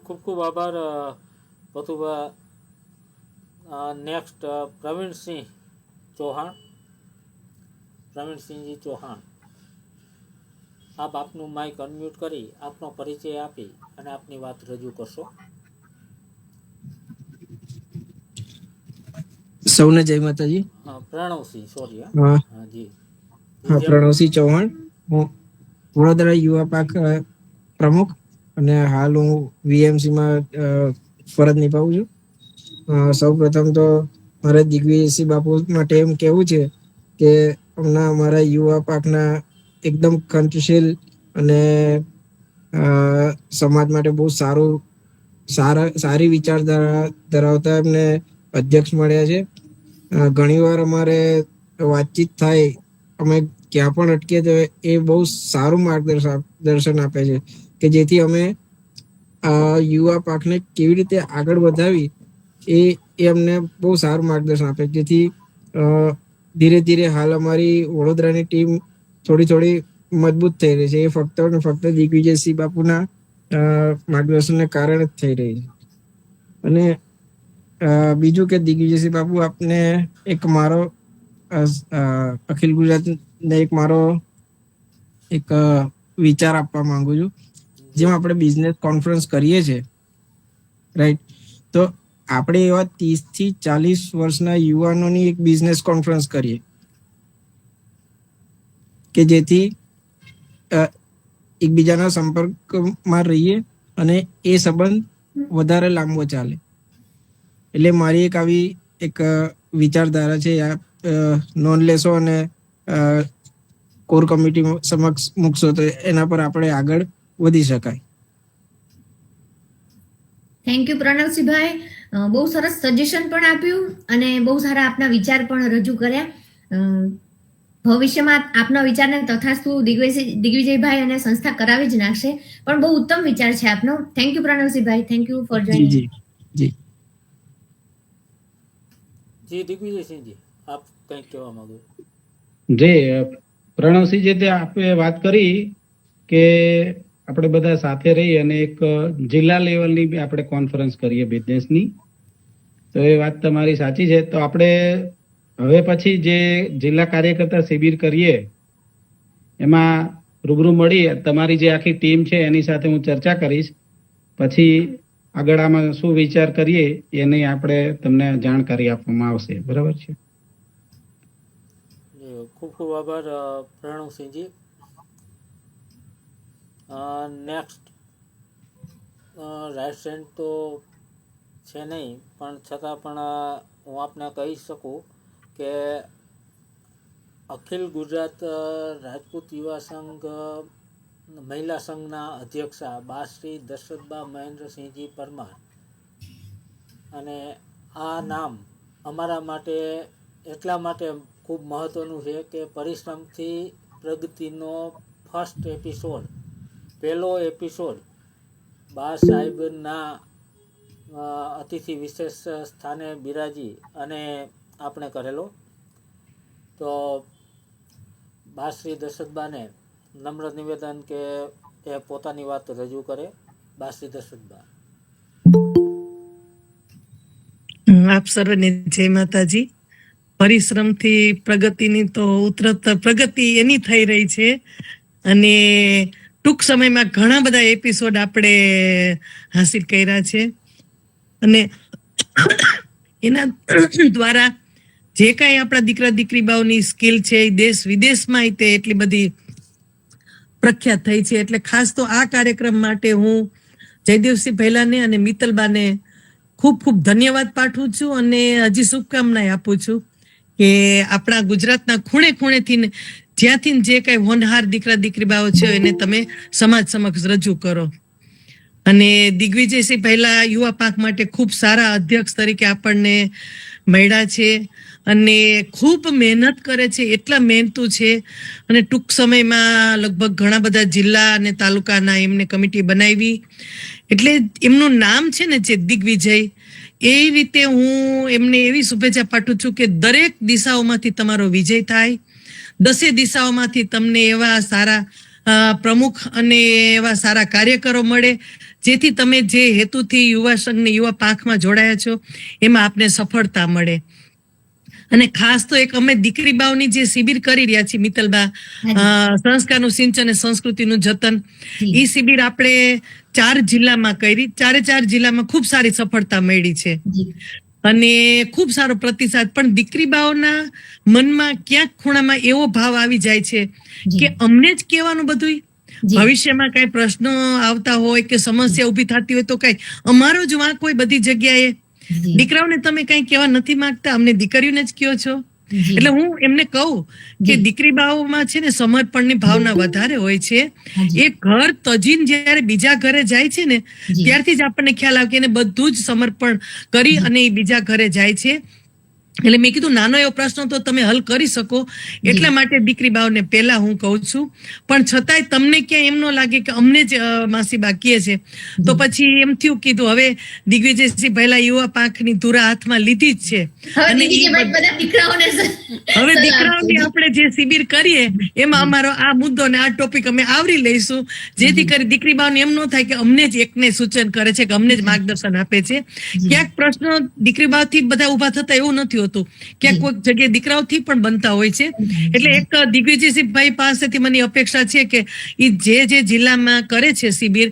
ખૂબ ખૂબ આભાર પથુભા. નેક્સ્ટ પ્રવીણસિંહ ચૌહાણ. પ્રવીણસિંહજી ચૌહાણ, આપ આપનું માઇક અનમ્યુટ કરી આપનો પરિચય આપી અને આપની વાત રજૂ કરશો. સૌને જય માતાજી. પ્રણવસિંહ, સોરી. જી. પ્રણવસિંહ ચૌહાણ, હું વડોદરા યુવા પાંખ પ્રમુખ અને હાલ હું વીએમસીમાં ફરજ નિભાવું છું. સૌ પ્રથમ તો મારે દિગ્વિજયસિંહ બાપુ માટે એમ કહેવું છે કે હમણાં અમારા યુવા પાંખના એકદમ કંઠશીલ અને સમાજ માટે બહુ સારી વિચારધારા ધરાવતા એમને અધ્યક્ષ મળ્યા છે. ઘણીવાર અમારે વાતચીત થાય, અમે ક્યાં પણ અટકીએ તો એ બહુ સારું માર્ગદર્શન આપે છે કે જેથી અમે યુવા પાંખને કેવી રીતે આગળ વધાવી એ અમને બહુ સારું માર્ગદર્શન આપે. જેથી ધીરે ધીરે હાલ અમારી વડોદરાની ટીમ થોડી મજબૂત થઈ રહી છે. એ ફક્ત ને ફક્ત દિગ્વિજયસિંહ બાપુના માર્ગદર્શનને કારણે જ થઈ રહી છે. અને બીજું કે દિગ્વિજયસિંહ બાપુ આપને એક મારો અખિલ ગુજરાતને એક વિચાર આપવા માંગુ છું. જેમ આપણે બિઝનેસ કોન્ફરન્સ કરીએ છીએ, રાઈટ, તો આપણે એવા 30 થી 40 વર્ષના યુવાનોની એક બિઝનેસ કોન્ફરન્સ કરીએ કે જેથી એકબીજાના સંપર્કમાં રહીએ અને એ સંબંધ વધારે લાંબો ચાલે. એટલે મારી એક આવી એક વિચારધારા છે. નોંધ લેશો અને કોર કમિટી સમક્ષ મૂકશો તો એના પર આપણે આગળ વધી શકાય. Thank you Pranavsinhbhai. બહુ સરસ સજેશન પણ આપ્યું અને બહુ સારા આપના વિચાર પણ રજૂ કર્યા. ભવિષ્યમાં આપના વિચારને તથાસ્તુ દિગ્વિજયભાઈ અને સંસ્થા કરાવી જ નાખશે. પણ બહુ ઉત્તમ વિચાર છે આપનો. Thank you Pranavsinhbhai. Thank you for joining. જી જી જી દિગ્વિજયસિંહજી, આપ કંઈક કહેવા માંગો? જે પ્રણવસિંહ જે તે આપે વાત કરી કે આપણે બધા સાથે રહી અને એક જિલ્લા લેવલની બી આપણે કોન્ફરન્સ કરીએ બિઝનેસની, તો એ વાત તમારી સાચી છે. તો આપણે હવે પછી જે જિલ્લા કાર્યકર્તા શિબિર કરીએ એમાં રૂબરૂ મળી તમારી જે આખી ટીમ છે એની સાથે હું ચર્ચા કરીશ. પછી આગળ આમાં શું વિચાર કરીએ એની આપણે તમને જાણકારી આપવામાં આવશે. બરાબર છે? ખૂબ ખૂબ આભાર પ્રણવસિંહજી. નેક્સ્ટ રાઇટ હેન્ડ તો છે નહીં, પણ છતાં પણ હું આપને કહી શકું કે અખિલ ગુજરાત રાજપૂત યુવા સંઘ મહિલા સંઘના અધ્યક્ષા બા શ્રી દશરથબા મહેન્દ્રસિંહજી પરમાર, અને આ નામ અમારા માટે એટલા માટે ખૂબ મહત્ત્વનું છે કે પરિશ્રમથી પ્રગતિનો ફર્સ્ટ એપિસોડ, પહેલો એપિસોડ બા સાહેબના અતિથિ વિશેષ સ્થાને બિરાજી અને આપણે કરેલો. તો બા શ્રી દશરથબાને નમ્ર નિવેદન કે એ પોતાની વાત રજૂ કરે. બા શ્રી દશરથબા. આપ સર્વને જય માતાજી. પરિશ્રમથી પ્રગતિની તો ઉત્તરોત્તર પ્રગતિ એની થઈ રહી છે અને ટૂંક સમયમાં ઘણા બધા એપિસોડ આપણે હાસિલ કર્યા છે અને એના દ્વારા જે કાંઈ આપણા દીકરા દીકરી બાઓની સ્કિલ છે એ દેશ વિદેશમાં તે એટલી બધી પ્રખ્યાત થઈ છે. એટલે ખાસ તો આ કાર્યક્રમ માટે હું જયદેવસિંહ ભૈલાને અને મિત્તલબાને ખૂબ ખૂબ ધન્યવાદ પાઠવું છું અને હજી શુભકામનાએ આપું છું કે આપણા ગુજરાતના ખૂણે ખૂણેથી જ્યાંથી જે કાંઈ હોનહાર દીકરા દીકરી બાઓ છે એને તમે સમાજ સમક્ષ રજૂ કરો. અને દિગ્વિજયસિંહ ભૈલા યુવા પાંખ માટે ખૂબ સારા અધ્યક્ષ તરીકે આપણને મળ્યા છે અને ખૂબ મહેનત કરે છે. એટલા મહેનતુ છે અને ટૂંક સમયમાં લગભગ ઘણા બધા જિલ્લા અને તાલુકાના એમને કમિટી બનાવી. એટલે એમનું નામ છે ને જે દિગ્વિજય, એ રીતે હું એમને એવી શુભેચ્છા પાઠવું છું કે દરેક દિશાઓમાંથી તમારો વિજય થાય. 10 દિશાઓમાંથી તમને એવા સારા પ્રમુખ અને એવા સારા કાર્યકરો મળે જેથી તમે જે હેતુથી યુવા સંઘ ને યુવા પાંખમાં જોડાયા છો એમાં આપને સફળતા મળે. અને ખાસ તો એક અમે દીકરી બાઓની જે શિબિર કરી રહ્યા છીએ મિત્તલબા, સંસ્કારનું સિંચન અને સંસ્કૃતિનું જતન, એ શિબિર આપણે 4 જિલ્લામાં કરી. 4 જિલ્લામાં ખૂબ સારી સફળતા મળી છે અને ખૂબ સારો પ્રતિસાદ. પણ દીકરી બાઓના મનમાં ક્યાંક ખૂણામાં એવો ભાવ આવી જાય છે કે અમને જ કહેવાનું બધું, ભવિષ્યમાં કઈ પ્રશ્નો આવતા હોય કે સમસ્યા ઉભી થતી હોય તો કઈ અમારો જ વાંક હોય બધી જગ્યાએ. દીકરાઓને તમે કઈ કહેવા નથી માંગતા, અમને દીકરીઓને જ કહો છો. એટલે હું એમને કહું કે દીકરી બાઓમાં છે ને સમર્પણની ભાવના વધારે હોય છે. એ ઘર તજીને જયારે બીજા ઘરે જાય છે ને ત્યારથી જ આપણને ખ્યાલ આવે કે એને બધું જ સમર્પણ કરી અને એ બીજા ઘરે જાય છે. એટલે મેં કીધું નાનો એવો પ્રશ્ન તો તમે હલ કરી શકો, એટલા માટે દીકરી બાઓને પહેલા હું કહું છું. પણ છતાંય તમને ક્યાંય એમ ન લાગે કે અમને જ માસીબા કહે છે તો પછી એમ થયું કીધું હવે દિગ્વિજયસિંહ ભૈલા યુવા પાંખની ધુરા હાથમાં લીધી જ છે અને હવે દીકરાઓની આપણે જે શિબિર કરીએ એમાં અમારો આ મુદ્દો ને આ ટોપિક અમે આવરી લઈશું, જેથી કરી દીકરી બાઓને એમ ન થાય કે અમને જ એકને સૂચન કરે છે કે અમને જ માર્ગદર્શન આપે છે. ક્યાંક પ્રશ્નો દીકરી બાઓથી બધા ઉભા થતા એવું નથી હોતું, ક્યાંક કોઈક જગ્યાએ દીકરાઓથી પણ બનતા હોય છે. એટલે એક દિગ્વિજયસિંહ ભાઈ પાસેથી મને અપેક્ષા છે કે એ જે જિલ્લામાં કરે છે શિબિર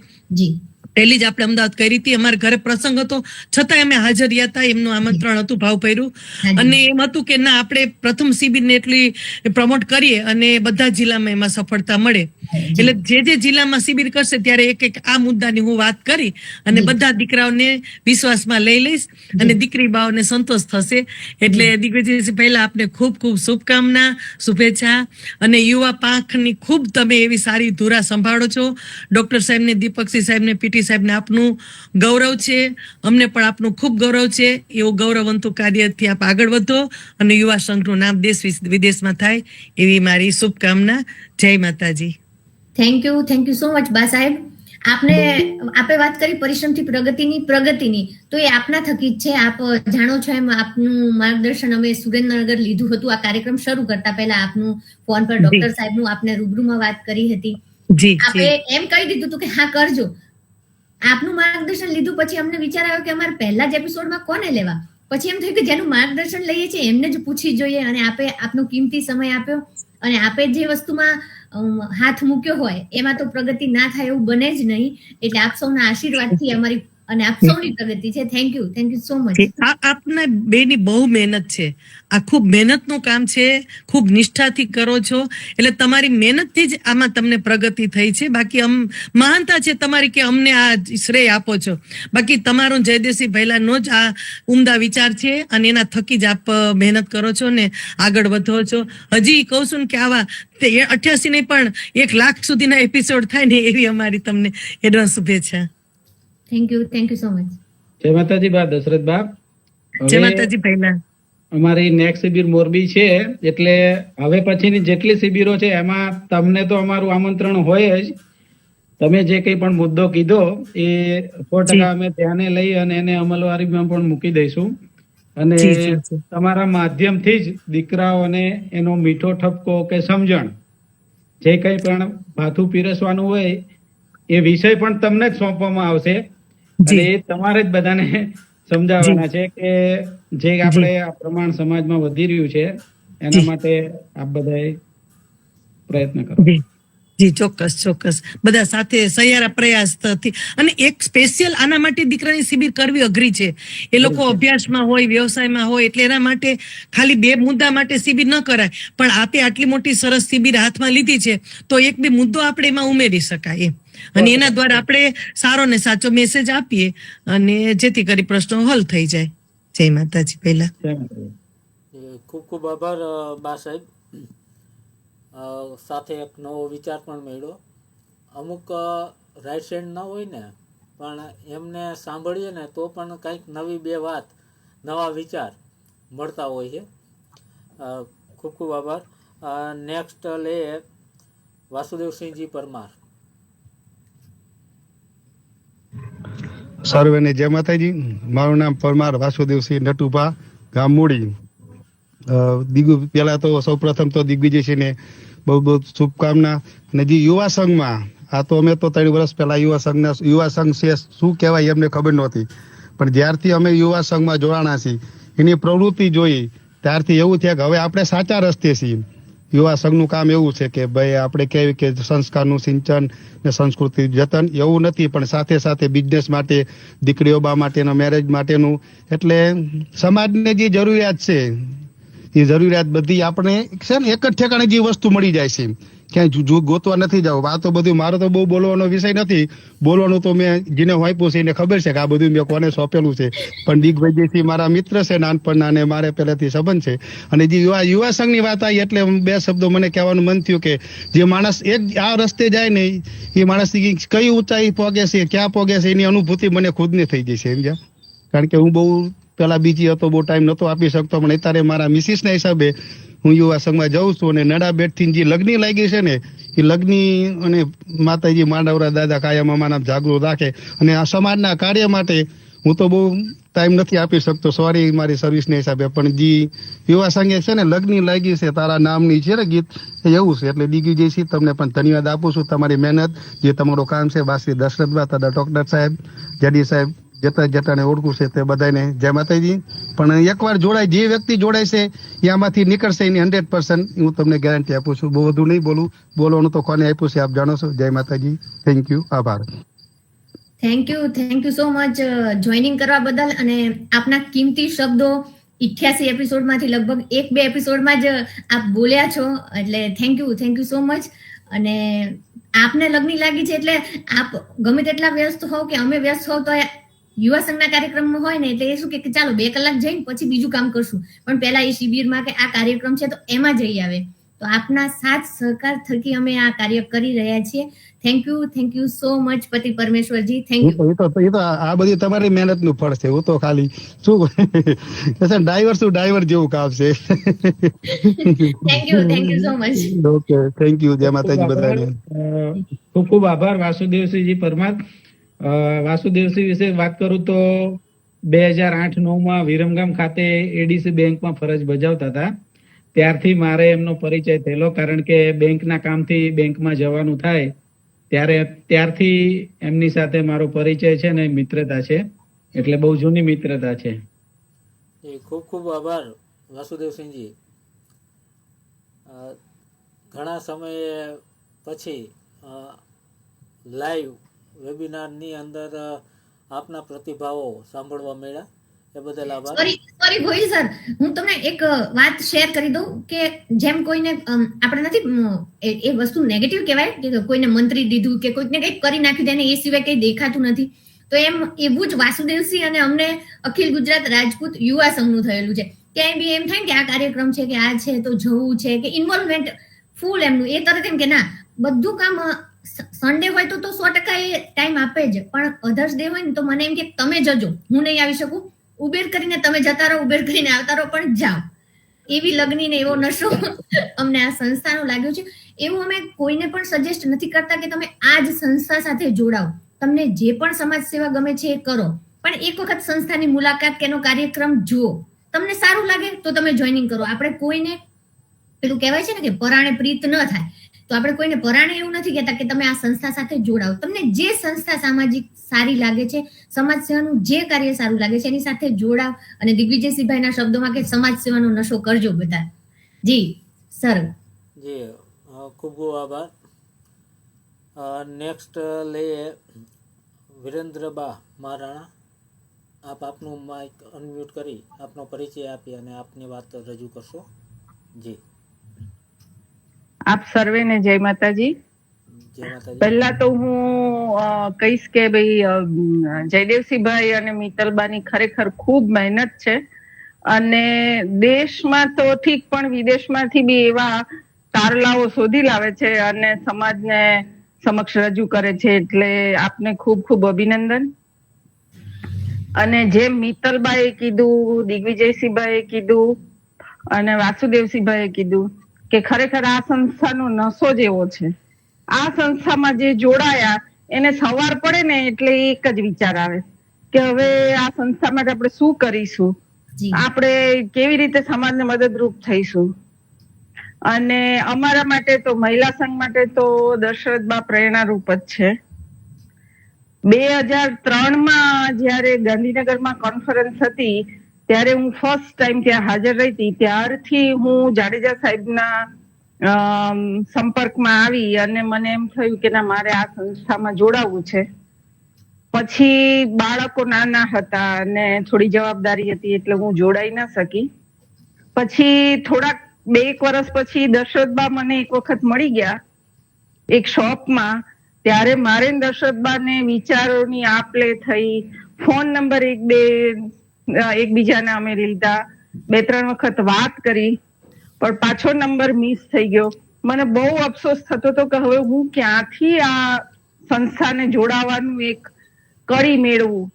પહેલી જ આપણે અમદાવાદ કરી હતી. અમારા ઘરે પ્રસંગ હતો છતાંય અમે હાજર રહ્યા હતા. એમનું આમંત્રણ હતું ભાવભર્યું. અને એમ હતું કે ના, આપણે પ્રથમ શિબિરને એટલી પ્રમોટ કરીએ અને બધા જિલ્લામાં એમાં સફળતા મળે. એટલે જે જિલ્લામાં શિબિર કરશે ત્યારે એક આ મુદ્દાની હું વાત કરી અને બધા દીકરાઓને વિશ્વાસમાં લઈ લઈશ અને દીકરી બાઓને સંતોષ થશે. એટલે દિગ્વિજયજી, પહેલા આપને ખૂબ ખૂબ શુભકામના, શુભેચ્છા. અને યુવા પાંખની ખૂબ તમે એવી સારી ધુરા સંભાળો છો. ડોક્ટર સાહેબને, દીપકસિંહ સાહેબને, પીટી સાહેબને આપનું ગૌરવ છે. અમને પણ આપનું ખૂબ ગૌરવ છે. એવું ગૌરવવંતું કાર્યથી આપ આગળ વધો અને યુવા સંઘનું નામ દેશ વિદેશમાં થાય એવી મારી શુભકામના. જય માતાજી. થેન્ક યુ સો મચ બા સાહેબ. આપે વાત કરી પરિશ્રમથી પ્રગતિની, તો એ આપના થકી જ છે. આપ જાણો છો એમ આપનું માર્ગદર્શન અમે સુરેન્દ્રનગર લીધું હતું. આ કાર્યક્રમ શરૂ કરતા પહેલા આપનું ફોન પર ડોક્ટર સાહેબનું આપને રૂબરૂમાં વાત કરી હતી. આપે એમ કહી દીધું હતું કે હા કરજો. આપનું માર્ગદર્શન લીધું પછી અમને વિચાર આવ્યો કે અમારે પહેલા જ એપિસોડમાં કોને લેવા. પછી એમ થયું કે જેનું માર્ગદર્શન લઈએ છીએ એમને જ પૂછી જોઈએ. અને આપે આપનો કિંમતી સમય આપ્યો અને આપે જે વસ્તુમાં હાથ મૂક્યો હોય એમાં તો પ્રગતિ ના થાય એવું બને જ નહીં. એટલે આપ સૌના આશીર્વાદથી અમારી અને આપ સૌની પ્રગતિ છે. Thank you so much. આપના બેની બહુ મહેનત છે. આ ખૂબ મહેનતનું કામ છે. ખૂબ નિષ્ઠાથી કરો છો. એટલે તમારી મહેનતથી જ આમાં તમને પ્રગતિ થઈ છે. બાકી મહાનતા છે તમારી કે અમને આ શ્રેય આપો છો. બાકી તમારો જયદેવસિંહ ભૈલાનો જ આ ઉમદા વિચાર છે અને એના થકી જ આપ મહેનત કરો છો ને આગળ વધો છો. હજી કહું છું કે આવા 88 ને પણ 1 લાખ સુધીના એપિસોડ થાય ને એવી અમારી તમને એડવાન્સ શુભેચ્છા. Thank you so much. જય માતાજી બા દશરથ બા. જય માતાજી ભૈલા. અમારી નેક્સ્ટ શિબિર મોરબી છે. એટલે હવે પછીની જેટલી શિબિરો છે એમાં તમને તો અમારું આમંત્રણ હોય જ. તમે જે કંઈ પણ મુદ્દો કીધો એ 100% અમે ધ્યાને લઈ અને એને અમલવારીમાં પણ મૂકી દઈશું. અને તમારા માધ્યમથી જ દીકરાઓને એનો મીઠો ઠપકો કે સમજણ, જે કંઈ પણ ભાથું પીરસવાનું હોય એ વિષય પણ તમને જ સોંપવામાં આવશે. અને એ તમારે જ બધાને સમજાવવાના છે કે જે આપણે આ પ્રમાણ સમાજમાં વધી રહ્યું છે એના માટે આપ બધાએ પ્રયત્ન કરો. જી ચોક્કસ બધા સાથે સહિયારા પ્રયાસથી. અને એક સ્પેશિયલ આના માટે દીકરાની શિબિર કરવી અઘરી છે. એ લોકો અભ્યાસમાં હોય, વ્યવસાયમાં હોય, એટલે એના માટે ખાલી 2 મુદ્દા માટે શિબિર ન કરાય. પણ આપે આટલી મોટી સરસ શિબિર હાથમાં લીધી છે તો 1-2 મુદ્દો આપણે એમાં ઉમેરી શકાય એમ. અને એના દ્વારા આપણે સારો ને સાચો મેસેજ આપીએ અને જેથી કરી પ્રશ્નો હલ થઈ જાય. જય માતાજી. પહેલા ખૂબ ખૂબ આભાર બા સાહેબ. સાથે એક નવો વિચાર પણ મળ્યો. અમુક રાઈટ સાઈડ ના હોય ને, પણ એમને સાંભળીએ ને તો પણ કંઈક નવી 2 વાત, નવા વિચાર મળતા હોય છે. ખૂબ ખૂબ આભાર. નેક્સ્ટ લે વાસુદેવસિંહજી પરમાર. સર્વેને જય માતાજી. મારું નામ પરમાર વાસુદેવસિંહ નટુભા, ગામ મૂડી. પેલા તો સૌપ્રથમ તો દિગ્વિજયસિંહને બહુ શુભકામના. અને જે યુવા સંઘમાં, આ તો અમે તો 3 વર્ષ પહેલા યુવા સંઘ છે શું કહેવાય એમને ખબર નહોતી. પણ જ્યારથી અમે યુવા સંઘમાં જોડાણા છીએ, એની પ્રવૃત્તિ જોઈ ત્યારથી એવું થયા કે હવે આપણે સાચા રસ્તે છીએ. યુવા સંઘનું કામ એવું છે કે ભાઈ આપણે કહેવાય કે સંસ્કારનું સિંચન ને સંસ્કૃતિ જતન એવું નથી, પણ સાથે સાથે બિઝનેસ માટે, દીકરીઓ બા માટેનો, મેરેજ માટેનું, એટલે સમાજને જે જરૂરિયાત છે એ જરૂરિયાત બધી આપણે છે ને એક જ ઠેકાણે જે વસ્તુ મળી જાય છે. ક્યાંય ગોતવા નથી જવું. આ તો બધું મારો તો બહુ બોલવાનો વિષય નથી. બોલવાનું તો મેં જેને વાંચ્યું છે એને ખબર છે કે આ બધું મેં કોને સોંપેલું છે. પણ દિગ્વિજયથી મારા મિત્ર છે નાનપણના અને મારે પહેલેથી સંબંધ છે. અને જે યુવા સંઘની વાત આવી એટલે 2 શબ્દો મને કહેવાનું મન થયું કે જે માણસ એક આ રસ્તે જાય ને એ માણસ કઈ ઊંચાઈ પોગે છે, ક્યાં પોગે છે, એની અનુભૂતિ મને ખુદને થઈ ગઈ છે. સમજ્યા? કારણ કે હું બહુ પેલા બીજી હતો, બહુ ટાઈમ નહોતો આપી શકતો. પણ અત્યારે મારા મિસિસના હિસાબે હું યુવા સંઘમાં જાઉં છું. અને નડાબેટથી જે લગ્ની લાગી છે ને એ લગ્ની અને માતાજી માંડવરા દાદા કાયમ અમારા જાગૃત રાખે. અને આ સમાજના કાર્ય માટે હું તો બહુ ટાઈમ નથી આપી શકતો, સોરી મારી સર્વિસના હિસાબે. પણ જે યુવા સંઘે છે ને લગ્ની લાગી છે તારા નામની છે ને ગીત, એવું છે. એટલે દિગ્વિજયસિંહ તમને પણ ધન્યવાદ આપું છું. તમારી મહેનત, જે તમારું કામ છે. બાસી દશરથબા, તથા ડોક્ટર સાહેબ, જડી સાહેબ, જટાને ઓળખું છે તે બધાને જય માતાજી. પણ એકવાર જોડાય, જે વ્યક્તિ જોડાય છે એ આમાંથી નીકળશે એની 100% હું તમને ગેરંટી આપું છું. બહુ વધુ નહીં બોલવાનું તો કોને આપ્યું છે આપ જાણો છો. જય માતાજી. Thank you. આભાર. Thank you so much joining કરવા બદલ અને આપના કિંમતી શબ્દો 88 એપિસોડમાંથી લગભગ 1-2 એપિસોડમાં જ આપ બોલ્યા છો, એટલે થેન્ક યુ સો મચ. અને આપને લગની લાગી છે એટલે આપ ગમે તેટલા વ્યસ્ત હોવ કે અમે વ્યસ્ત હોવ તો યુવા સંઘના કાર્યક્રમમાં હોય ને એટલે એ શું કે ચાલો 2 કલાક જઈને પછી બીજું કામ કરશું, પણ પહેલા એ શિબિરમાં કે આ કાર્યક્રમ છે તો એમાં જઈ આવે. તો આપના સાથ સહકાર થકી અમે આ કાર્ય કરી રહ્યા છીએ. થેન્ક યુ સો મચ પતિ પરમેશ્વરજી. Thank you. એ તો આ બધી તમારી મહેનત નું ફળ છે. હું તો ખાલી શું ડ્રાઈવર જેવું કામ છે. Thank you so much. Okay, thank you. જય માતાજી બધાને. ખૂબ ખૂબ આભાર વાસુદેવસિંહજી પરમાર. વાસુદેવસિંહ વિશે વાત કરું તો 2008-9માં વિરમગામ ખાતે એડીસી બેંકમાં ફરજ બજાવતા હતા. ત્યારથી મારે એમનો પરિચય થયેલો, કારણ કે બેંકના કામથી બેંકમાં જવાનું થાય ત્યારથી એમની સાથે મારો પરિચય છે ને મિત્રતા છે, એટલે બહુ જૂની મિત્રતા છે. ખૂબ ખૂબ આભાર વાસુદેવસિંહજી. ઘણા સમયે પછી લાઈવ વેબિનારની અંદર આપના પ્રતિભાવો સાંભળવા મળ્યા, એ બદલ આભાર. સોરી ગોહિલ સર, હું તમને એક વાત શેર કરી દઉં કે જેમ કોઈને આપણે નથી એ વસ્તુ નેગેટિવ કહેવાય કે કોઈને મંત્રી દીધું કે કોઈને કંઈક કરી નાખ્યું તેને એ સિવાય કંઈ દેખાતું નથી, તો એવું જ વાસુદેવસિંહ અને અમને અખિલ ગુજરાત રાજપૂત યુવા સંઘનું થયેલું છે. ક્યાંય બી એમ થાય કે આ કાર્યક્રમ છે કે આ છે તો જવું છે કે ઇન્વોલ્વમેન્ટ ફૂલ એમનું એ તરત એમ કે ના બધું કામ સન્ડે હોય તો 100% એ ટાઈમ આપે જ, પણ અધર્સ ડે હોય ને તો મને એમ કે તમે જજો, હું નહીં આવી શકું, ઉબેર કરીને તમે જતા રહો, ઉબેર કરીને આવતા રહો, પણ જાઓ. એવી લગ્ની ને એવો નશો અમને આ સંસ્થાનો લાગ્યો છે. એવું અમે કોઈને પણ સજેસ્ટ નથી કરતા કે તમે આ જ સંસ્થા સાથે જોડાઓ, તમને જે પણ સમાજ સેવા ગમે છે એ કરો, પણ એક વખત સંસ્થાની મુલાકાત કે એનો કાર્યક્રમ જુઓ, તમને સારું લાગે તો તમે જોઈનિંગ કરો. આપણે કોઈને પેલું કહેવાય છે ને કે પરાણે પ્રીત ન થાય, તો આપણે કોઈને પરાણે એવું નથી કહેતા કે તમે આ સંસ્થા સાથે જોડાઓ. તમને જે સંસ્થા સામાજિક સારી લાગે છે, સમાજ સેવાનું જે કાર્ય સારું લાગે છે એની સાથે જોડાવ. અને દિગ્વિજયસિંહભાઈના શબ્દોમાં કે સમાજ સેવાનો નશો કરજો બધા. જી સર. જી ખૂબ ખૂબ આભાર. નેક્સ્ટ લઈએ વિરેન્દ્રબા મહારાણા. આપ આપનું માઇક અનમ્યુટ કરી આપનો પરિચય આપી અને આપની વાત રજૂ કરશો. જી આપ સર્વેને જય માતાજી. જય માતાજી. પહેલા તો હું કહીશ કે ભાઈ જયદેવસિંહભાઈ અને મિત્તલબાની ખરેખર ખૂબ મહેનત છે, અને દેશમાં તો ઠીક પણ વિદેશમાંથી બી એવા તારલાઓ શોધી લાવે છે અને સમાજને સમક્ષ રજૂ કરે છે, એટલે આપને ખૂબ ખૂબ અભિનંદન. અને જેમ મિત્તલબાઈએ કીધું, દિગ્વિજયસિંહભાઈએ કીધું અને વાસુદેવસિંહભાઈએ કીધું કે ખરેખર આ સંસ્થાનો નશો જ એવો છે. આ સંસ્થામાં જે જોડાયા એને સવાર પડે ને એટલે એક જ વિચાર આવે કે હવે આ સંસ્થા માટે આપણે શું કરીશું, આપણે કેવી રીતે સમાજને મદદરૂપ થઈશું. અને અમારા માટે તો મહિલા સંઘ માટે તો દશરથબા પ્રેરણારૂપ જ છે. 2003માં જયારે ગાંધીનગરમાં કોન્ફરન્સ હતી ત્યારે હું ફર્સ્ટ ટાઈમ ત્યાં હાજર રહી હતી. ત્યારથી હું જાડેજા સાહેબના સંપર્કમાં આવી અને મને એમ થયું કે ના મારે આ સંસ્થામાં જોડાવવું છે. પછી બાળકો નાના હતા અને થોડી જવાબદારી હતી એટલે હું જોડાઈ ના શકી. પછી થોડાક 2 વર્ષ પછી દશરથબા મને એક વખત મળી ગયા એક શોપમાં. ત્યારે મારે દશરથબાને વિચારોની આપ લે થઈ, ફોન નંબર એકબીજાના અમે લીધા, 2-3 વખત વાત કરી, પણ પાછો નંબર મિસ થઈ ગયો. મને બહુ અફસોસ થતો હતો કે હવે હું ક્યાંથી આ સંસ્થાને જોડાવાનું એક કડી મેળવું.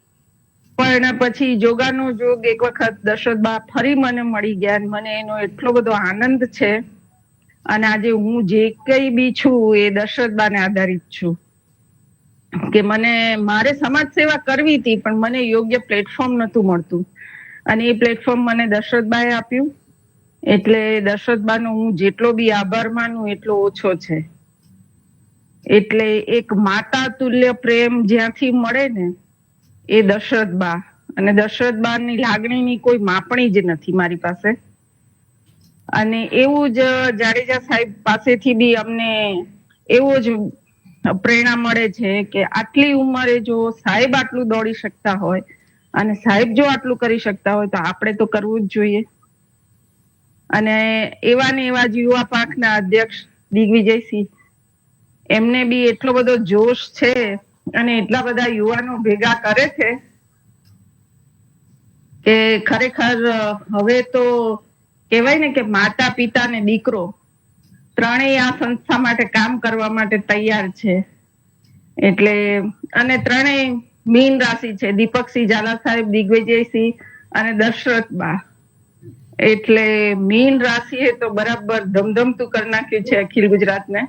પણ પછી જોગાનો જોગ એક વખત દશરથબા ફરી મને મળી ગયા. મને એનો એટલો બધો આનંદ છે, અને આજે હું જે કઈ બી છું એ દશરથબાને આધારિત છું કે મારે સમાજ સેવા કરવી હતી પણ મને યોગ્ય પ્લેટફોર્મ નતું મળતું, અને એ પ્લેટફોર્મ મને દશરથબાએ આપ્યું. એટલે દશરથબાનો હું જેટલો બી આભાર માનું એટલો ઓછો છે. એટલે એક માતા તુલ્ય પ્રેમ જ્યાંથી મળે ને એ દશરથબા, અને દશરથબાની લાગણીની કોઈ માપણી જ નથી મારી પાસે. અને એવું જ જાડેજા સાહેબ પાસેથી બી અમને એવો જ પ્રેરણા મળે છે કે આટલી ઉંમરે જો સાહેબ આટલું દોડી શકતા હોય અને સાહેબ જો આટલું કરી શકતા હોય તો આપણે તો કરવું જ જોઈએ. અને એવા ને એવા જ યુવા પાંખના અધ્યક્ષ દિગ્વિજયસિંહ, એમને બી એટલો બધો જોશ છે અને એટલા બધા યુવાનો ભેગા કરે છે કે ખરેખર હવે તો કહેવાય ને કે માતા પિતા ને દીકરો ત્રણેય આ સંસ્થા માટે કામ કરવા માટે તૈયાર છે. એટલે અને ત્રણેય મીન રાશિ છે, દીપકસિંહ ઝાલા સાહેબ, દિગ્વિજયસિંહ અને દશરથબા. એટલે મીન રાશિએ તો બરાબર ધમધમતું કરી નાખ્યું છે અખિલ ગુજરાતને.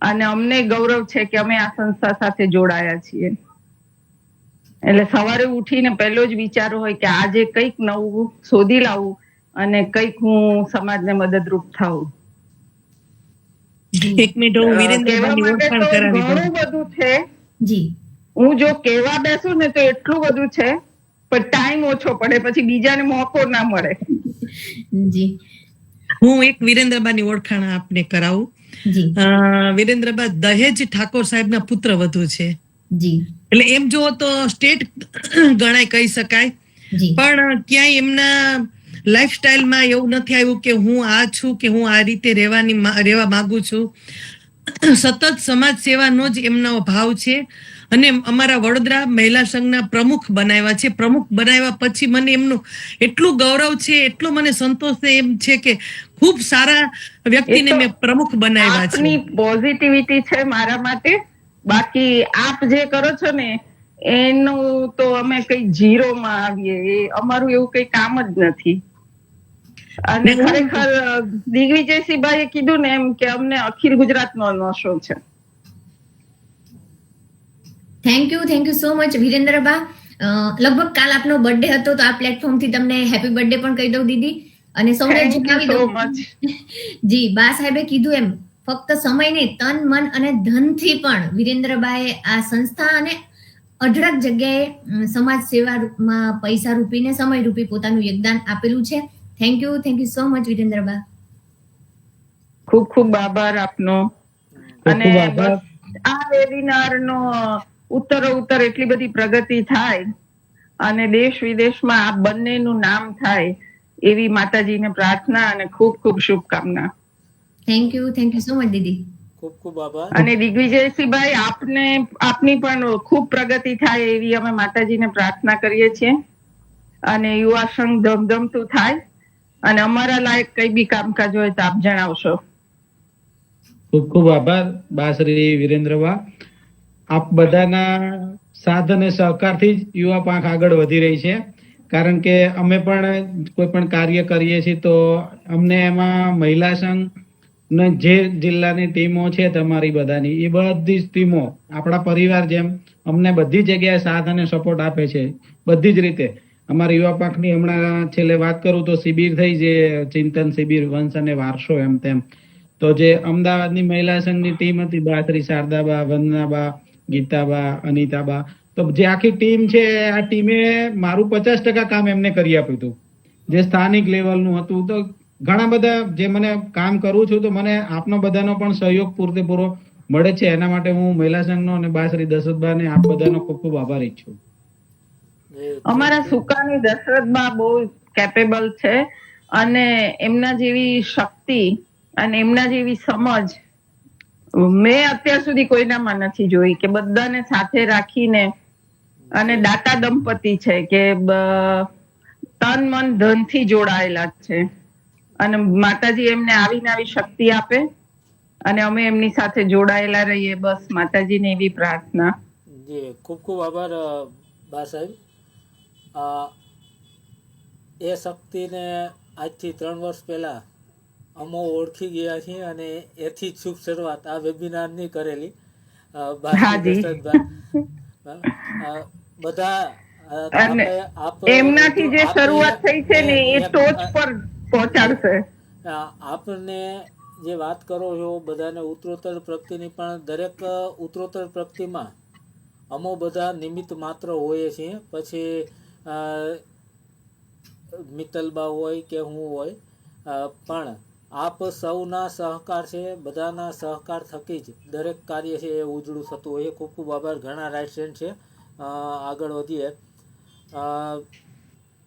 અને અમને ગૌરવ છે કે અમે આ સંસ્થા સાથે જોડાયા છીએ. એટલે સવારે ઉઠીને પહેલો જ વિચાર હોય કે આજે કંઈક નવું શોધી લાવું અને કંઈક હું સમાજને મદદરૂપ થાઉં. એક મિનિટ હું કહેવા વિરેન્દ્રભાઈની માટે ઓળખાણ તો કરાવી દઉં. ઘણું બધું છે. જી હું જો કહેવા બેસું ને તો એટલું બધું છે, પણ ટાઈમ ઓછો પડે, પછી બીજાને મોકો ના મળે. જી હું એક વિરેન્દ્રબાની ઓળખાણ આપને કરાવું. જી વિરેન્દ્રબા દહેજ ઠાકોર સાહેબના પુત્ર વધુ છે. જી એટલે એમ જુઓ તો સ્ટેટ ગણાય કહી શકાય. જી પણ ક્યાંય એમના લાઈફસ્ટાઈલમાં એવું નથી આવ્યું કે હું આ છું કે હું આ રીતે રહેવા માંગુ છું. સતત સમાજ સેવાનો જ એમનો ભાવ છે. અને અમારા વડોદરા મહિલા સંઘના પ્રમુખ બનાવ્યા છે. પ્રમુખ બનાવ્યા પછી મને એમનું એટલું ગૌરવ છે, એટલો મને સંતોષ એમ છે કે ખૂબ સારા વ્યક્તિને મેં પ્રમુખ બનાવ્યા છે. આપની પોઝિટિવિટી છે મારા માટે. બાકી આપ જે કરો છો ને એનું તો અમે કઈ ઝીરોમાં આવીએ, એ અમારું એવું કઈ કામ જ નથી. અને ખરેખર દિગ્વિજયસિંહભાઈએ કીધું ને એમ કે અમને અખિલ ગુજરાતનો નશો છે. Thank you so much Virendraba. લગભગ કાલ આપનો બર્થડે હતો તો આ પ્લેટફોર્મથી તમને હેપી બર્થડે પણ કહી દઉં દીદી. અને સૌને Thank you જણાવી so દઉં much. જી બા સાહેબે કીધું એમ ફક્ત સમય નહીં, તન મન અને ધનથી પણ વિરેન્દ્રબાએ આ સંસ્થા અને અઢળક જગ્યાએ સમાજ સેવામાં પૈસા રૂપીને સમય રૂપી પોતાનું યોગદાન આપેલું છે. Thank you so much Virendraba. ખૂબ ખૂબ આભાર આપનો. અને ખૂબ આભાર. બસ આ વેબિનારનો ઉત્તરોત્તર એટલી બધી પ્રગતિ થાય અને દેશ વિદેશમાં આ બંનેનું નામ થાય એવી માતાજીને પ્રાર્થના અને ખૂબ ખૂબ શુભકામના. થેન્ક યુ સો મચ દીદી. ખૂબ ખૂબ આભાર. અને દિગ્વિજયસિંહભાઈ, આપની પણ ખૂબ પ્રગતિ થાય એવી અમે માતાજીને પ્રાર્થના કરીએ છીએ. અને યુવા સંઘ ધમધમતું થાય અને અમારા લાયક કઈ બી કામકાજ હોય તો આપ જણાવશો. ખૂબ ખૂબ આભાર બા શ્રી વિરેન્દ્રબા. આપ બધાના સાથ અને સહકારથી જ યુવા પાંખ આગળ વધી રહી છે. કારણ કે અમે પણ કોઈ પણ કાર્ય કરીએ છીએ તો અમને એમાં મહિલા સંઘ ને જે જિલ્લાની ટીમો છે તમારી બધાની, એ બધી જ ટીમો આપણા પરિવાર જેમ અમને બધી જગ્યાએ સાથ અને સપોર્ટ આપે છે, બધી જ રીતે. અમારી યુવા પાંખની હમણાં છેલ્લે વાત કરું તો શિબિર થઈ, જે ચિંતન શિબિર વંશ અને વારસો એમ તેમ. તો જે અમદાવાદની મહિલા સંઘની ટીમ હતી, બા શ્રી શારદાબા, વંદનાબા, ગીતાબા, અનિતાબા, તો જે આખી ટીમ છે, આ ટીમે મારું 50% કામ એમને કરી આપ્યું હતું, જે સ્થાનિક લેવલનું હતું. તો ઘણા બધા જે મને કામ કરું છું તો મને આપનો બધાનો પણ સહયોગ પૂરેપૂરો મળે છે. એના માટે હું મહિલા સંઘનો અને બા શ્રી દશરથબાને આપ બધાનો ખૂબ ખૂબ આભારી છું. અમારા સુકાની દશરથબા બહુ કેપેબલ છે અને એમના જેવી શક્તિ અને એમના જેવી સમજ મેં અત્યાર સુધી કોઈનામાં નથી જોઈ, કે બધાને સાથે રાખીને. અને દાતા દંપતી છે કે તન મન ધનથી જોડાયેલા છે. અને માતાજી એમને આવીને આવી શક્તિ આપે અને અમે એમની સાથે જોડાયેલા રહીએ. બસ માતાજીને એવી પ્રાર્થના. જી ખૂબ ખૂબ આભાર બા સાહેબ. એ શક્તિને આજથી 3 વર્ષ પહેલા અમો ઓળખી ગયા છીએ અને એથી જ શુભ શરૂઆત આ વેબિનારની કરેલી. બધા અને એમનાથી જે શરૂઆત થઈ છે ને એ ટોચ પર પહોંચાડશે. આપને જે વાત કરો છો બધાને ઉત્તરોત્તર પ્રગતિની, પણ દરેક ઉત્તરોત્તર પ્રગતિમાં અમો બધા નિમિત્ત માત્ર હોઈએ છીએ. પછી મિત્તલબા હોય કે હું હોય, પણ આપ સૌના સહકાર છે, બધાના સહકાર થકી જ દરેક કાર્ય છે એ ઉજળું થતું હોય. ખૂબ ખૂબ આભાર. ઘણા રાઇટ હેન્ડ છે. આગળ વધીએ.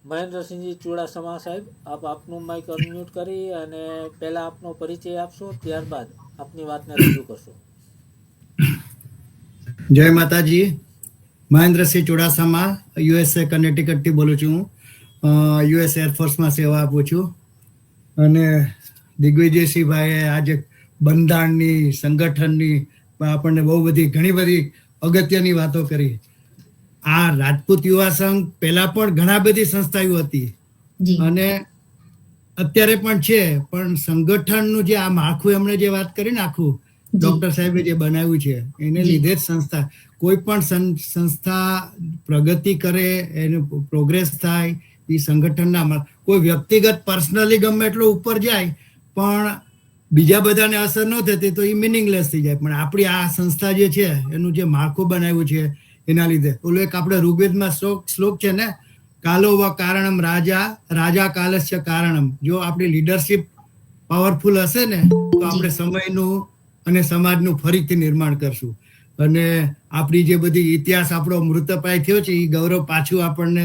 મહેન્દ્રસિંહજી ચુડાસમા સાહેબ, આપ આપનું માઇક અનમ્યુટ કરી અને પહેલાં આપનો પરિચય આપશો, ત્યારબાદ આપની વાતને રજૂ કરશો. જય માતાજી. મહેન્દ્રસિંહ ચુડાસમા, યુએસએ કનેટિકટથી બોલું છું. યુએસ એરફોર્સમાં સેવા આપું છું. અને દિગ્વિજયસિંહભાઈએ આજે બંધારણની, સંગઠનની આપણને બહુ બધી ઘણી બધી અગત્યની વાતો કરી. આ રાજપૂત યુવા સંઘ પહેલા પણ ઘણા બધી સંસ્થાઓ હતી અને અત્યારે પણ છે, પણ સંગઠનનું જે આ માળખું એમણે જે વાત કરી ને, આખું ડોક્ટર સાહેબે જે બનાવ્યું છે એને લીધે જ સંસ્થા, કોઈ પણ સંસ્થા પ્રગતિ કરે, એનું પ્રોગ્રેસ થાય, એ સંગઠનના, કોઈ વ્યક્તિગત પર્સનલી ગમે એટલો ઉપર જાય પણ બીજા બધાને અસર ન થતી તો એ મિનિંગલેસ થઈ જાય. પણ આપણી આ સંસ્થા જે છે એનું જે માળખું બનાવ્યું છે એના લીધે, ઓલું એક આપણે ઋગ્વેદમાં શ્લોક છે ને, કાલો વ કારણમ રાજા, રાજા કાલસ્ય કારણમ. જો આપણી લીડરશિપ પાવરફુલ હશે ને તો આપણે સમયનું અને સમાજનું ફરીથી નિર્માણ કરશું. અને આપણી જે બધી ઇતિહાસ આપણો મૃતપાય થયો છે એ ગૌરવ પાછું આપણને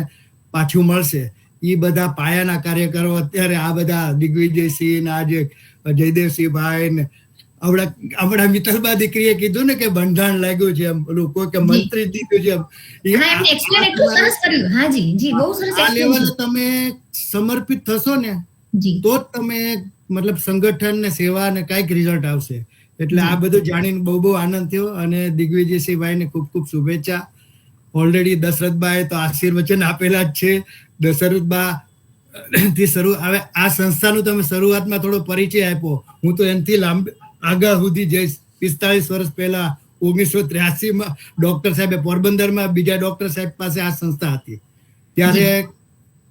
પાછું મળશે. એ બધા પાયાના કાર્યકરો અત્યારે આ બધા દિગ્વિજયસિંહ ને આજે જયદેવસિંહભાઈ ને આપણા મિત્તલબા દીકરીએ કીધું ને કે બંધારણ લાગ્યું છે, એમ પેલું કોઈ કે મંત્રી દીધું છે, આ લેવલે તમે સમર્પિત થશો ને તો જ તમે મતલબ સંગઠન ને સેવા ને કઈક રિઝલ્ટ આવશે. એટલે આ બધું જાણીને બહુ બહુ આનંદ થયો અને દિગ્વિજયસિંહભાઈ ને ખૂબ ખૂબ શુભેચ્છા. ઓલરેડી દશરથભાઈ તો આશીર્વચન આપેલા જ છે. દશરથબા થી શરૂ, હવે આ સંસ્થાનું તમે શરૂઆતમાં થોડો પરિચય આપ્યો, હું તો એનાથી આગળ સુધી જઈશ. 45 વર્ષ પહેલા 1983માં ડોક્ટર સાહેબે પોરબંદરમાં બીજા ડોક્ટર સાહેબ પાસે આ સંસ્થા હતી. ત્યારે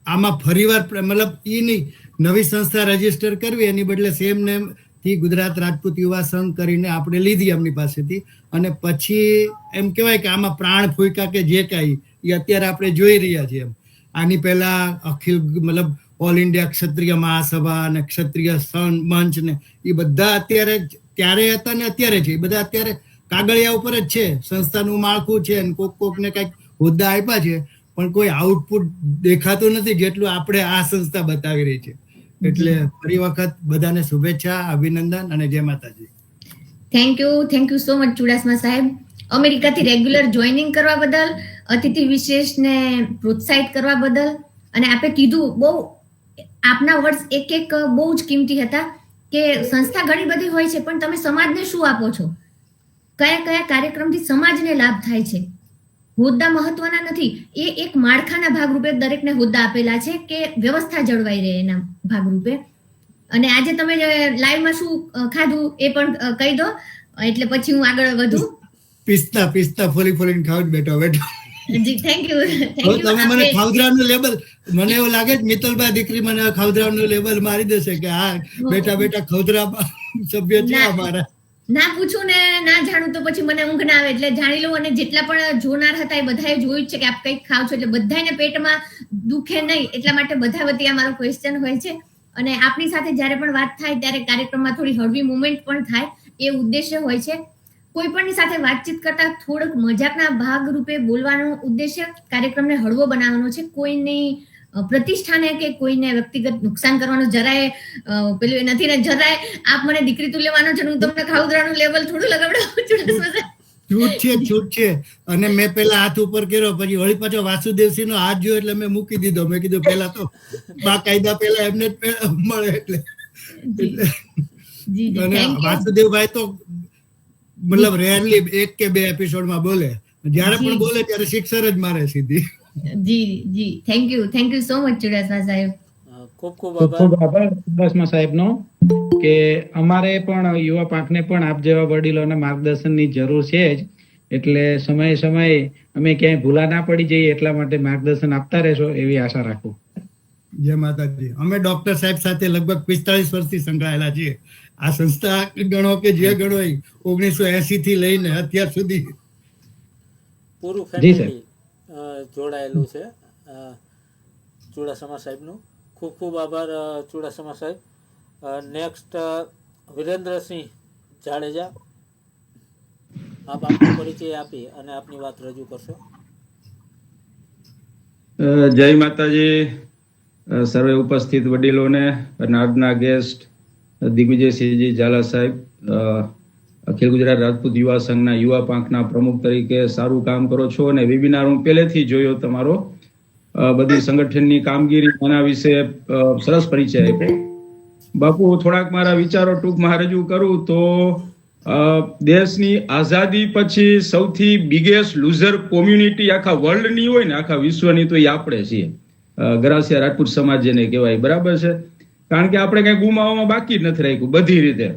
આમાં ફરીવાર મતલબ એ નહીં, નવી સંસ્થા રજીસ્ટર કરવી એની બદલે સેમ નેમ થી ગુજરાત રાજપૂત યુવા સંઘ કરીને આપણે લીધી એમની પાસેથી. અને પછી એમ કહેવાય કે આમાં પ્રાણ ફૂંકા કે જે કાંઈ એ અત્યારે આપણે જોઈ રહ્યા છીએ. એમ આની પહેલા અખિલ મતલબ ઓલ ઇન્ડિયા ક્ષત્રિય મહાસભા અને ક્ષત્રિય મંચ ને એ બધા અત્યારે ત્યારે હતા ને અત્યારે છે, એ બધા અત્યારે કાગળિયા ઉપર જ છે. સંસ્થાનું માળખું છે અને કોકને કંઈક હોદ્દા આપ્યા છે, પણ કોઈ આઉટપુટ દેખાતું નથી જેટલું આપણે આ સંસ્થા બતાવી રહી છે. એટલે ફરી વખત બધાને શુભેચ્છા, અભિનંદન અને જય માતાજી. Thank you so much Chudasama સાહેબ. અમેરિકાથી રેગ્યુલર જોઈનિંગ કરવા બદલ, અતિથિ વિશેષને પ્રોત્સાહિત કરવા બદલ, અને આપે કીધું બહુ આપના વર્ડ્સ એક એક બહુ જ કિંમતી હતા કે સંસ્થા ઘણી બધી હોય છે પણ તમે સમાજને શું આપો છો, કયા કયા કાર્યક્રમથી સમાજને લાભ થાય છે. હોદ્દા મહત્વના નથી, એ એક માળખાના ભાગરૂપે દરેકને હોદ્દા આપેલા છે કે વ્યવસ્થા જળવાઈ રહે એના ભાગરૂપે. અને આજે તમે લાઈવમાં શું ખાધું એ પણ કહી દો એટલે પછી હું આગળ વધું. પિસ્તા ફોલીને ખાવ બેઠો. જી થેન્ક યુ. તમે મને ખાવદરાનું લેબલ, મને એવું લાગે છે મિત્તલબા દીકરી મને ખાવદરાનું લેબલ મારી દેશે કે હા બેટા ખવદરા સભ્ય છે અમારા. ના પૂછું ને ના જાણું તો પછી મને ઊંઘ ના આવે, એટલે જાણી લઉં. અને જેટલા પણ જોનાર હતા એ બધાએ જોયું છે કે આપ કંઈક ખાવ છો એટલે બધાને પેટમાં દુખે નહીં, એટલા માટે બધા વતી આ મારો ક્વેશ્ચન હોય છે. અને આપની સાથે જ્યારે પણ વાત થાય ત્યારે કાર્યક્રમમાં થોડી હળવી મુવમેન્ટ પણ થાય એ ઉદ્દેશ્ય હોય છે. કોઈ પણની સાથે વાતચીત કરતા થોડુંક મજાકના ભાગ રૂપે બોલવાનો ઉદ્દેશ્ય કાર્યક્રમને હળવો બનાવવાનો છે. કોઈની પ્રતિષ્ઠાને કે કોઈને વ્યક્તિગત નુકસાન કરવાનું જરાય પેલું નથી ને જરાય આપ મને દીકરી તું લેવાનો છે, હું તમને ખાવદરાનું લેવલ થોડું લગાવડાવું. છૂટ છે. અને મેં પેલા હાથ ઉપર કર્યો, પછી વળી પાછો વાસુદેવસિંહ નો હાથ જોયો એટલે મેં મૂકી દીધો. મેં કીધું પેલા તો બાકાયદા પેલા એમને મળે એટલે. અને વાસુદેવભાઈ તો મતલબ રેરલી 1 કે 2 એપિસોડમાં બોલે, જ્યારે પણ બોલે ત્યારે સિક્સર જ મારે સીધી. જી thank you so much Chudasama સાહેબ. ખૂબ ખૂબ આભાર ચુડાસમા સાહેબનો કે અમારે પણ યુવા પાંખને પણ આપ જેવા વડીલોના માર્ગદર્શનની જરૂર છે જ. એટલે સમયે અમે ક્યાંય ભૂલા ના પડી જઈએ એટલા માટે માર્ગદર્શન આપતા રહેશો એવી આશા રાખું. જય માતાજી. અમે ડોક્ટર સાહેબ સાથે લગભગ 45 વર્ષથી સંકળાયેલા છીએ. આ સંસ્થા ગણો કે જે ગણો 1980 થી લઈને અત્યાર સુધી પૂરું ફેમિલી જોડાયેલું છે ચુડાસમા સાહેબનું. ખૂબ ખૂબ આભાર ચુડાસમા સાહેબ. નેક્સ્ટ વિરેન્દ્રસિંહ જાડેજા, આપ આપનો પરિચય આપી અને આપની વાત રજૂ કરશો. જય માતાજી સર્વે ઉપસ્થિત વડીલોને અને આજના ગેસ્ટ દિગ્વિજયસિંહજી ઝાલા સાહેબ, અખિલ ગુજરાત રાજપૂત યુવા સંઘના યુવા પાંખના પ્રમુખ તરીકે સારું કામ કરો છો અને વેબિનાર હું પહેલેથી જોયો તમારો, બધી સંગઠનની કામગીરી એના વિશે સરસ પરિચય આપ્યો. બાપુ થોડાક મારા વિચારો ટૂંકમાં રજૂ કરું તો દેશની આઝાદી પછી સૌથી બિગેસ્ટ લૂઝર કોમ્યુનિટી આખા વર્લ્ડની હોય ને, આખા વિશ્વની, તો એ આપણે છીએ. ગરાસિયા રાજપૂત સમાજ જેને કહેવાય, બરાબર છે. કારણ કે આપણે કઈ ગુમાવવામાં બાકી જ નથી રાખ્યું બધી રીતે.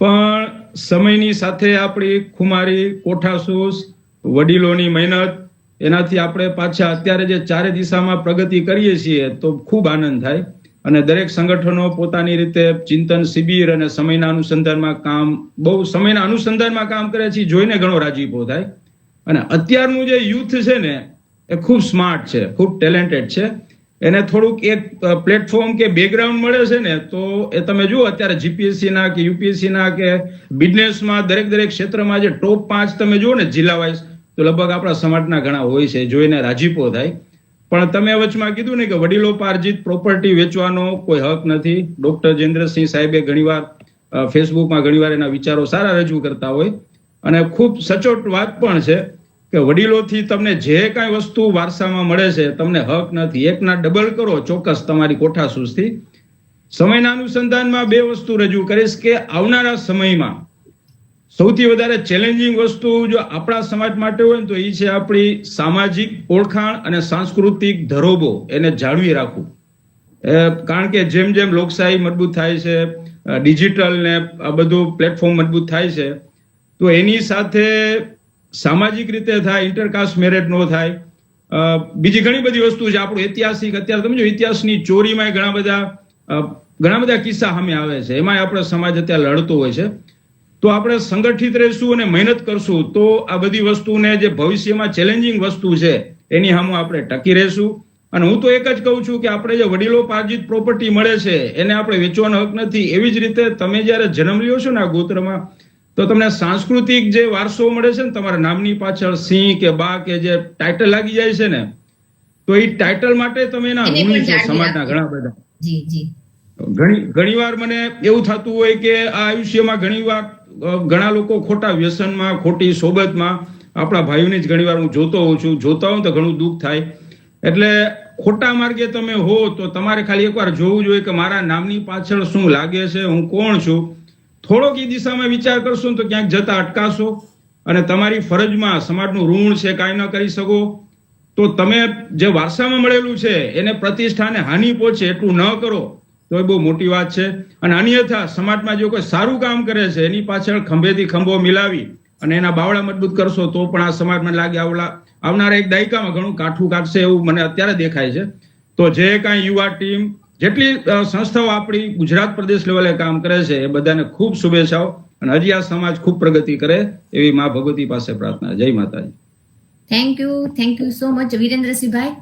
પણ સમયની સાથે આપણી ખુમારી, કોઠાસૂસ, વડીલોની મહેનત, એનાથી આપણે પાછા અત્યારે જે ચારે દિશામાં પ્રગતિ કરીએ છીએ તો ખૂબ આનંદ થાય. અને દરેક સંગઠનો પોતાની રીતે ચિંતન શિબિર અને સમયના અનુસંધાનમાં કામ કરે છે, જોઈને ઘણો રાજીપો થાય. અને અત્યારનું જે યુથ છે ને એ ખૂબ સ્માર્ટ છે, ખૂબ ટેલેન્ટેડ છે. એને થોડુંક એક પ્લેટફોર્મ કે બેકગ્રાઉન્ડ મળે છે ને તો એ તમે જુઓ અત્યારે જીપીએસસી ના કે યુપીએસસી ના કે બિઝનેસમાં દરેક ક્ષેત્રમાં જે ટોપ 5 તમે જુઓ ને જિલ્લા વાઇઝ, તો લગભગ આપણા સમાજના ઘણા હોય છે, જોઈને રાજીપો થાય. પણ તમે વચમાં કીધું ને કે વડીલોપાર્જિત પ્રોપર્ટી વેચવાનો કોઈ હક નથી. ડોક્ટર જયેન્દ્રસિંહ સાહેબે ઘણીવાર ફેસબુકમાં ઘણીવાર એના વિચારો સારા રજૂ કરતા હોય અને ખૂબ સચોટ વાત પણ છે કે વડીલોથી તમને જે કાંઈ વસ્તુ વારસામાં મળે છે તમને હક નથી. એકના ડબલ કરો ચોક્કસ તમારી કોઠાસૂઝથી. સમયના અનુસંધાનમાં 2 વસ્તુ રજૂ કરીશ કે આવનારા સમયમાં સૌથી વધારે ચેલેન્જિંગ વસ્તુ જો આપણા સમાજ માટે હોય ને તો એ છે આપણી સામાજિક ઓળખાણ અને સાંસ્કૃતિક ધરોબો, એને જાળવી રાખવું. કારણ કે જેમ જેમ લોકશાહી મજબૂત થાય છે, ડિજિટલ ને આ બધું પ્લેટફોર્મ મજબૂત થાય છે, તો એની સાથે સામાજિક રીતે થાય, ઇન્ટરકાસ્ટ મેરેજ નો થાય, બીજી ઘણી બધી વસ્તુ છે. આપણું ઐતિહાસિક, અત્યારે તમે જો ઇતિહાસની ચોરીમાં ઘણા બધા કિસ્સા સામે આવે છે, એમાં આપણો સમાજ અત્યારે લડતો હોય છે. તો આપણે સંગઠિત રહીશું અને મહેનત કરશું તો આ બધી વસ્તુને જે ભવિષ્યમાં ચેલેન્જિંગ વસ્તુ છે એની સામે આપણે ટકી રહીશું. અને હું તો એક જ કહું છું કે આપણે જે વડીલોપાર્જિત પ્રોપર્ટી મળે છે એને આપણે વેચવાનો હક નથી. એવી જ રીતે તમે જયારે જન્મ લ્યો છો ને આ ગોત્રમાં, તો તમને સાંસ્કૃતિક જે વારસો મળે છે ને, તમારા નામની પાછળ સિંહ કે બા કે જે ટાઇટલ લાગી જાય છે ને, તો એ ટાઇટલ માટે તમે એના ઋણી છો સમાજના ઘણા બધા. ઘણીવાર મને એવું થતું હોય કે આ આયુષ્યમાં ઘણા લોકો ખોટા વ્યસનમાં, ખોટી સોબતમાં, આપણા ભાઈઓને જ ઘણીવાર હું જોતો હોઉં છું, જોતા હોઉં તો ઘણું દુઃખ થાય. એટલે ખોટા માર્ગે તમે હો તો તમારે ખાલી એકવાર જોવું જોઈએ કે મારા નામની પાછળ શું લાગે છે, હું કોણ છું. થોડોક એ દિશામાં વિચાર કરશો તો ક્યાંક જતા અટકાશો અને તમારી ફરજમાં સમાજનું ઋણ છે કાંઈ ન કરી શકો. તો તમે જે વારસામાં મળેલું છે એને પ્રતિષ્ઠાને હાનિ પહોંચે એટલું ન કરો તો એ બહુ મોટી વાત છે. અને અન્યથા સમાજમાં જો કોઈ સારું કામ કરે છે એની પાછળ ખંભેથી ખંભો મિલાવી અને એના બાવળા મજબૂત કરશો તો પણ આ સમાજમાં લાગે આવનારા એક દાયકામાં ઘણું કાઠું કાઢશે એવું મને અત્યારે દેખાય છે. તો જે કાંઈ યુવા ટીમ, જેટલી સંસ્થાઓ આપણી ગુજરાત પ્રદેશ લેવલે કામ કરે છે એ બધાને ખૂબ શુભેચ્છાઓ અને હજી આ સમાજ ખૂબ પ્રગતિ કરે એવી મા ભગવતી પાસે પ્રાર્થના. જય માતાજી. Thank you so much Virendrasinhbhai.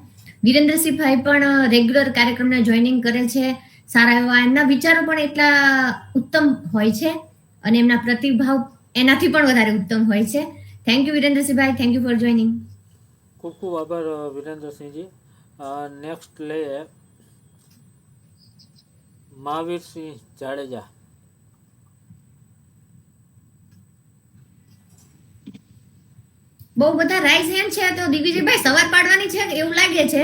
Virendrasinhbhai પણ રેગ્યુલર કાર્યક્રમને જોઈનિંગ કરે છે. સારા એવા એમના વિચારો પણ એટલા ઉત્તમ હોય છે અને એમના પ્રતિભાવ એનાથી પણ વધારે ઉત્તમ હોય છે. Thank you Virendrasinhbhai, thank you for joining. ખૂબ ખૂબ આભાર વિરેન્દ્રસિંહજી. નેક્સ્ટ લઈએ મહાવીરસિંહ જાડેજા. બહુ બધા રાઈઝ હેન્ડ છે તો દિગ્વિજયભાઈ સવાર પાડવાની છે એવું લાગે છે.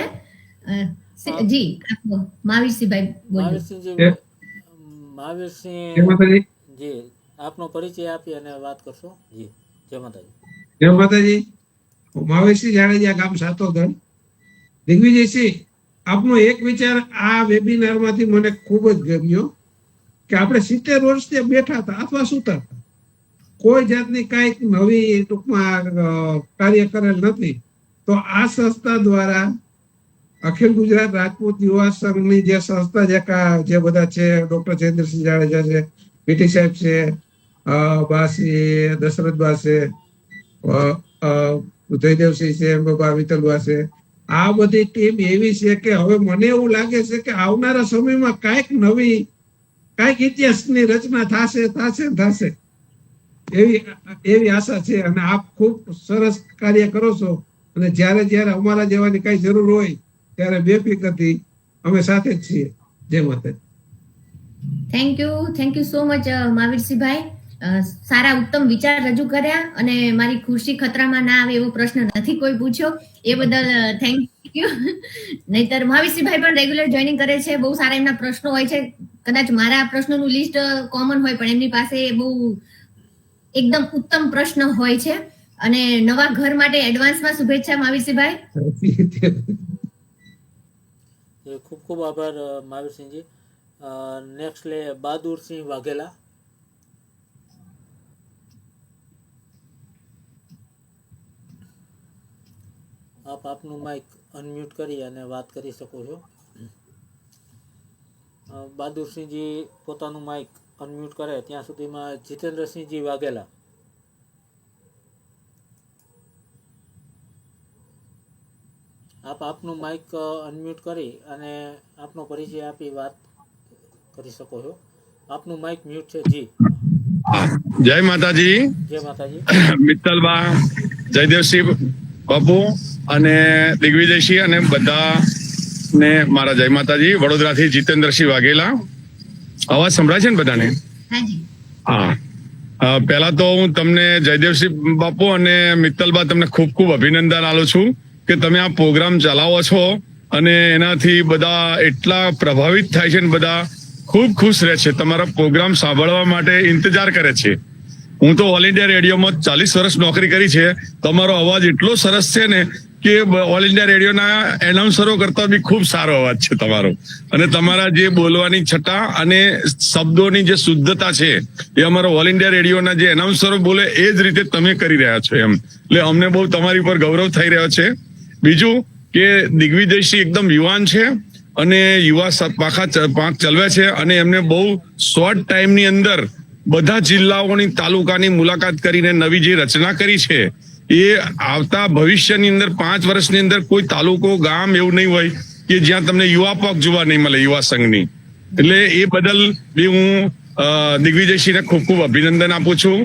જી આપો મહાવીરસિંહભાઈ બોલો. મહાવીરસિંહ જી આપનો પરિચય આપી અને વાત કરશો. જી જય માતાજી. જય માતાજી. મહાવીરસિંહ જાડેજા, ગામ સાતોદર. દિગ્વિજયસિંહ, આપનો એક વિચાર આ વેબિનારમાંથી મને ખૂબ જ ગમ્યો કે આપણે 70 વર્ષથી બેઠા હતા અથવા સૂતા હતા, કોઈ જાતની કાંઈક નવી ટૂંકમાં કાર્ય કરેલ નથી. તો આ સંસ્થા દ્વારા અખિલ ગુજરાત રાજપૂત યુવા સંઘની જે સંસ્થા જે બધા છે, ડોક્ટર જયેન્દ્રસિંહ જાડેજા છે, પીટી સાહેબ છે, બાસી દશરથ બા છે, જયદેવસિંહ છે, વિઠ્ઠલબા છે, આ બધી ટીમ એવી છે કે હવે મને એવું લાગે છે કે આવનારા સમયમાં કાંઈક નવી કાંઈક ઇતિહાસની રચના થશે એવી આશા છે. અને આપ ખૂબ સરસ કાર્ય કરો છો અને જ્યારે અમારા જેવાની કઈ જરૂર હોય ત્યારે બેફિકરથી અમે સાથે જ છીએ. જય માતાજી. Thank you so much Mahavirsinhbhai. સારા ઉત્તમ વિચાર રજૂ કર્યા અને મારી ખુરશી ખતરામાં ના આવે એવો પ્રશ્ન નથી કોઈ પૂછ્યો, એ બદલ થેન્ક યુ. નહીતર મહાવીરસિંહભાઈ પણ રેગ્યુલર જોઈનિંગ કરે છે, બહુ સારા એમના પ્રશ્નો હોય છે. કદાચ મારા પ્રશ્નોનું લિસ્ટ કોમન હોય પણ એમની પાસે બહુ એકદમ ઉત્તમ પ્રશ્ન હોય છે. અને નવા ઘર માટે એડવાન્સમાં શુભેચ્છા મહાવીરસિંહભાઈ. ખૂબ ખૂબ આભાર મહાવીરસિંહજી. નેક્સ્ટ લે બહાદુરસિંહ વાઘેલા. આપ આપનું માઇક અનમ્યુટ કરી અને વાત કરી શકો છો. બહાદુરસિંહજી પોતાનું માઇક અનમ્યુટ કરે ત્યાં સુધીમાં જીતેન્દ્રસિંહજી વાઘેલા. આપ આપનું માઇક અનમ્યુટ કરી અને આપનો પરિચય આપી વાત કરી શકો છો. આપનું માઇક મ્યુટ છે. જી જય માતાજી. જય માતાજી. મિત્તલબા, જયદેવસિંહ બાપુ અને દિગ્વિજયસિંહ અને બધા ને મારા જય માતાજી. વડોદરાથી જીતેન્દ્રસિંહ વાઘેલા. અવાજ સંભળાય છે ને બધાને? હા. પહેલા તો હું તમને જયદેવસિંહ બાપુ અને મિત્તલબા તમને ખૂબ ખૂબ અભિનંદન આલું છું કે તમે આ પ્રોગ્રામ ચલાવો છો અને એનાથી બધા એટલા પ્રભાવિત થાય છે ને બધા ખૂબ ખુશ રહે છે, તમારા પ્રોગ્રામ સાંભળવા માટે ઇંતજાર કરે છે. હું તો ઓલ ઇન્ડિયા રેડિયોમાં 40 વર્ષ નોકરી કરી છે. તમારો અવાજ એટલો સરસ છે ને કે ઓલ ઇન્ડિયા રેડિયોના એનાઉન્સરો કરતા બી ખૂબ સારો અવાજ છે તમારો. અને તમારા જે બોલવાની છટા અને શબ્દોની જે શુદ્ધતા છે એ અમારો ઓલ ઇન્ડિયા રેડિયોના જે એનાઉન્સરો બોલે એ જ રીતે તમે કરી રહ્યા છો એમ. એટલે અમને બહુ તમારી પર ગૌરવ થઈ રહ્યો છે. બીજું કે દિગ્વિજયસિંહ એકદમ યુવાન છે અને યુવા પાંખ ચલવે છે અને એમને બહુ શોર્ટ ટાઈમની અંદર બધા જિલ્લાઓની તાલુકાની મુલાકાત કરીને નવી જે રચના કરી છે એ આવતા ભવિષ્યની અંદર 5 વર્ષની અંદર કોઈ તાલુકો ગામ એવું નહીં હોય કે જ્યાં તમને યુવા પગ જોવા નહીં મળે, યુવા સંઘની. એટલે એ બદલ બી હું દિગ્વિજયસિંહને ખૂબ ખૂબ અભિનંદન આપું છું.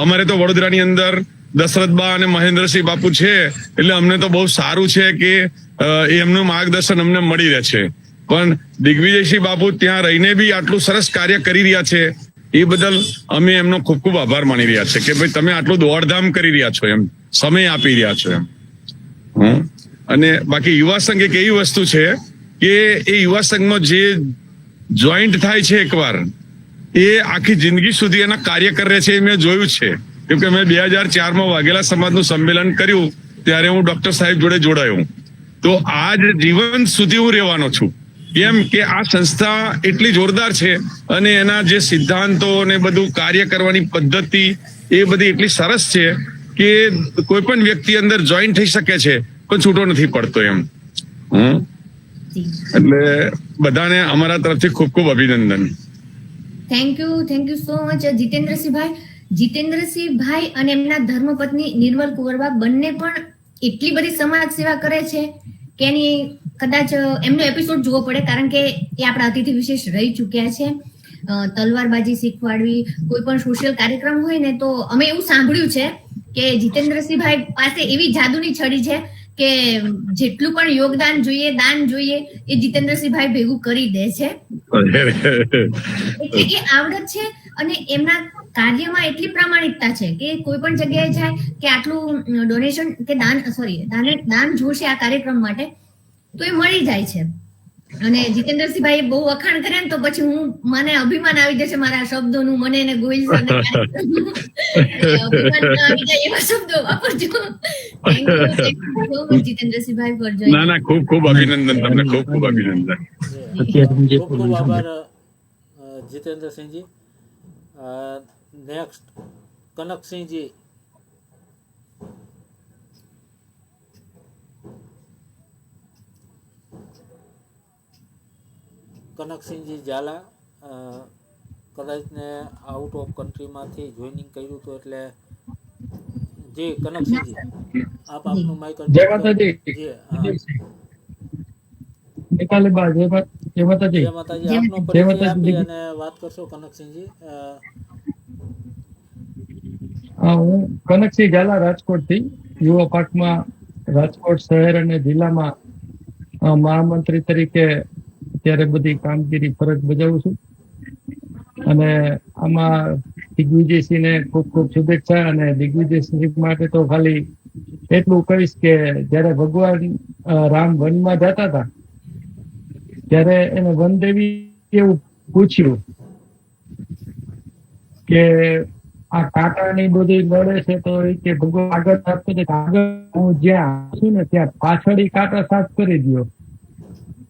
અમારે તો વડોદરાની અંદર દશરથબા અને મહેન્દ્રસિંહ બાપુ છે એટલે અમને તો બહુ સારું છે કે એમનું માર્ગદર્શન અમને મળી રહે છે. પણ દિગ્વિજયસિંહ બાપુ ત્યાં રહીને બી આટલું સરસ કાર્ય કરી રહ્યા છે એ બદલ અમે એમનો ખૂબ ખૂબ આભાર માની રહ્યા છે કે ભાઈ તમે આટલું દોડધામ કરી રહ્યા છો એમ, સમય આપી રહ્યા છો એમ. અને બાકી યુવા સંઘ એક એવી વસ્તુ છે કે એ યુવા સંઘમાં જે જોઈન્ટ થાય છે એકવાર એ આખી જિંદગી સુધી એના કાર્ય કરે છે એ મેં જોયું છે. કેમ કે મેં 2004માં વાઘેલા સમાજનું સંમેલન કર્યું ત્યારે હું ડોક્ટર સાહેબ જોડે જોડાયો. તો આજ જીવન સુધી હું રહેવાનો છું. કેમ કે આ સંસ્થા એટલી જોરદાર છે અને એના જે સિદ્ધાંતો ને બધું કાર્ય કરવાની પદ્ધતિ એ બધી એટલી સરસ છે કે કોઈ પણ વ્યક્તિ અંદર જોઈન થઈ શકે છે પણ છૂટો નથી પડતો એમ. એટલે બધાને અમારા તરફથી ખૂબ ખૂબ અભિનંદન. Thank you so much Jitendrasinhbhai. Jitendrasinhbhai અને એમના ધર્મપત્ની નિર્મલ કુંવરબા બંને પણ એટલી બધી સમાજ સેવા કરે છે કે એની કદાચ એમનો એપિસોડ જોવો પડે, કારણ કે એ આપણા અતિથિ વિશેષ રહી ચૂક્યા છે. તલવારબાજી શીખવાડવી, કોઈ પણ સોશિયલ કાર્યક્રમ હોય ને તો અમે એવું સાંભળ્યું છે કે જીતેન્દ્રસિંહભાઈ પાસે એવી જાદુની છડી છે કે જેટલું પણ યોગદાન જોઈએ, દાન જોઈએ એ જીતેન્દ્રસિંહભાઈ ભેગું કરી દે છે. એટલે એ આવડત છે અને એમના કાર્યમાં એટલી પ્રામાણિકતા છે કે કોઈ પણ જગ્યાએ જાય કે આટલું ડોનેશન કે દાન જોશે આ કાર્યક્રમ માટે તો એ મળી જાય છે. અને જીતેન્દ્રસિંહભાઈ બહુ વખાણ કર્યા ને તો પછી મને અભિમાન આવી જશે મારા શબ્દોનું, મને એને ગોહિલ સરને અભિમાન આવી જાય એવા શબ્દો વાપરજો. Thank you Jitendrasinhbhai for joining. ના ખૂબ ખૂબ અભિનંદન તમને, ખૂબ ખૂબ અભિનંદન. ખૂબ ખૂબ આભાર જીતેન્દ્રસિંહજી. નેક્સ્ટ કનકસિંહજી. કનકસિંહજી ઝાલા કદાચ ને આઉટ ઓફ કન્ટ્રીમાંથી જોઈનિંગ કર્યું હતું એટલે જી કનકસિંહજી આપ આપનું માઇક. જય માતાજી. જય માતાજી. જય માતાજી. જય આપનો જય પરિચય માતાજી. આપી અને વાત કરશો કનકસિંહજી. હું કનકસિંહ ઝાલા રાજકોટથી યુવા પાકમાં રાજકોટ શહેર અને જિલ્લામાં મહામંત્રી તરીકે અત્યારે બધી કામગીરી ફરજ બજાવું છું. અને આમાં દિગ્વિજયસિંહને ખૂબ ખૂબ શુભેચ્છા. અને દિગ્વિજયસિંહ માટે તો ખાલી એટલું કહીશ કે જ્યારે ભગવાન રામ વનમાં જતા હતા ત્યારે એને વનદેવી એવું પૂછ્યું કે આ કાંટાની બધી લડે છે તો એ કે ભગવાન આગળ સાફ કરે, આગળ હું જ્યાં છું ને ત્યાં પાછળ કાંટા સાફ કરી દો.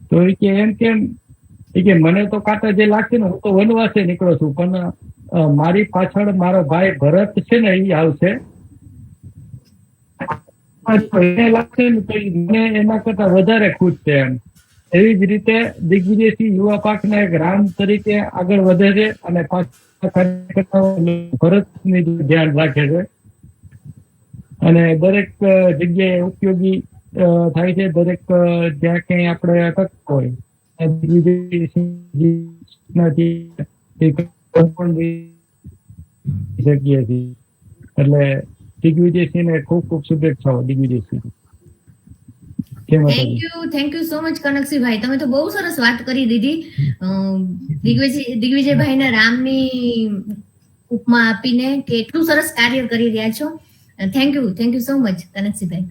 તો એ કે એમ કેમ? એ કે મને તો કાંટા જે લાગશે ને, હું તો વનવાસે નીકળો છું, પણ મારી પાછળ મારો ભાઈ ભરત છે ને એ આવશે, એને લાગશે ને તો મને એના કરતા વધારે ખુશ છે એમ. એવી જ રીતે દિગ્વિજયસિંહ યુવા પાકના એક રામ તરીકે આગળ વધે છે અને ભરતની ધ્યાન રાખે છે અને દરેક જગ્યાએ ઉપયોગી થાય છે. દરેક જ્યાં ક્યાંય આપણે અટકતો હોય શકીએ છીએ. એટલે દિગ્વિજયસિંહને ખૂબ ખૂબ શુભેચ્છાઓ. Digvijaysinh thank you so much Kanaksinhbhai. તમે તો બહુ સરસ વાત કરી દીધી. દિગ્વિજયભાઈને રામની ઉપમા આપીને કે એટલું સરસ કાર્ય કરી રહ્યા છો. Thank you so much Kanaksinhbhai.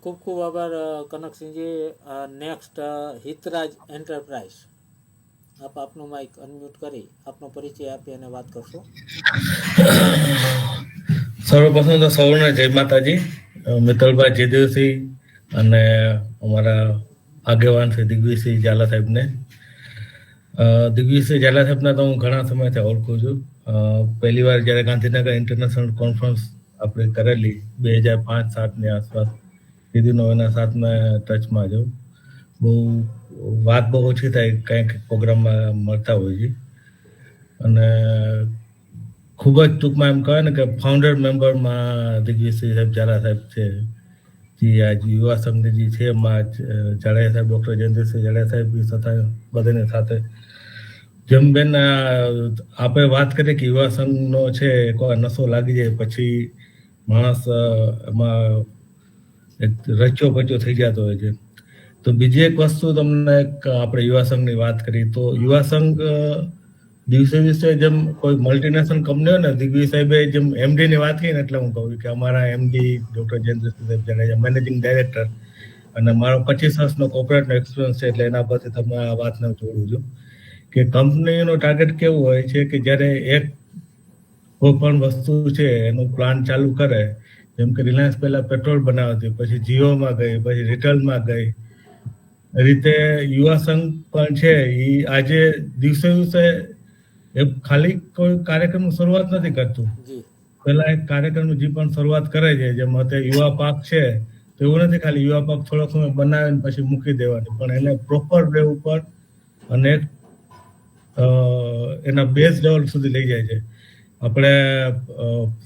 ખૂબ ખૂબ આભાર કનકસિંહજી. Next હિતરાજ enterprise. આપ આપનું માઇક અનમ્યુટ કરી આપનો પરિચય આપી અને વાત કરશો. સર્વપ્રથમ તો સૌને જય માતાજી. મિત્તલભાઈ જયદેવસિંહ અને અમારા આગેવાન છે દિગ્વિજયસિંહ ઝાલા સાહેબને. દિગ્વિજયસિંહ ઝાલા સાહેબને તો હું ઘણા સમયથી ઓળખું છું. પહેલી વાર જ્યારે ગાંધીનગર ઇન્ટરનેશનલ કોન્ફરન્સ આપણે કરેલી 2005-07ની આસપાસ, દીદીનો એના સાથ મેં ટચમાં જાઉં. વાત બહુ ઓછી થાય, કંઈક પ્રોગ્રામમાં મળતા હોય છે. અને ખૂબ જ ટૂંકમાં એમ કહે ને કે ફાઉન્ડર મેમ્બરમાં દિગ્વિજયસિંહ સાહેબ ઝાલા સાહેબ છે. જે આજ યુવા સંઘની જે છે એમાં ઝાલા સાહેબ, ડૉક્ટર જયેન્દ્રસિંહ ઝાલા સાહેબ તથા બધાની સાથે જેમ બેન આપણે વાત કરીએ કે યુવા સંઘનો છે કોઈ નશો લાગી જાય પછી માણસ એમાં એક રચ્યો પચ્યો થઈ જતો હોય છે. તો બીજી એક વસ્તુ તમને આપણે યુવા સંઘની વાત કરી તો યુવા સંઘ દિવસે દિવસે જેમ કોઈ મલ્ટીનેશનલ કંપની હોય ને, દિગ્વિજય સાહેબે જેમ એમડી ની વાત કરી ને એટલે હું કહું કે અમારા એમડી ડોક્ટર જયેન્દ્રસિંહ સાહેબ જાડેજા મેનેજિંગ ડાયરેક્ટર અને મારો 25 વર્ષનો કોર્પોરેટનો એક્સપિરિયન્સ છે એટલે એના પરથી તમે આ વાતને જોડું છું કે કંપનીનો ટાર્ગેટ કેવું હોય છે કે જ્યારે એક કોઈ પણ વસ્તુ છે એનું પ્લાન ચાલુ કરે, જેમ કે રિલાયન્સ પહેલા પેટ્રોલ બનાવતી, પછી જીઓમાં ગઈ, પછી રિટેલમાં ગઈ, રીતે યુવા સંઘ પણ છે એ આજે દિવસે દિવસે એ ખાલી કોઈ કાર્યક્રમની શરૂઆત નથી કરતું. પહેલા એક કાર્યક્રમની જે પણ શરૂઆત કરે છે, જેમ અત્યારે યુવા પાક છે તો એવું નથી ખાલી યુવા પાક થોડોક સમય બનાવીને પછી મૂકી દેવાની, પણ એને પ્રોપર વે ઉપર અને એના બેઝ લેવલ સુધી લઈ જાય છે. આપણે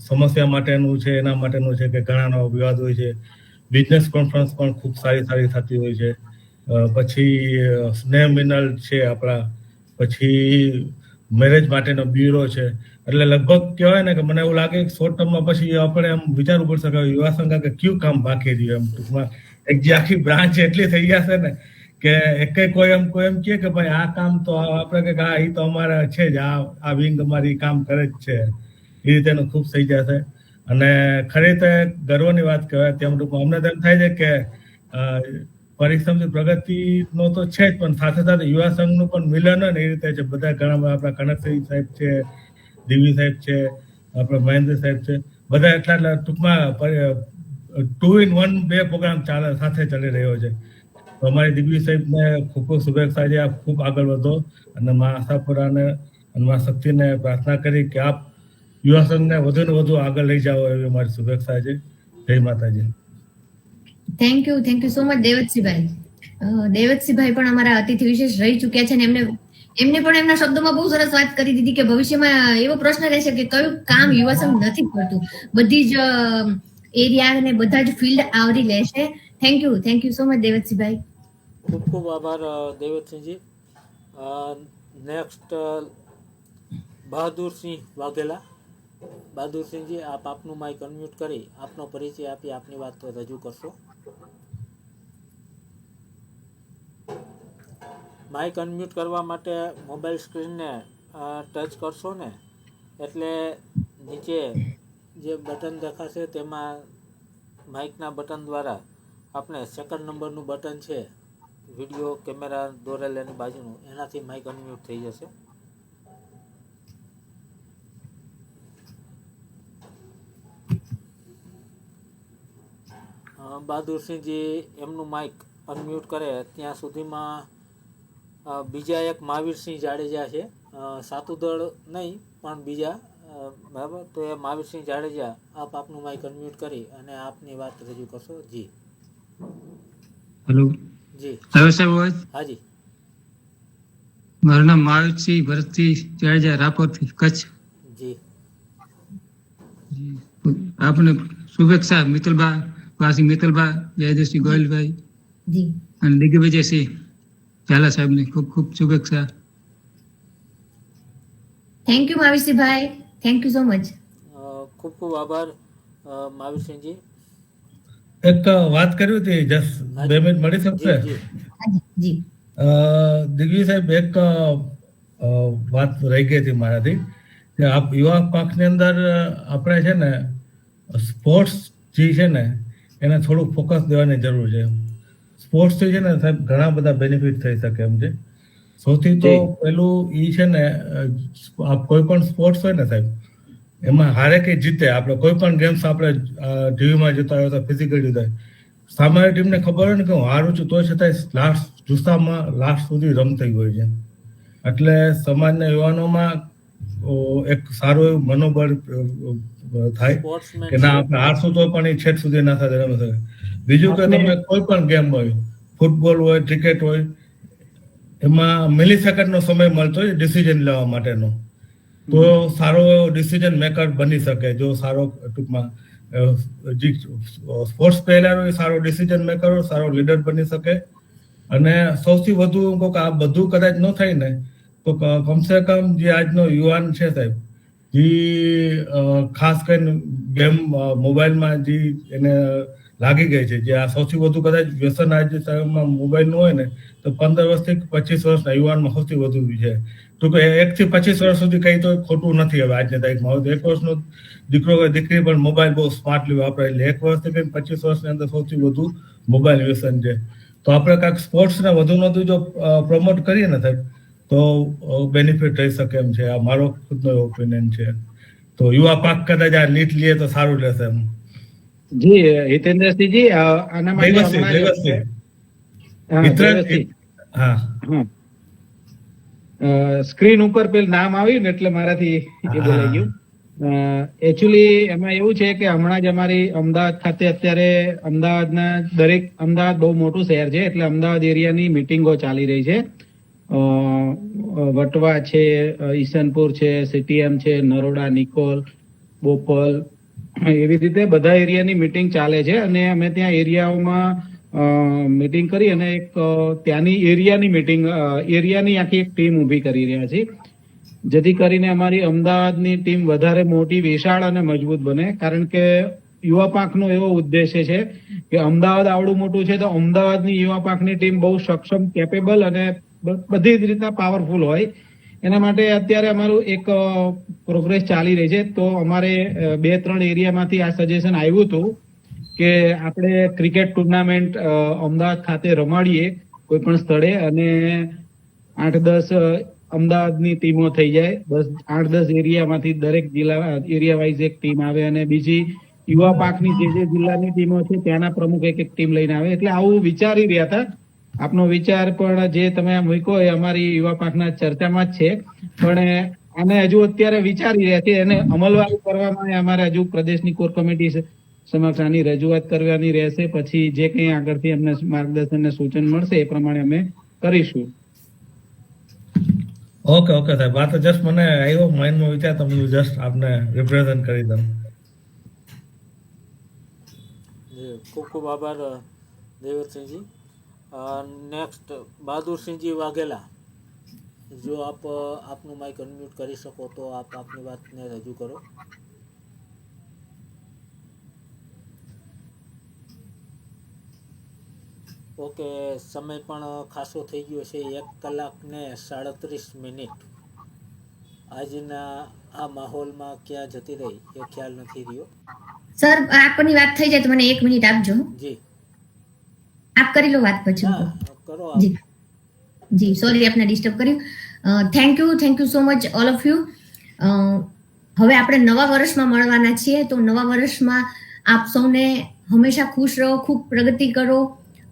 સમસ્યા માટેનું છે, એના માટેનું છે કે ઘણા નવા વિવાદ હોય છે. બિઝનેસ કોન્ફરન્સ પણ ખૂબ સારી થતી હોય છે. પછી સ્નેહ મિનલ છે આપણા, પછી મેરેજ માટેનો બ્યુરો છે. એટલે લગભગ કહેવાય ને કે મને એવું લાગે કે શોર્ટ ટર્મમાં પછી આપણે એમ વિચારવું પડશે કે યુવા સંઘ કે કયું કામ બાકી રહ્યું. એમ ટૂંકમાં એક જે આખી બ્રાન્ચ એટલી થઈ જશે ને કે એક કોઈ એમ કહે કે ભાઈ આ કામ તો આપણે કે એ તો અમારા છે જ, આ વિંગ અમારી કામ કરે જ છે, એ રીતે એનું ખૂબ થઈ જશે. અને ખરેખર ગર્વની વાત કહેવાય. તેમ ટૂંકમાં અમને તેમ થાય છે કે પરિશ્રમથી પ્રગતિનો તો છે જ, પણ સાથે સાથે યુવા સંઘનું પણ મિલન ને એ રીતે છે. બધા ઘણા આપણા કનકસિંહ સાહેબ છે, દિવ્ય સાહેબ છે, આપણા મહેન્દ્ર સાહેબ છે, બધા એટલા ટૂંકમાં 2 in 1 બે પ્રોગ્રામ સાથે ચાલી રહ્યો છે. તો અમારી દિગ્વિજય સાહેબને ખૂબ ખૂબ શુભેચ્છા છે. આપ ખૂબ આગળ વધો અને મા આશાપુરાને અને મા શક્તિને પ્રાર્થના કરી કે આપ યુવા સંઘને વધુ ને વધુ આગળ લઈ જાઓ એવી અમારી શુભેચ્છા છે. જય માતાજી. Thank you so much Devatsinhbhai. Devatsinhbhai પણ અમારા અતિથિ વિશેષ રહી ચૂક્યા છે ને એમને પણ એમના શબ્દોમાં બહુ સરસ વાત કરી દીધી કે ભવિષ્યમાં એવો પ્રશ્ન રહેશે કે કયું કામ યુવા સંઘ નથી કરતું. બધી જ એરિયા અને બધા જ ફિલ્ડ આવરી લેશે થેન્ક યુ સો મચ દેવતસિંહભાઈ. ખૂબ ખૂબ આભાર દેવતસિંહજી. નેક્સ્ટ બહાદુરસિંહ વાઘેલા. બહાદુરસિંહજી, આપ આપનું માઇક અનમ્યુટ કરી આપનો પરિચય આપી આપની વાત રજૂ કરશો. માઇક અનમ્યુટ કરવા માટે મોબાઈલ સ્ક્રીનને ટચ કરશો ને એટલે નીચે જે બટન દેખાશે તેમાં માઇકના બટન દ્વારા આપણે સેકન્ડ નંબરનું બટન છે વિડીયો કેમેરા દોરેલ એની બાજુનું, એનાથી માઇક અનમ્યુટ થઈ જશે. બહાદુરસિંહજી એમનું માઇક અનમ્યુટ કરે ત્યાં સુધીમાં બીજા એક મહાવીરસિંહ જાડેજા છે, સાતુદળ નહીં પણ બીજા, બરાબર. તો એ મહાવીરસિંહ જાડેજા, આપ આપનું માઇક અનમ્યુટ કરી અને આપની વાત રજૂ કરશો. જી હેલો જી હવે સાહેબ અવાજ? હાજી. મારું નામ મહાવીરસિંહ ભરતસિંહ જાડેજા, રાપરથી, કચ્છ. જી આપને શુભેચ્છા મિત્તલબા, વાસી મિત્તલબા, જયદેવસિંહ ગોહિલભાઈ જી અને દિગ્વિજયસિંહ ઝાલા સાહેબને ખૂબ ખૂબ શુભેચ્છા. Thank you Mahavirsinhbhai, thank you so much. ખૂબ ખૂબ આભાર મહાવીરસિંહજી. એક વાત કરવી હતી, જસ્ટ 2 મિનિટ મળી શકશે? જી જી દિગ્વિજય સાહેબ, એક વાત રહી ગઈ હતી મારાથી કે આપ યુવા પક્ષની અંદર આપણે છે ને સ્પોર્ટ્સ જે છે ને એને થોડુંક ફોકસ દેવાની જરૂર છે. સ્પોર્ટ્સથી છે ને સાહેબ ઘણા બધા બેનિફિટ થઈ શકે એમ છે. સૌથી તો પેલું ઈ છે ને, આપ કોઈ પણ સ્પોર્ટ્સ હોય ને સાહેબ, એમાં હારે કે જીતે, આપણે કોઈ પણ ગેમ્સ આપણે ટીવીમાં જોતા હોય તો ફિઝિકલ જોતા હોય, સામાન્ય ટીમને ખબર હોય ને કે હું હારું છું તો છતાંય લાસ્ટ જુસ્સામાં લાસ્ટ સુધી રમતી હોય છે. એટલે સમાજના યુવાનોમાં એક સારું એવું મનોબળ થાય કે ના આપણે હારશું તો પણ એ છેક સુધી ના સાથે રમી શકે. બીજું કે તમે કોઈ પણ ગેમ હોય, ફૂટબોલ હોય, ક્રિકેટ હોય, એમાં મિલી સેકન્ડનો સમય મળતો હોય ડિસિઝન લેવા માટેનો, તો સારો ડિસિઝન મેકર બની શકે. જો સારો ટૂંકમાં સ્પોર્ટ્સ પ્લેયર હોય, સારો ડિસિઝન મેકર હોય, સારો લીડર બની શકે. અને સૌથી વધુ કહું કે આ બધું કદાચ ન થાય ને તો કમસે કમ જે આજનો યુવાન છે સાહેબ, જે ખાસ કરીને ગેમ મોબાઈલમાં જે એને લાગી ગઈ છે, જે આ સૌથી વધુ કદાચ વ્યસન આજે સમયમાં મોબાઈલનું હોય ને તો 15 વર્ષથી 25 વર્ષના યુવાનમાં સૌથી વધુ છે. તો કે 1 થી 25 વર્ષ સુધી કઈ તો ખોટું નથી હવે આજની તારીખમાં. 1 વર્ષનો દીકરો કે દીકરી પણ મોબાઈલ બહુ સ્માર્ટલી વાપરે, એટલે 1 વર્ષથી કઈ 25 વર્ષની અંદર સૌથી વધુ મોબાઈલ વ્યસન છે. તો આપણે કાંઈક સ્પોર્ટ્સને વધુને વધુ જો પ્રમોટ કરીએ ને સાહેબ તો બેનિફિટ થઈ શકે એમ છે. આ મારો ખુદનો ઓપિનિયન છે. તો યુવા પાક કદાચ આ લીટ લઈએ તો સારું રહેશે એમ. જી હિતેન્દ્રસિંહજી, આના માટે સ્ક્રીન ઉપર પેલું નામ આવ્યું ને એટલે મારાથી એ બોલાઈ ગયું. એકચ્યુઅલી એમાં એવું છે કે હમણાં જ અમારી અમદાવાદ ખાતે અત્યારે અમદાવાદ બહુ મોટું શહેર છે, એટલે અમદાવાદ એરિયાની મિટિંગો ચાલી રહી છે. વટવા છે, ઈસનપુર છે, સીટીએમ છે, નરોડા, નિકોલ, બોપલ, એવી રીતે બધા એરિયાની મિટિંગ ચાલે છે. અને અમે ત્યાં એરિયાઓમાં મિટિંગ કરી અને એક ત્યાંની એરિયાની આખી એક ટીમ ઊભી કરી રહ્યા છીએ, જેથી કરીને અમારી અમદાવાદની ટીમ વધારે મોટી, વિશાળ અને મજબૂત બને. કારણ કે યુવા પાંખનો એવો ઉદ્દેશ્ય છે કે અમદાવાદ આવડું મોટું છે તો અમદાવાદની યુવા પાંખની ટીમ બહુ સક્ષમ, કેપેબલ અને બધી જ રીતના પાવરફુલ હોય. એના માટે અત્યારે અમારું એક પ્રોગ્રેસ ચાલી રહી છે. તો અમારે 2-3 એરિયામાંથી આ સજેશન આવ્યું હતું કે આપણે ક્રિકેટ ટુર્નામેન્ટ અમદાવાદ ખાતે રમાડીએ કોઈ પણ સ્થળે, અને 8-10 અમદાવાદની ટીમો થઈ જાય. 8-10 એરિયામાંથી દરેક જિલ્લા એરિયા વાઇઝ એક ટીમ આવે, અને બીજી યુવા પાંખની જે જિલ્લાની ટીમો છે ત્યાંના પ્રમુખ એક ટીમ લઈને આવે. એટલે આવું વિચારી રહ્યા હતા. આપનો વિચાર પણ જે તમે મૂક્યો એ અમારી યુવા પાંખના ચર્ચામાં જ છે, પણ આને હજુ અત્યારે વિચારી રહ્યા છે. એને અમલવારી કરવામાં અમારે હજુ પ્રદેશની કોર કમિટી સમક્ષ આની રજૂઆત કરવાની રહેશે. પછી જે કંઈ આગળથી અમને માર્ગદર્શન અને સૂચન મળશે એ પ્રમાણે અમે કરીશું. ઓકે સાહેબ, વાત જસ્ટ મને આવ્યો માઇન્ડમાં વિચાર, તો હું જસ્ટ આપને રિપ્રેઝન્ટ કરી દઉં. ખૂબ ખૂબ આભાર દેવતસિંહજી. નેક્સ્ટ બહાદુરસિંહજી વાઘેલા. જો આપ આપનું માઇક અનમ્યુટ કરી શકો તો આપ આપની વાતને રજૂ કરો. ઓકે, સમય પણ ખાસો થઈ ગયો છે, 1 કલાક ને 37 મિનિટ. આજના આ માહોલમાં ક્યાં જતી રહી એ ખ્યાલ નથી રહ્યો. સર આપની વાત થઈ જાય તો મને 1 મિનિટ આપજો. જી, આપ કરી લો વાત પછી. કરો. જી જી, સોરી આપને ડિસ્ટર્બ કર્યું. Thank you so much all of you. હવે આપણે નવા વર્ષમાં મળવાના છીએ, તો નવા વર્ષમાં આપ સૌને હંમેશા ખુશ રહો, ખૂબ પ્રગતિ કરો.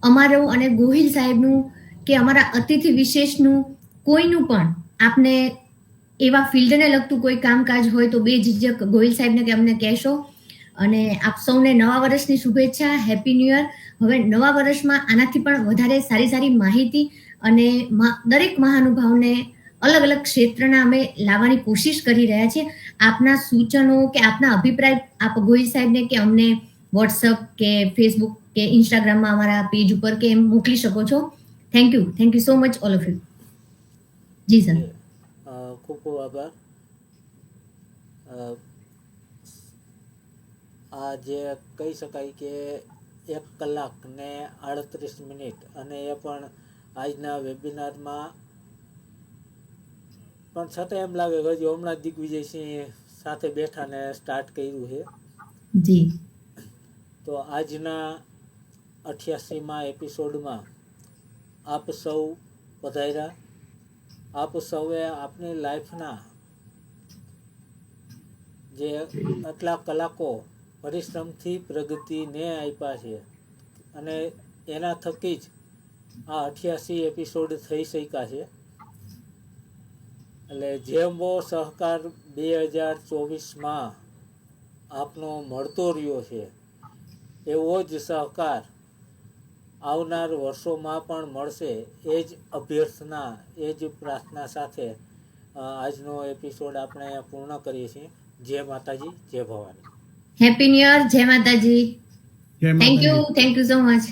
અમારો અને ગોહિલ સાહેબનું કે અમારા અતિથિ વિશેષનું કોઈનું પણ આપને એવા ફિલ્ડને લગતું કોઈ કામકાજ હોય તો બેઝિઝક ગોહિલ સાહેબને કે અમને કહેશો. અને આપ સૌને નવા વર્ષની શુભેચ્છા, હેપી ન્યૂ યર. હવે નવા વર્ષમાં આનાથી પણ વધારે સારી માહિતી અને દરેક મહાનુભાવને અલગ અલગ ક્ષેત્રના અમે લાવવાની કોશિશ કરી રહ્યા છીએ. આપના સૂચનો કે આપના અભિપ્રાય આપ ગોહિલ સાહેબને કે અમને વોટ્સઅપ કે ફેસબુક કે ઇન્સ્ટાગ્રામમાં અમારા પેજ ઉપર કે એમ મોકલી શકો છો. Thank you so much all of you. જી સર. ખૂબ ખૂબ આભાર. આ જે કહી શકાય કે 1 કલાક ને 38 મિનિટ, અને એ પણ આજના વેબિનારમાં પણ છતાં એમ લાગે કે હજી હમણાં દિગ્વિજયસિંહ સાથે બેઠા ને સ્ટાર્ટ કર્યું છે. જી. તો આજના 88મા એપિસોડમાં આપ સૌ પધાર્યા. આપ સૌએ આપની લાઈફના જે આટલા કલાકો પરિશ્રમથી પ્રગતિને આપ્યા છે, અને એના થકી જ આ 88 એપિસોડ થઈ શક્યા છે. એટલે જેવો સહકાર 2024માં આપનો મળતો રહ્યો છે, એવો જ સહકાર આવનાર વર્ષોમાં પણ મળશે. એ જ અભ્યર્થના, એ જ પ્રાર્થના સાથે આજનો એપિસોડ આપણે પૂર્ણ કરીએ છીએ. જય માતાજી, જય ભવાની. હેપી ન્યૂ યર, જય માતાજી. Thank you so much.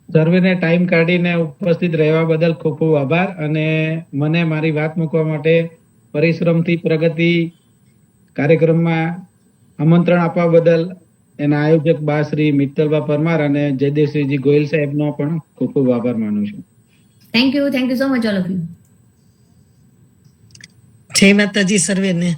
સર્વેને ટાઈમ કાઢીને ઉપસ્થિત રહેવા બદલ ખૂબ ખૂબ આભાર. અને મને મારી વાત મૂકવા માટે પરિશ્રમથી પ્રગતિ કાર્યક્રમમાં આમંત્રણ આપવા બદલ એના આયોજક બા શ્રી મિત્તલબા પરમાર અને જયદેવસિંહજી ગોહિલ સાહેબનો પણ ખૂબ ખૂબ આભાર માનું છું. Thank you so much all of you. જય માતાજી સર્વેને.